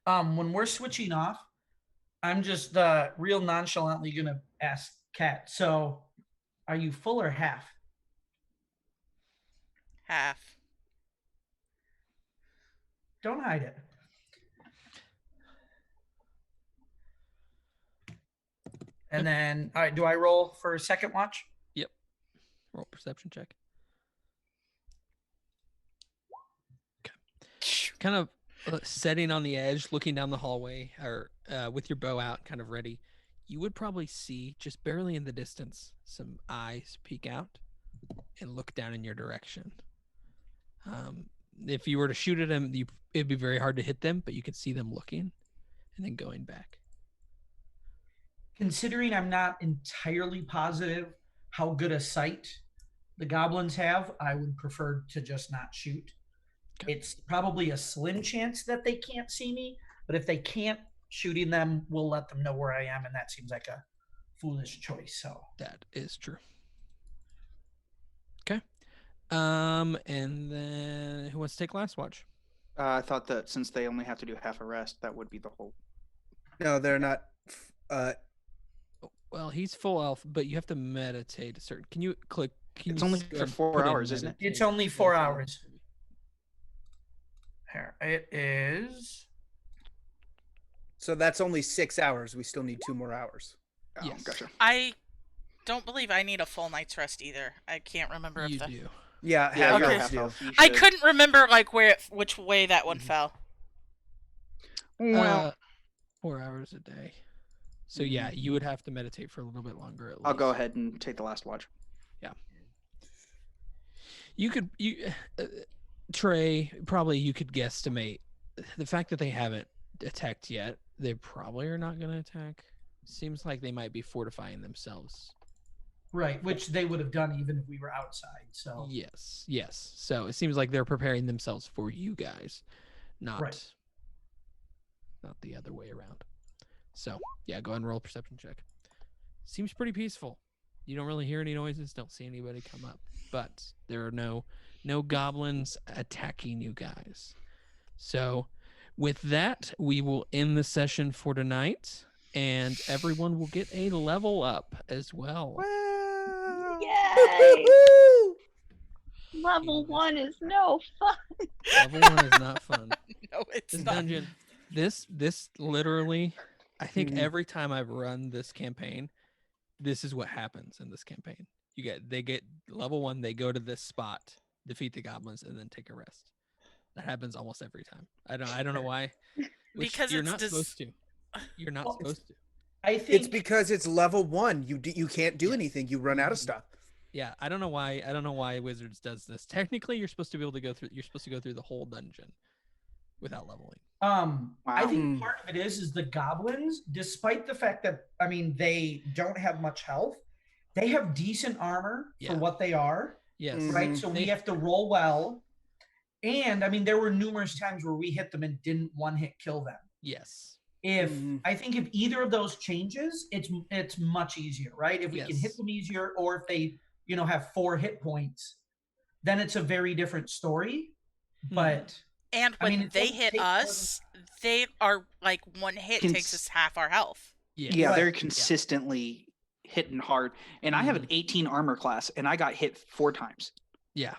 When we're switching off, I'm just real nonchalantly gonna ask Kat. So, are you full or half? Half. Don't hide it. And then, all right, do I roll for a second watch? Roll perception check. Okay. Kind of setting on the edge, looking down the hallway, or with your bow out, kind of ready. You would probably see just barely in the distance some eyes peek out and look down in your direction. If you were to shoot at them, it'd be very hard to hit them, but you could see them looking and then going back. Considering I'm not entirely positive how good a sight the goblins have, I would prefer to just not shoot. Okay. It's probably a slim chance that they can't see me, but if they can't, shooting them will let them know where I am, and that seems like a foolish choice. So That is true. Okay. And then who wants to take last watch? I thought that since they only have to do half a rest, that would be the whole. No, they're not. Well, he's full elf, but you have to meditate a certain. Can you click? Can It's you only go for and 4 put in hours, isn't it? it's meditate? only 4 Yeah, hours. Here, it is. So that's only 6 hours. We still need 2 more hours. Oh, Yes. gotcha. I don't believe I need a full night's rest either. I can't remember You if the... do. Yeah, Yeah, half you're Okay. elves half do. elf. You I should. couldn't remember like which way that one fell. Well, 4 hours a day. So yeah, you would have to meditate for a little bit longer at least. I'll go ahead and take the last watch. Trey, probably you could guesstimate the fact that they haven't attacked yet. They probably are not going to attack. Seems like they might be fortifying themselves. Right, which they would have done even if we were outside. So Yes. So it seems like they're preparing themselves for you guys, not Right. not the other way around. So yeah, go ahead and roll a perception check. Seems pretty peaceful. You don't really hear any noises, don't see anybody come up, but there are no goblins attacking you guys. So with that, we will end the session for tonight, and everyone will get a level up as well. Yay! Level 1 is no fun. Level 1 is not fun. No, it's This not. dungeon, this literally, I think Mhm. every time I've run this campaign, this is what happens in this campaign. They get level 1, they go to this spot, defeat the goblins, and then take a rest. That happens almost every time. I don't know why. Which Because you're it's not supposed to. You're not Well, supposed to. I think It's because it's level 1. You can't do anything. You run out of stuff. Yeah, I don't know why Wizards does this. Technically, you're supposed to be able to go through. You're supposed to go through the whole dungeon without leveling. I think Wow. part of it is the goblins, despite the fact that they don't have much health, they have decent armor Yeah. for what they are, Yes. right? So we have to roll well. And there were numerous times where we hit them and didn't one hit kill them. Yes. I think if either of those changes, it's much easier, right? If we can hit Yes. them easier, or if they have 4 hit points, then it's a very different story. Hmm. But And I when mean, it they doesn't hit take more than- us, they are like one hit takes us half our health. Yes. Yeah, they're Right. consistently hitting hard. And I have an 18 armor class, and I got hit 4 times. Yeah.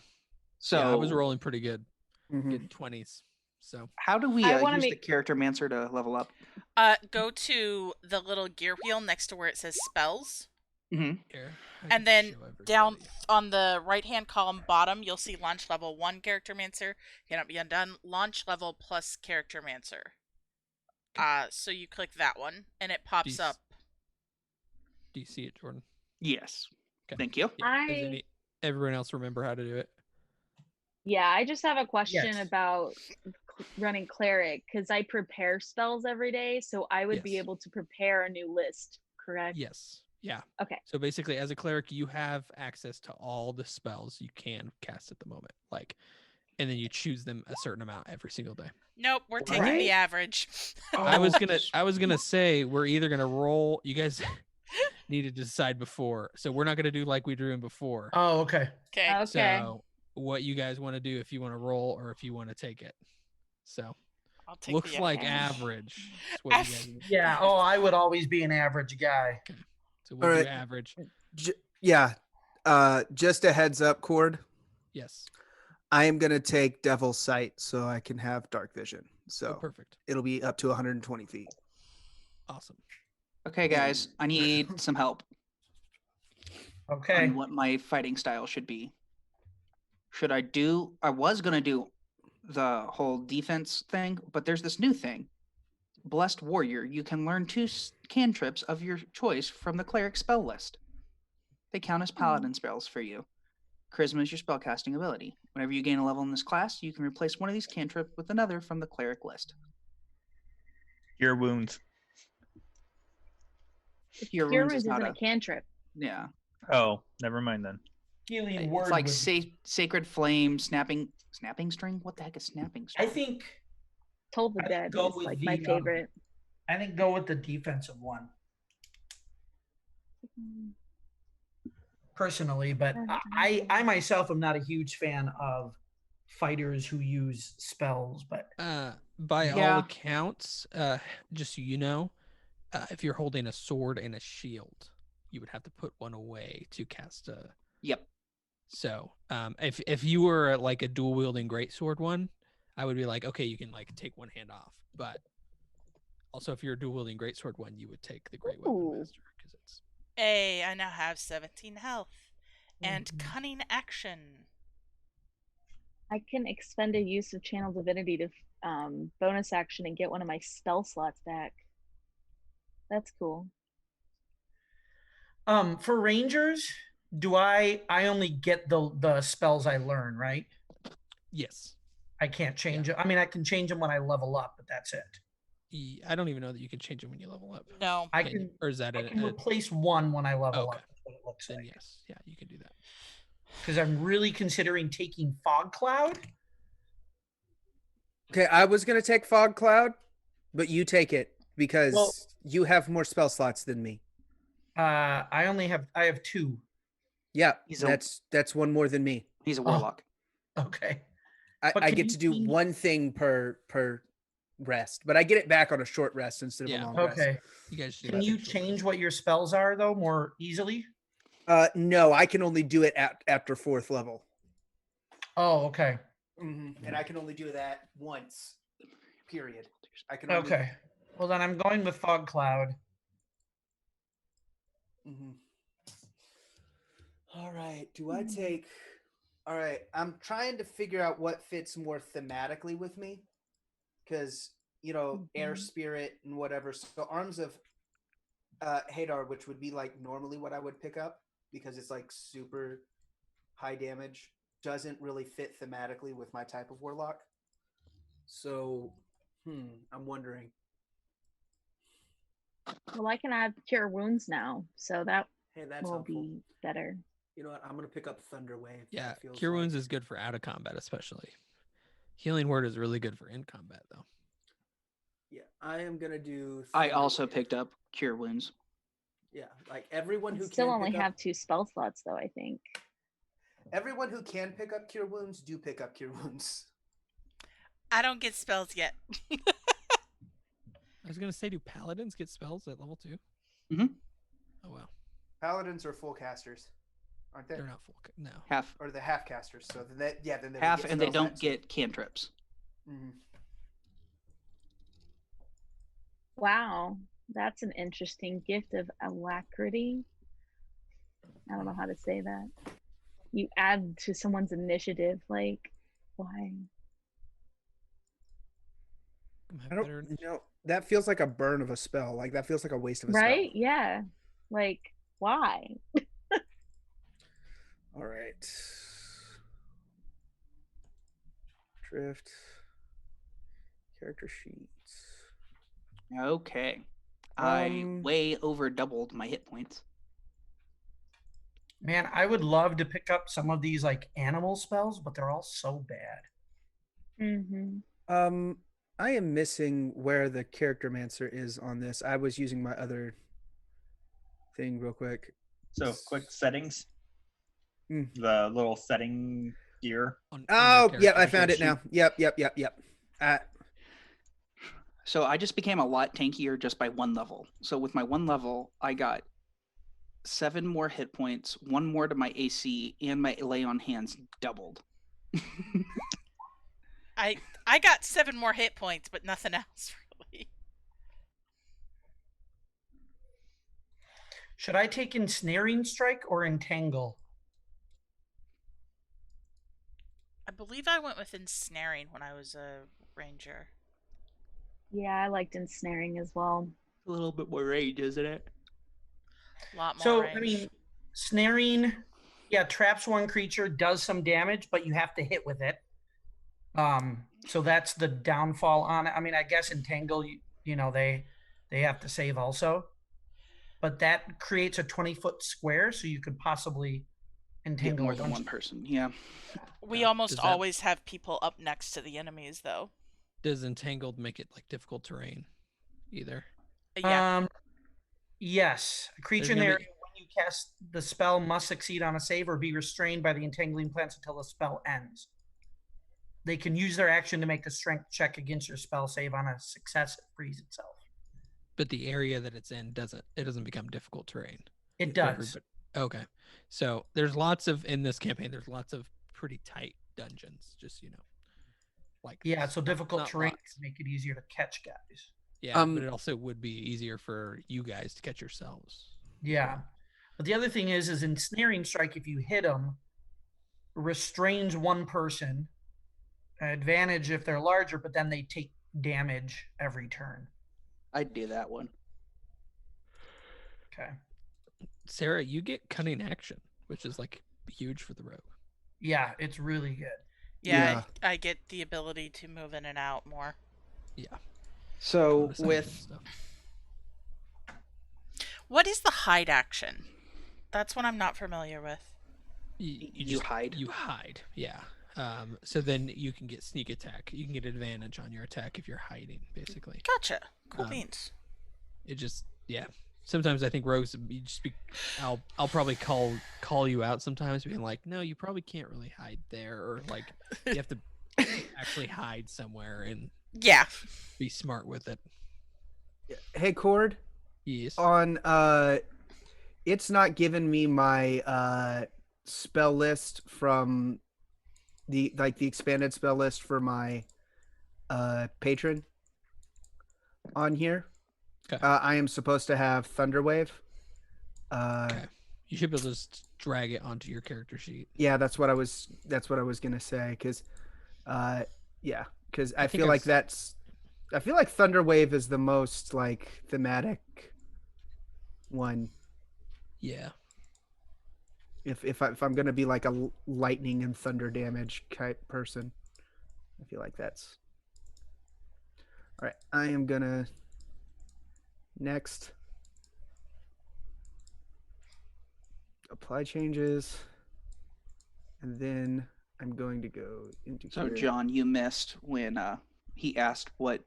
So Yeah, I was rolling pretty good. Mhm. Good 20s. So how do we I wanna use the make- character mancer to level up? Go to the little gear wheel next to where it says spells. Hmm here, I And can then show down everybody. on the right hand column bottom, you'll see launch level 1 character mancer. Cannot be undone. Launch level plus character mancer. So you click that one, and it pops s- up. Do you see it, Jordan? Yes. Okay. Thank you. Yeah. Does everyone else remember how to do it? Yeah, I just have a question Yes. about running cleric because I prepare spells every day, so I would be Yes. able to prepare a new list, correct? Yes. Yeah. Okay. So basically, as a cleric, you have access to all the spells you can cast at the moment. And then you choose them a certain amount every single day. Nope, we're taking Right. the average. I was gonna say we're either gonna roll. You guys needed to decide before, so we're not gonna do like we drew in before. Oh, okay. Okay. Okay. So what you guys want to do, if you want to roll or if you want to take it. So I'll take looks the like average. average. Is what you guys need. Yeah. Oh, I would always be an average guy. So we'll All do right. average. Yeah. Just a heads up, Cord. Yes. I am gonna take Devil's Sight so I can have dark vision. Oh, So perfect. it'll be up to 120 feet. Awesome. Okay, guys, I need some help Okay. on what my fighting style should be. I was going to do the whole defense thing, but there's this new thing. Blessed Warrior. You can learn 2 cantrips of your choice from the cleric spell list. They count as paladin spells for you. Charisma is your spellcasting ability. Whenever you gain a level in this class, you can replace one of these cantrips with another from the cleric list. Your wounds. Cure Cure Wounds Wounds is not isn't a a cantrip. yeah. Oh, never mind then. Healing It's word. like would- Sacred Flame, snapping string. What the heck is snapping string? I think. Toll the I'd Dead go is with like my the, favorite. I think go with the defensive one personally, but I myself am not a huge fan of fighters who use spells. But By all Yeah. accounts, just so you know, if you're holding a sword and a shield, you would have to put one away to cast a. Yep. So, if you were like a dual wielding greatsword one, I would be like, okay, you can like take one hand off. But also, if you're a dual wielding greatsword one, you would take the great weapon Ooh. master because it's. Hey, I now have 17 health. And Mhm. cunning action. I can expend a use of Channel Divinity to bonus action and get one of my spell slots back. That's cool. For rangers, do I only get the spells I learn, right? Yes. I can't change it. I mean, I can change them when I level up, but that's it. I don't even know that you can change them when you level up. No. I Can can you? Or is that I a, can a- replace one when I level Okay. up. That's what it looks then like. yes. Yeah, you can do that. Because I'm really considering taking Fog Cloud. Okay, I was gonna take Fog Cloud, but you take it because Well- you have more spell slots than me. I have 2. Yeah, He's a- that's one more than me. He's a Oh. warlock. Okay. I, But I can get you to do change- one thing per rest, but I get it back on a short rest instead of Yeah. a long rest. Okay. You guys should do Can that you for sure. change what your spells are though more easily? No, I can only do it after 4th level. Oh, okay. And I can only do that once. Period. I can only, Okay. Well, then I'm going with Fog Cloud. Mhm. All right. Do I take? All right. I'm trying to figure out what fits more thematically with me, because air spirit and whatever. So arms of Hadar, which would be like normally what I would pick up because it's like super high damage, doesn't really fit thematically with my type of warlock. So, I'm wondering. Well, I can add Cure Wounds now, so that Hey, that's will helpful. be better. You know what? I'm gonna pick up Thunder Wave. Yeah, That feels Cure like- Wounds is good for out of combat, especially. Healing Word is really good for in combat, though. Yeah, I am gonna do. I Thunder also Wave. picked up Cure Wounds. Yeah, like everyone I who still can only pick up, have 2 spell slots, though, I think. everyone who can pick up Cure Wounds do pick up Cure Wounds. I don't get spells yet. I was gonna say, do paladins get spells at level 2? Mhm. Oh wow, Paladins are full casters, aren't they? they're not full. No. Half, Or the half casters. So then then they would half, get and they spells don't next. get cantrips. Mhm. Wow, that's an interesting gift of alacrity. I don't know how to say that. You add to someone's initiative, like, why? I don't know. That feels like a burn of a spell. Like that feels like a waste of a Right? spell. Yeah. Like, why? All right. Drift. Character sheets. Okay. I Um, way over doubled my hit points. Man, I would love to pick up some of these like animal spells, but they're all so bad. Mm-hmm. I am missing where the character mancer is on this. I was using my other thing real quick. So quick settings. Mm. The little setting gear. On your Oh, yeah, I character found sheet. it now. Yep. So I just became a lot tankier just by 1 level. So with my 1 level, I got 7 more hit points, 1 more to my AC, and my lay on hands doubled. I got 7 more hit points, but nothing else really. Should I take Ensnaring Strike or Entangle? I believe I went with ensnaring when I was a ranger. Yeah, I liked ensnaring as well. A little bit more range, isn't it? A lot more So, range. I mean, Snaring, yeah, traps one creature, does some damage, but you have to hit with it. So that's the downfall on it. I mean, I guess Entangle, you know, they have to save also. But that creates a 20-foot square, so you could possibly Get entangle more a than bunch one of- person. Yeah. We Yeah. almost Does that- always have people up next to the enemies, though. Does entangled make it like difficult terrain? Either. Yeah. Yes. A creature in the gonna area when you cast the spell must succeed on a save or be restrained by the entangling plants until the spell ends. They can use their action to make a strength check against your spell save. On a success, it frees itself. But the area that it's in doesn't become difficult terrain. It for does. everybody. Okay. So there's lots of in this campaign, there's lots of pretty tight dungeons, just like Yeah, so difficult not terrain lots. can make it easier to catch guys. Yeah, but it also would be easier for you guys to catch yourselves. Yeah. But the other thing is ensnaring strike, if you hit them, restrains one person, advantage if they're larger, but then they take damage every turn. I'd do that one. Okay. Sarah, you get cunning action, which is like huge for the rogue. Yeah, it's really good. Yeah, I get the ability to move in and out more. Yeah. So Bonus action with stuff. What is the hide action? That's what I'm not familiar with. you hide. You hide, yeah. So then you can get sneak attack. You can get advantage on your attack if you're hiding, basically. Gotcha. Cool beans. It just, yeah. Sometimes I think rogues, you just be, I'll probably call you out sometimes, being like, no, you probably can't really hide there, or like you have to actually hide somewhere and Yeah. be smart with it. Hey, Cord. Yes. On it's not giving me my spell list from the expanded spell list for my patron on here. Okay. I am supposed to have Thunderwave. Okay. You should be able to just drag it onto your character sheet. Yeah, that's what I was gonna say, because I think feel like Thunderwave is the most like thematic one. Yeah. If I'm gonna be like a lightning and thunder damage type person, I feel like that's all right. I am gonna next apply changes, and then I'm going to go into So here. John, you missed when he asked what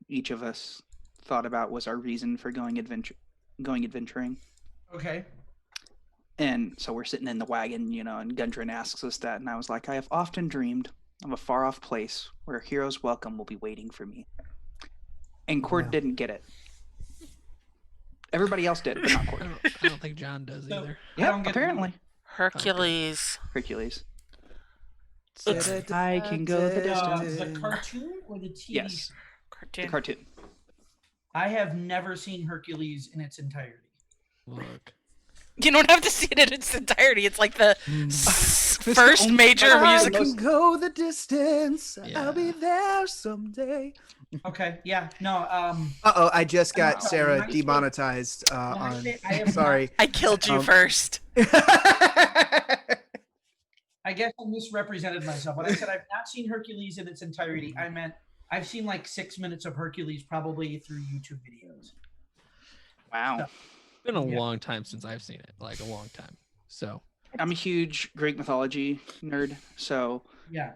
each of us thought about was our reason for going adventuring. Okay. And so we're sitting in the wagon, and Gundren asks us that, and I was like, I have often dreamed of a far-off place where a hero's welcome will be waiting for me. And Cord didn't get it. Everybody else did, but not Cord. I don't think John does So- either. I Yeah, don't get apparently. Hercules. Hercules. It's- I can go the distance. The cartoon or the TV? Yes, the Cartoon. cartoon. I have never seen Hercules in its entirety. Look. You don't have to see it in its entirety. It's like the the first only- major I musical. can go the distance. Yeah. I'll be there someday. Okay, yeah, no. Uh-oh, I just got No, Sarah when I say- demonetized when I on. say I have Sorry. I killed you Um, first. I guess I misrepresented myself. When I said I've not seen Hercules in its entirety, I meant I've seen like 6 minutes of Hercules probably through YouTube videos. Wow. It's been a Yeah. long time since I've seen it. Like a long time. So I'm a huge Greek mythology nerd, so Yeah.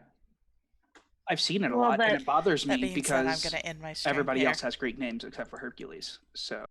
I've seen it a Well, lot, and that- it bothers That me being said, I'm because gonna end my stream everybody here. else has Greek names except for Hercules. So